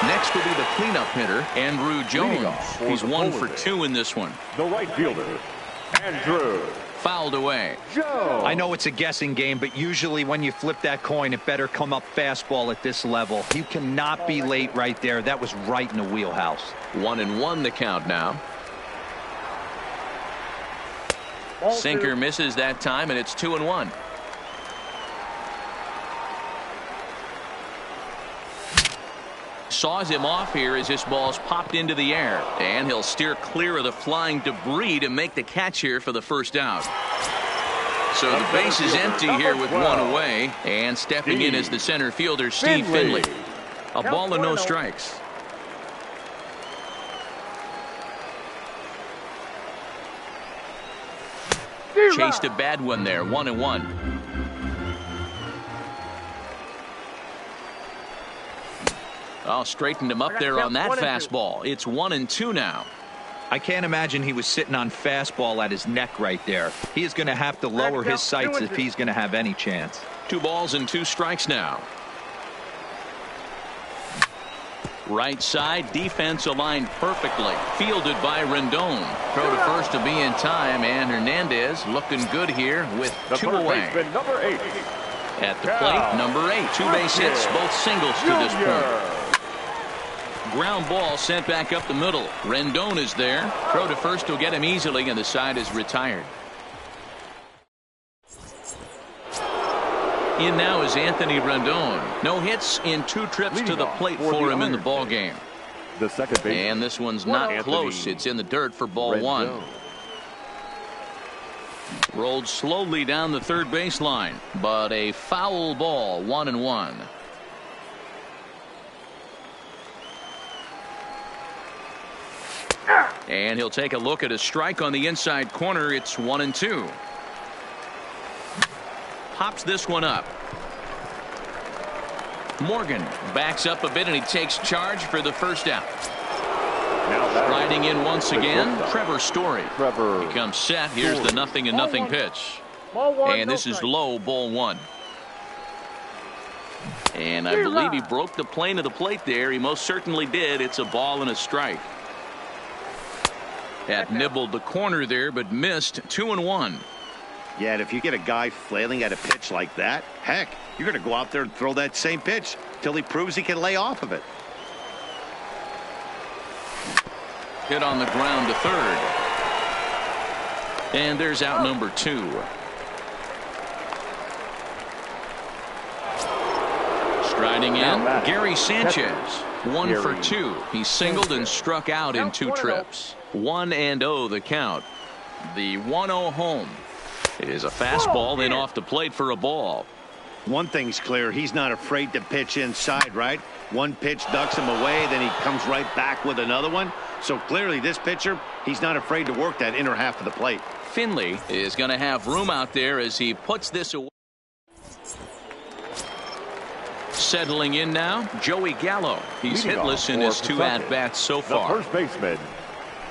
Next will be the cleanup hitter, Andrew Jones. He's 1 for 2 in this one. The right fielder, Andrew. Fouled away. I know it's a guessing game, but usually when you flip that coin, it better come up fastball at this level. You cannot be late right there. That was right in the wheelhouse. 1-1 the count now. Sinker misses that time, and it's 2-1. Saws him off here as this ball's popped into the air. And he'll steer clear of the flying debris to make the catch here for the first out. So the base is empty here with one away. And stepping in as the center fielder, Steve Finley. A ball and no strikes. Chased a bad one there, 1-1. Oh, straightened him up there on that fastball. It's 1-2 now. I can't imagine he was sitting on fastball at his neck right there. He is going to have to lower his sights if he's going to have any chance. 2 balls and 2 strikes now. Right side, defense aligned perfectly. Fielded by Rendon. Throw to first to be in time, and Hernandez looking good here with 2 away. Number 8. At the plate, number 8. 2 base hits, both singles to this point. Ground ball sent back up the middle. Rendon is there. Throw to first will get him easily, and the side is retired. In now is Anthony Rendon. No hits in 2 trips to the plate for him in the ball game. The second base. And this one's not close. It's in the dirt for ball 1. Rolled slowly down the third baseline, but a foul ball, 1-1. And he'll take a look at a strike on the inside corner. It's 1-2. Pops this one up. Morgan backs up a bit and he takes charge for the first out. Riding in once again, Trevor Story. He comes set. Here's the 0-0 pitch. And this is low, ball 1. And I believe he broke the plane of the plate there. He most certainly did. It's a ball and a strike. Had nibbled the corner there, but missed. 2-1. Yeah, and if you get a guy flailing at a pitch like that, heck, you're going to go out there and throw that same pitch till he proves he can lay off of it. Hit on the ground to third. And there's out number 2. Striding in, Gary Sanchez. 1 for 2. He singled and struck out in 2 trips. 1-0 the count. The 1-0 home. It is a fastball, then off the plate for a ball. One thing's clear, he's not afraid to pitch inside, right? One pitch ducks him away, then he comes right back with another one. So clearly this pitcher, he's not afraid to work that inner half of the plate. Finley is going to have room out there as he puts this away. Settling in now, Joey Gallo. He's hitless in his 2 at-bats so far. The first baseman,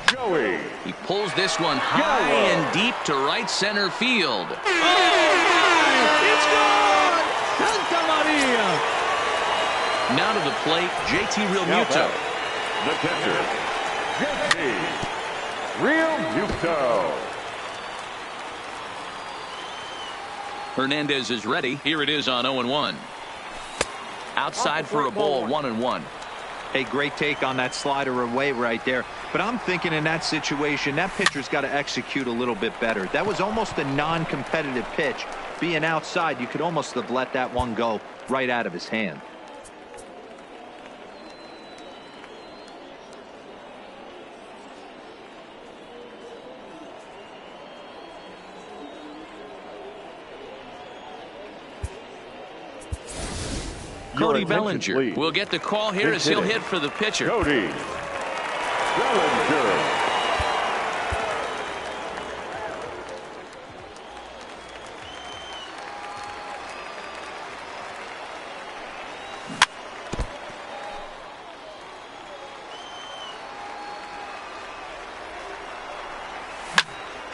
Joey. He pulls this one high and deep to right center field. It's gone! Santa Maria! Now to the plate, JT Realmuto. The catcher, JT Realmuto. Hernandez is ready. Here it is on 0-1. Outside for a ball, 1-1. A great take on that slider away right there. But I'm thinking in that situation, that pitcher's got to execute a little bit better. That was almost a non-competitive pitch. Being outside, you could almost have let that one go right out of his hand. Cody Bellinger will get the call here as he'll hit for the pitcher. Cody Bellinger.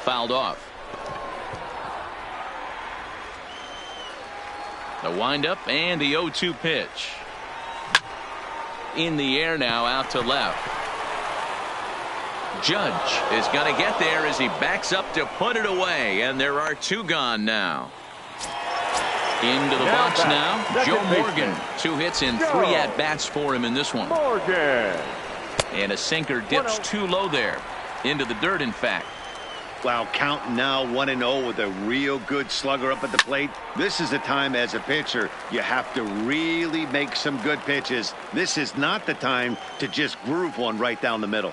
Fouled off. The windup and the 0-2 pitch. In the air now, out to left. Judge is going to get there as he backs up to put it away, and there are 2 gone now. Into the box now, Joe Morgan. 2 hits and 3 at-bats for him in this one. Morgan. And a sinker dips too low there. Into the dirt, in fact. Well, counting now 1-0 with a real good slugger up at the plate. This is the time as a pitcher you have to really make some good pitches. This is not the time to just groove one right down the middle.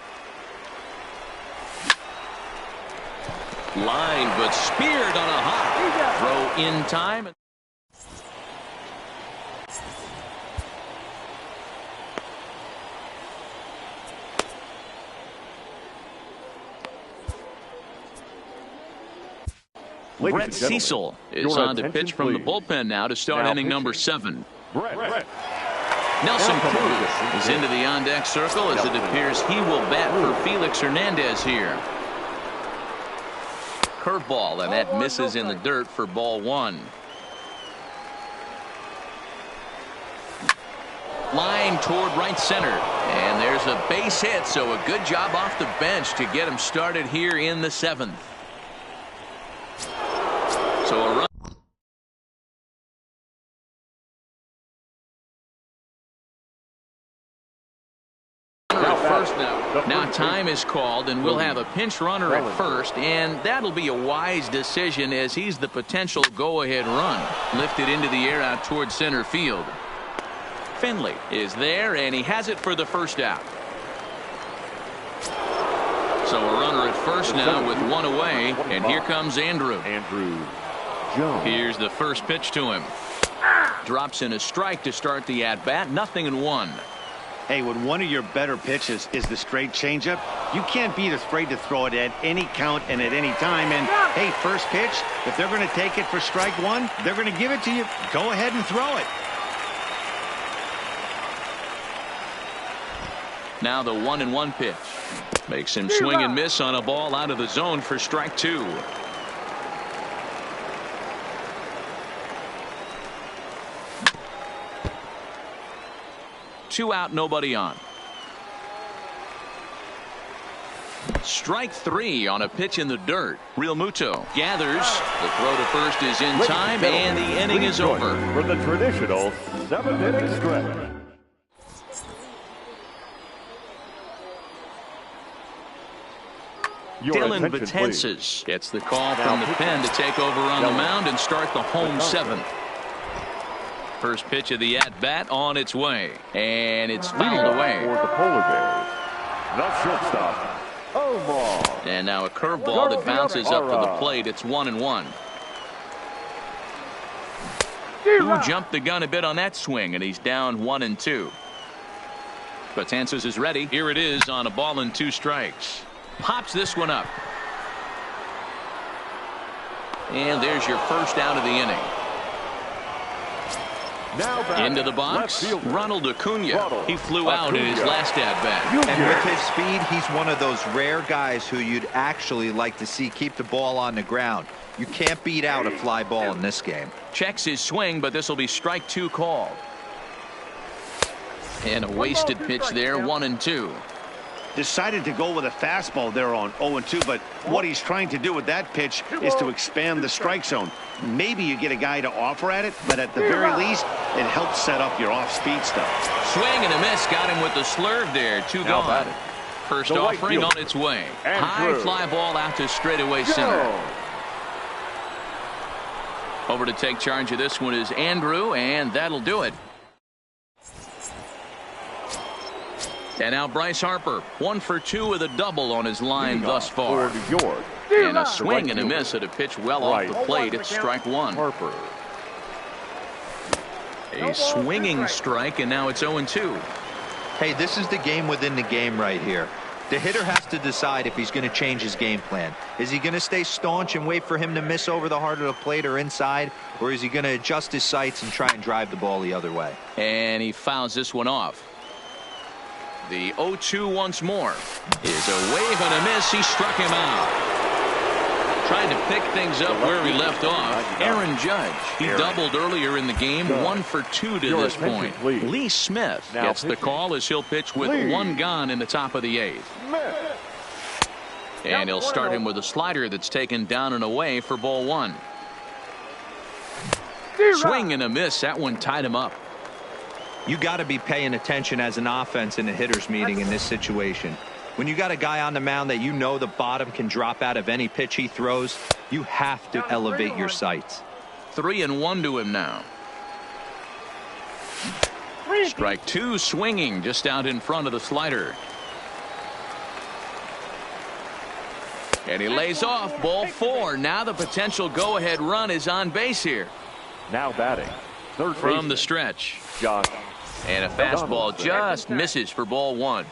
Line, but speared on a hop. Throw in time. Brett Cecil is on to pitch from the bullpen now to start inning number 7. Nelson Cruz is into the on-deck circle as it appears he will bat for Felix Hernandez here. Curveball, and that misses in the dirt for ball 1. Line toward right center, and there's a base hit, so a good job off the bench to get him started here in the 7th. So a run. First now time is called, and we'll have a pinch runner at first, and that'll be a wise decision as he's the potential go-ahead run. Lifted into the air out towards center field. Finley is there, and he has it for the first out. So a runner at first now with 1 away, and here comes Andrew. Here's the first pitch to him. Drops in a strike to start the at-bat. 0-1. Hey, when one of your better pitches is the straight changeup, you can't be afraid to throw it at any count and at any time. And, hey, first pitch, if they're going to take it for strike 1, they're going to give it to you. Go ahead and throw it. Now the 1-1 pitch. Makes him swing and miss on a ball out of the zone for strike 2. Two out, nobody on. Strike 3 on a pitch in the dirt. Real Muto gathers. The throw to first is in time, and the inning is over. For the traditional 7th-inning stretch. Dylan Betances gets the call from the pen to take over on the mound and start the home 7th. First pitch of the at-bat on its way, and it's fouled away. For the Polar Bears, the shortstop, Omar. And now a curveball that bounces up to the plate. It's 1-1. Who jumped the gun a bit on that swing, and he's down 1-2. Betances is ready. Here it is on a ball and 2 strikes. Pops this one up. And there's your first out of the inning. Into the box, Ronald Acuna. He flew out in his last at-bat. And with his speed, he's one of those rare guys who you'd actually like to see keep the ball on the ground. You can't beat out a fly ball in this game. Checks his swing, but this will be strike 2 called. And a wasted pitch there, 1-2. Decided to go with a fastball there on 0-2, but what he's trying to do with that pitch is to expand the strike zone. Maybe you get a guy to offer at it, but at the very least, it helps set up your off-speed stuff. Swing and a miss. Got him with the slurve there. 2 gone. First offering on its way. High fly ball out to straightaway center. Over to take charge of this one is Andrew, and that'll do it. And now Bryce Harper, 1 for 2 with a double on his line thus far. And a swing and a miss at a pitch well off the plate. It's strike 1. Harper. A swinging strike, and now it's 0-2. Hey, this is the game within the game right here. The hitter has to decide if he's going to change his game plan. Is he going to stay staunch and wait for him to miss over the heart of the plate or inside, or is he going to adjust his sights and try and drive the ball the other way? And he fouls this one off. The 0-2 once more is a wave and a miss. He struck him out. Trying to pick things up where we left off. Aaron Judge, he doubled earlier in the game, 1 for 2 to this point. Lee Smith gets the call as he'll pitch with 1 gone in the top of the 8th. And he'll start him with a slider that's taken down and away for ball 1. Swing and a miss. That one tied him up. You got to be paying attention as an offense in a hitter's meeting in this situation. When you got a guy on the mound that you know the bottom can drop out of any pitch he throws, you have to elevate your sights. 3-1 to him now. Strike two, swinging just out in front of the slider. And he lays off. Ball 4. Now the potential go-ahead run is on base here. Now batting, third from the stretch. Josh. And a fastball just misses for ball 1.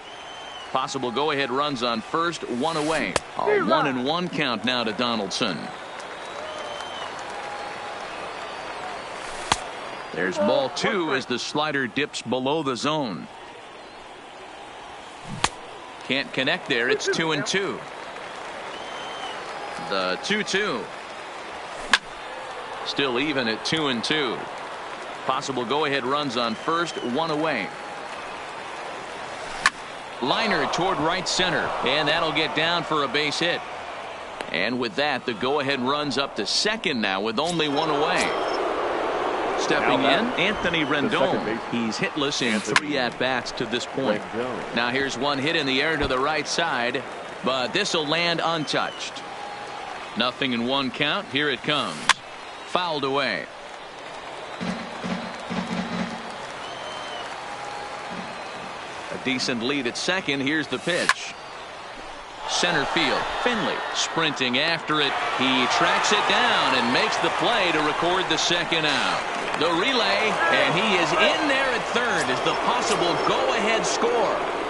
Possible go-ahead runs on first, 1 away. A 1-1 count now to Donaldson. There's ball 2 as the slider dips below the zone. Can't connect there. It's 2-2. The 2-2. Still even at 2-2. Possible go-ahead runs on first, 1 away. Liner toward right center, and that'll get down for a base hit. And with that, the go-ahead runs up to second now with only 1 away. Stepping in, Anthony Rendon. He's hitless in 3 at-bats to this point. Now here's one hit in the air to the right side, but this will land untouched. 0-1 count. Here it comes. Fouled away. A decent lead at second. Here's the pitch. Center field. Finley sprinting after it. He tracks it down and makes the play to record the second out. The relay, and he is in there at third as the possible go-ahead score.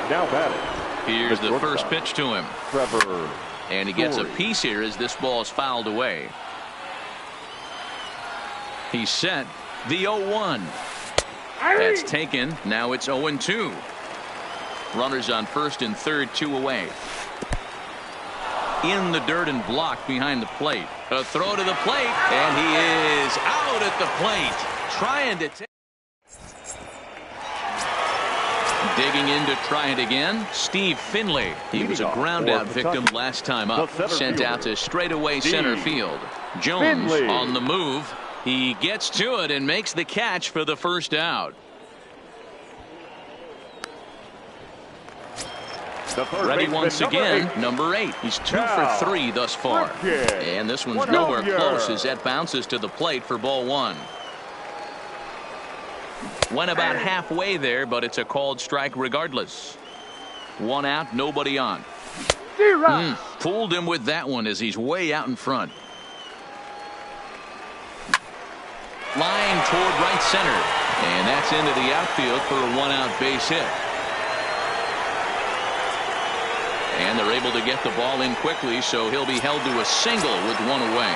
Now batting. Here's the first pitch to him. Trevor. And he gets a piece here as this ball is fouled away. He's set. The 0-1. That's taken. Now it's 0-2. Runners on first and third, 2 away. In the dirt and blocked behind the plate. A throw to the plate, and he is out at the plate. Trying to take. Digging in to try it again. Steve Finley. He was a ground out victim last time up. Sent out to straightaway center field. Jones on the move. He gets to it and makes the catch for the first out. Ready once again, number 8. He's 2 for 3 thus far. And this one's nowhere close as that bounces to the plate for ball 1. Went about halfway there, but it's a called strike regardless. 1 out, nobody on. Fooled him with that one as he's way out in front. Line toward right center. And that's into the outfield for a 1-out base hit. And they're able to get the ball in quickly, so he'll be held to a single with 1 away.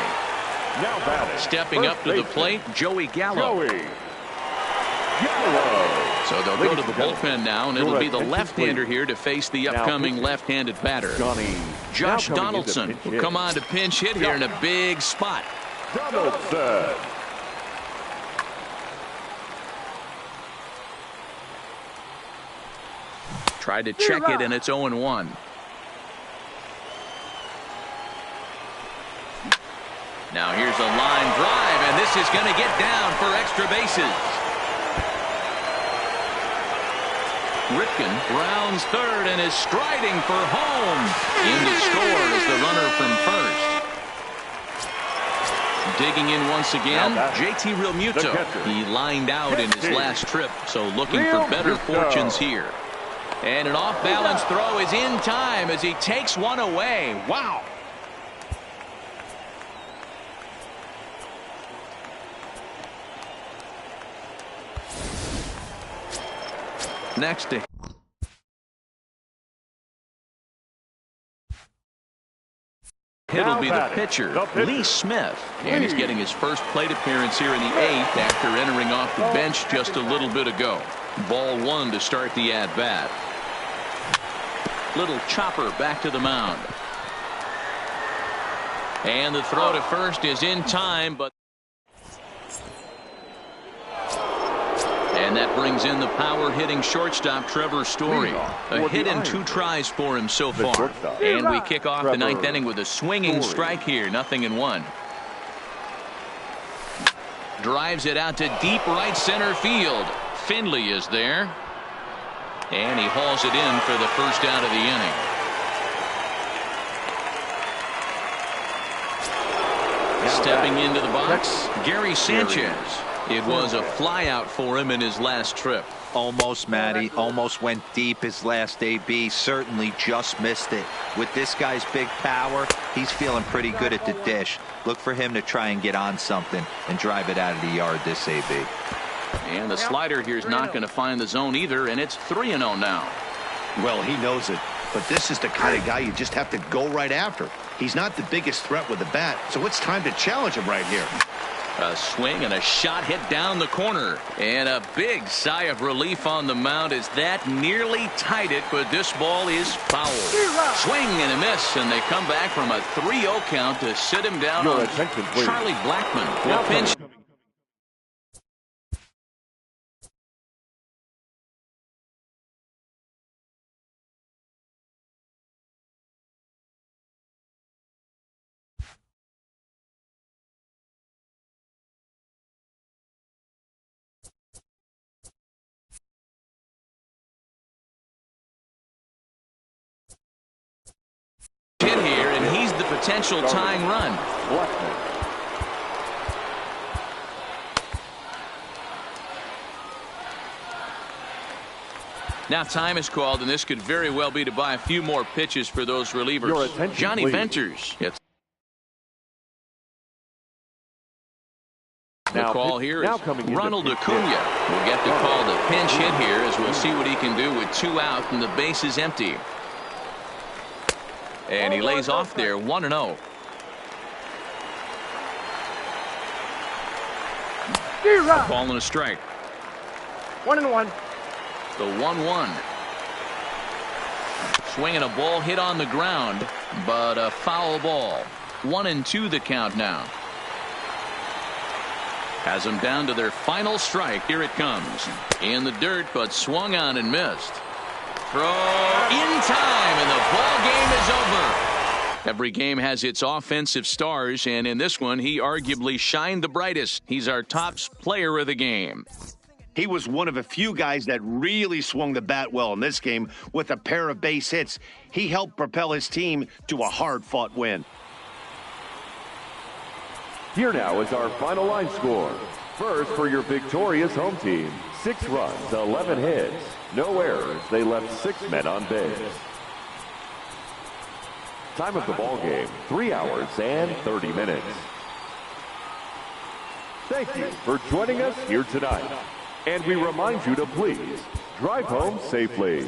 Now batting. Stepping up to the plate, Joey Gallo. So they'll go to the bullpen now, and it'll be the left-hander here to face the upcoming left-handed batter. Josh Donaldson will come on to pinch hit here in a big spot. Donaldson. Tried to check it, and it's 0-1. Now here's a line drive, and this is going to get down for extra bases. Ripken rounds third and is striding for home. In to score is the runner from first. Digging in once again, JT Realmuto. He lined out in his last trip, so looking for better fortunes here. And an off-balance throw is in time as he takes one away. Wow. Next to it'll be the pitcher, Lee Smith. And he's getting his first plate appearance here in the 8th after entering off the bench just a little bit ago. Ball 1 to start the at-bat. Little chopper back to the mound. And the throw to first is in time, but and that brings in the power-hitting shortstop Trevor Story. A hit in 2 tries for him so far. And we kick off the 9th inning with a swinging strike here. 0-1. Drives it out to deep right center field. Finley is there. And he hauls it in for the first out of the inning. Stepping into the box, Gary Sanchez. It was a flyout for him in his last trip. Almost, Matty. Almost went deep his last AB. Certainly just missed it. With this guy's big power, he's feeling pretty good at the dish. Look for him to try and get on something and drive it out of the yard this AB. And the slider here is not going to find the zone either, and it's 3-0 now. Well, he knows it, but this is the kind of guy you just have to go right after. He's not the biggest threat with the bat, so it's time to challenge him right here. A swing and a shot hit down the corner. And a big sigh of relief on the mound as that nearly tied it, but this ball is foul. Swing and a miss, and they come back from a 3-0 count to sit him down on Charlie Blackmon for a pinch. Hit here, and he's the potential tying run. Now time is called, and this could very well be to buy a few more pitches for those relievers. Johnny Venters. The call here is Ronald Acuna will get the call to pinch hit here, as we'll see what he can do with 2 out and the base is empty. And he lays off there, 1-0. Ball and a strike. 1-1. The 1-1. Swinging a ball hit on the ground, but a foul ball. 1-2 the count now. Has them down to their final strike. Here it comes. In the dirt, but swung on and missed. Throw in time, and the ball game is over. Every game has its offensive stars, and in this one, he arguably shined the brightest. He's our top player of the game. He was one of a few guys that really swung the bat well in this game with a pair of base hits. He helped propel his team to a hard-fought win. Here now is our final line score. First, for your victorious home team, 6 runs, 11 hits, no errors. They left 6 men on base. Time of the ball game, 3 hours and 30 minutes. Thank you for joining us here tonight. And we remind you to please drive home safely.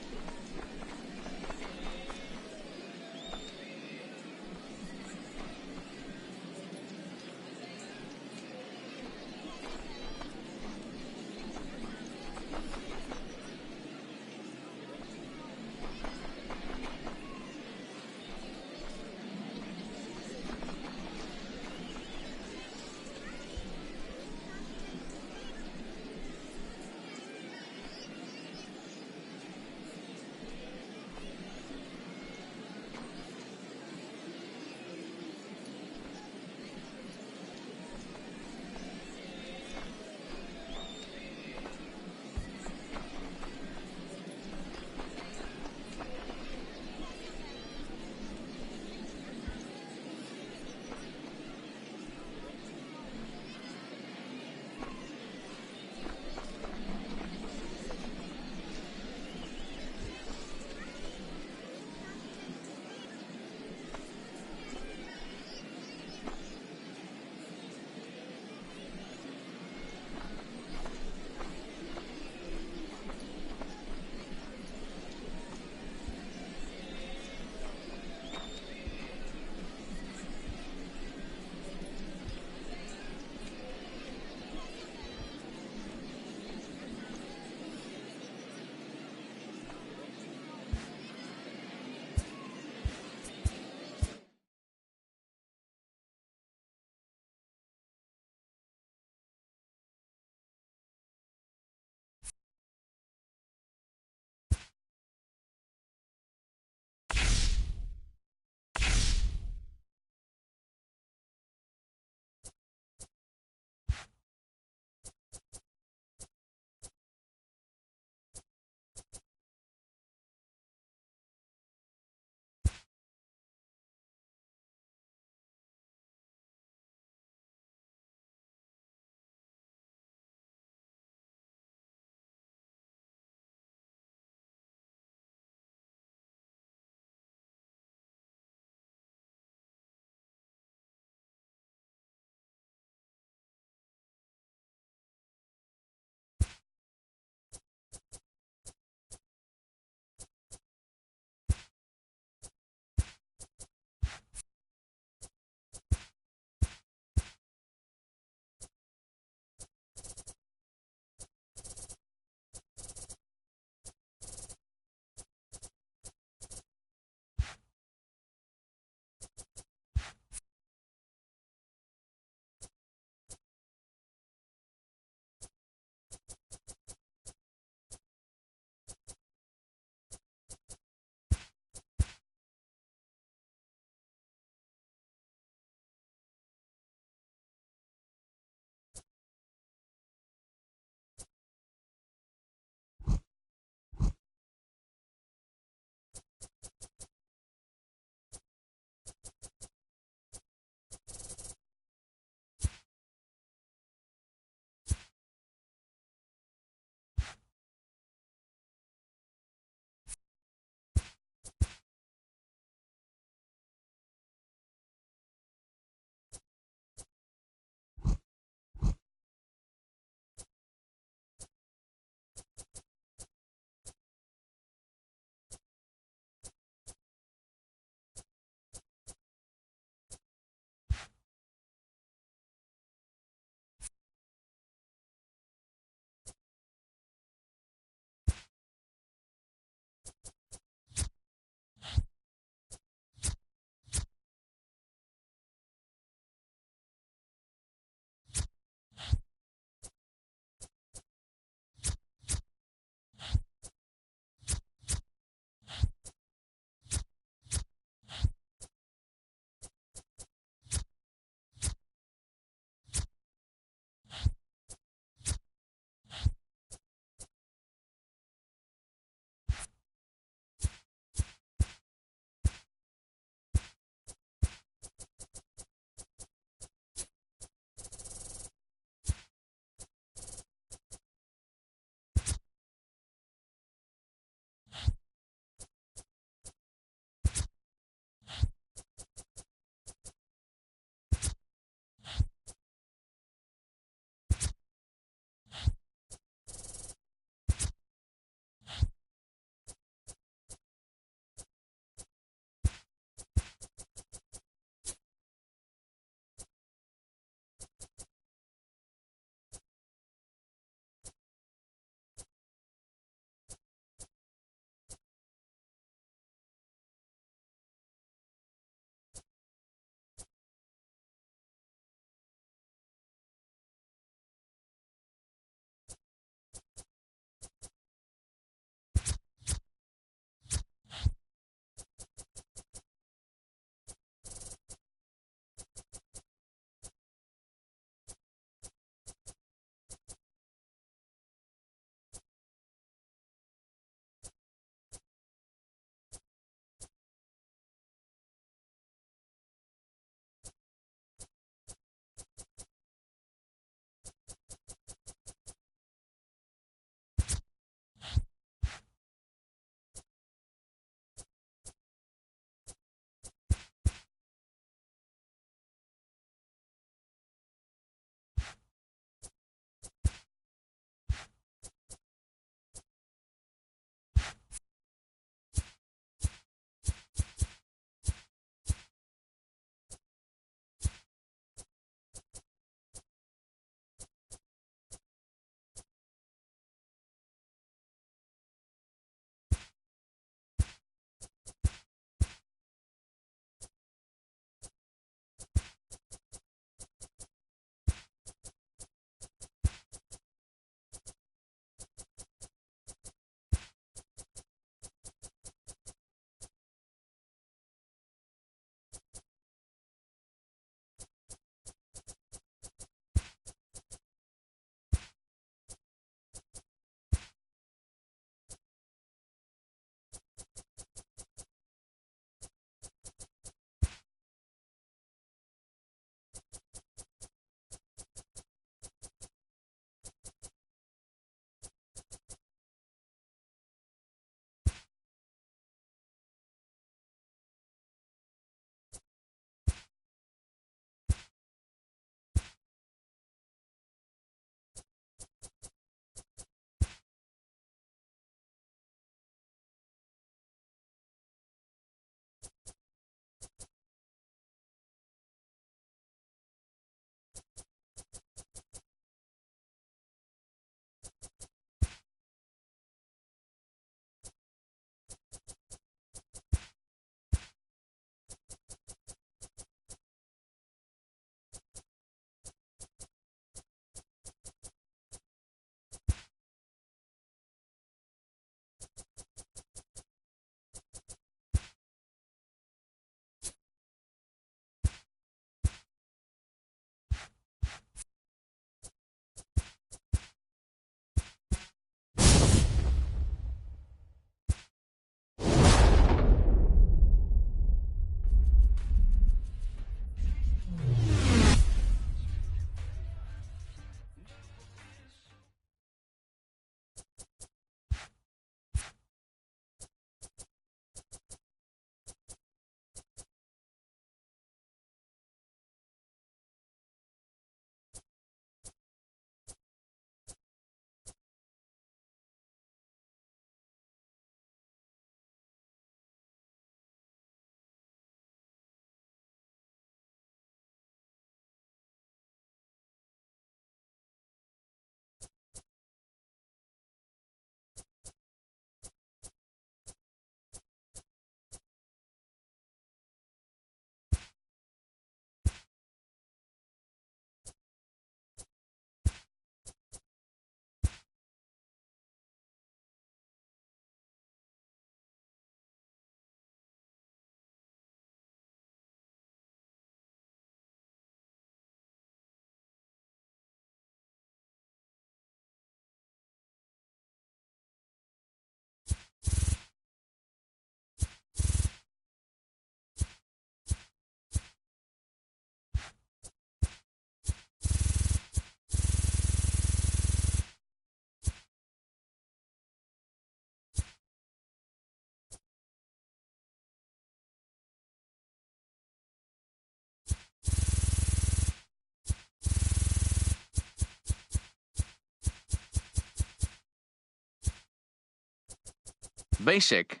Basic.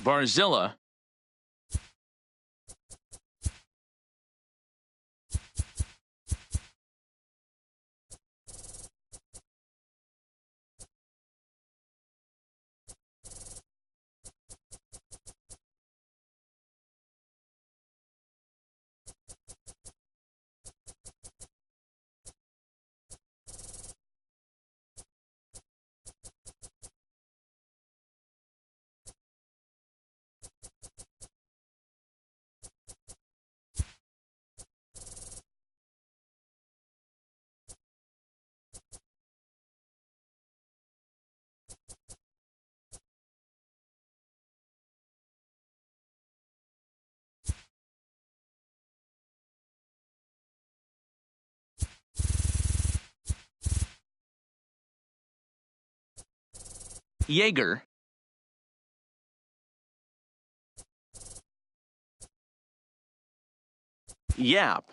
Barzilla. Jaeger. Yap.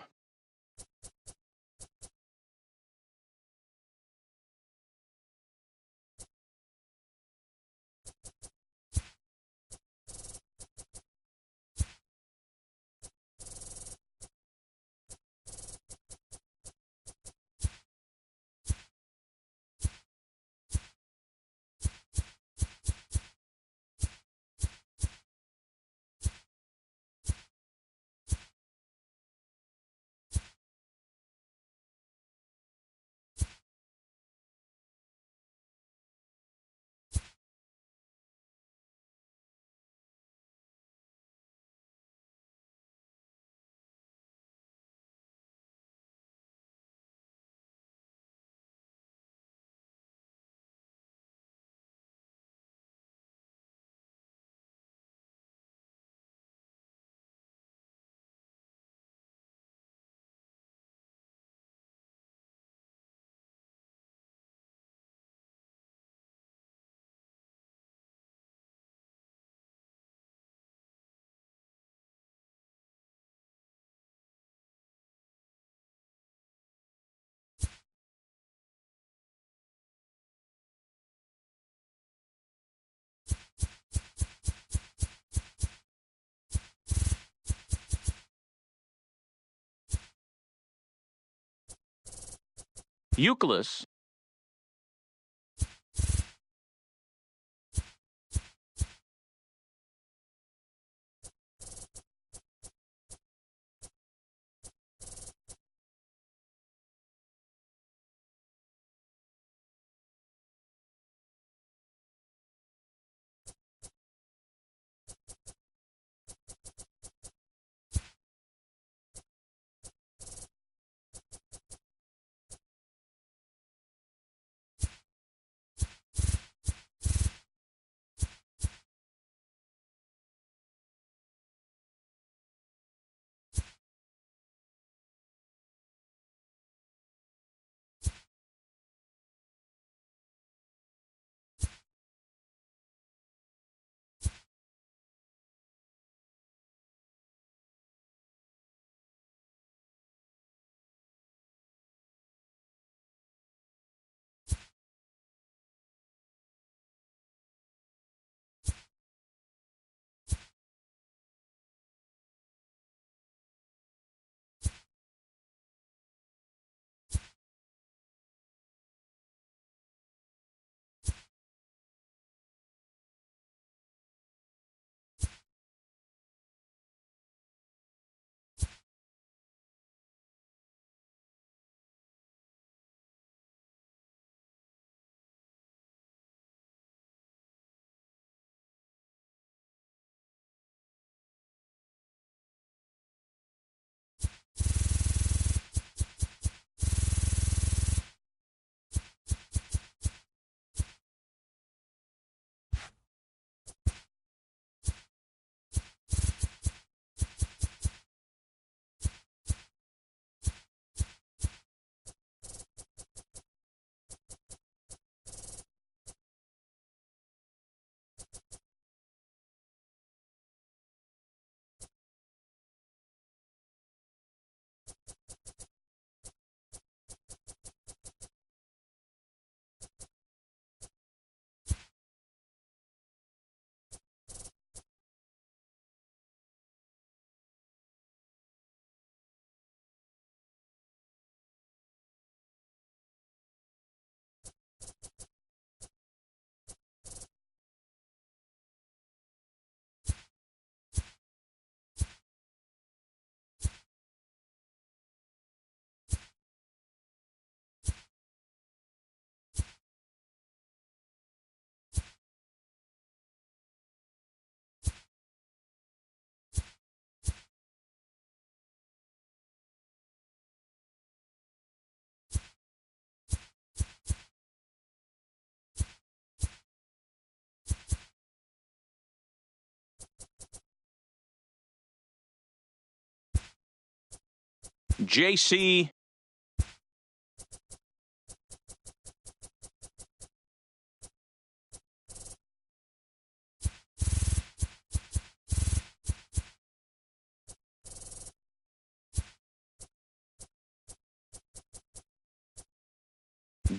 Euclid. JC.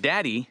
Daddy.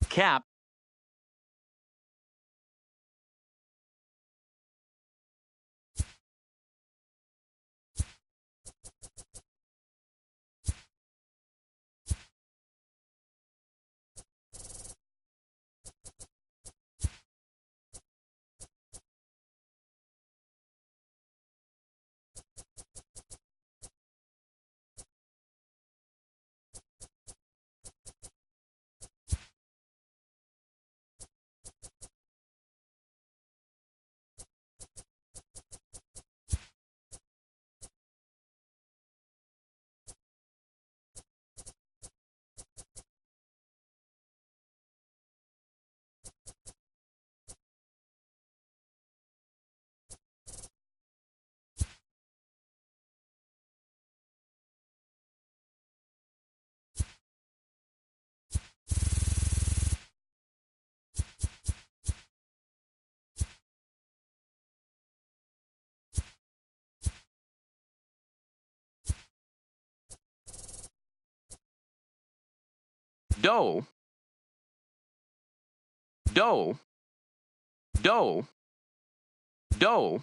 Cap. Doe. Doe. Doe. Doe.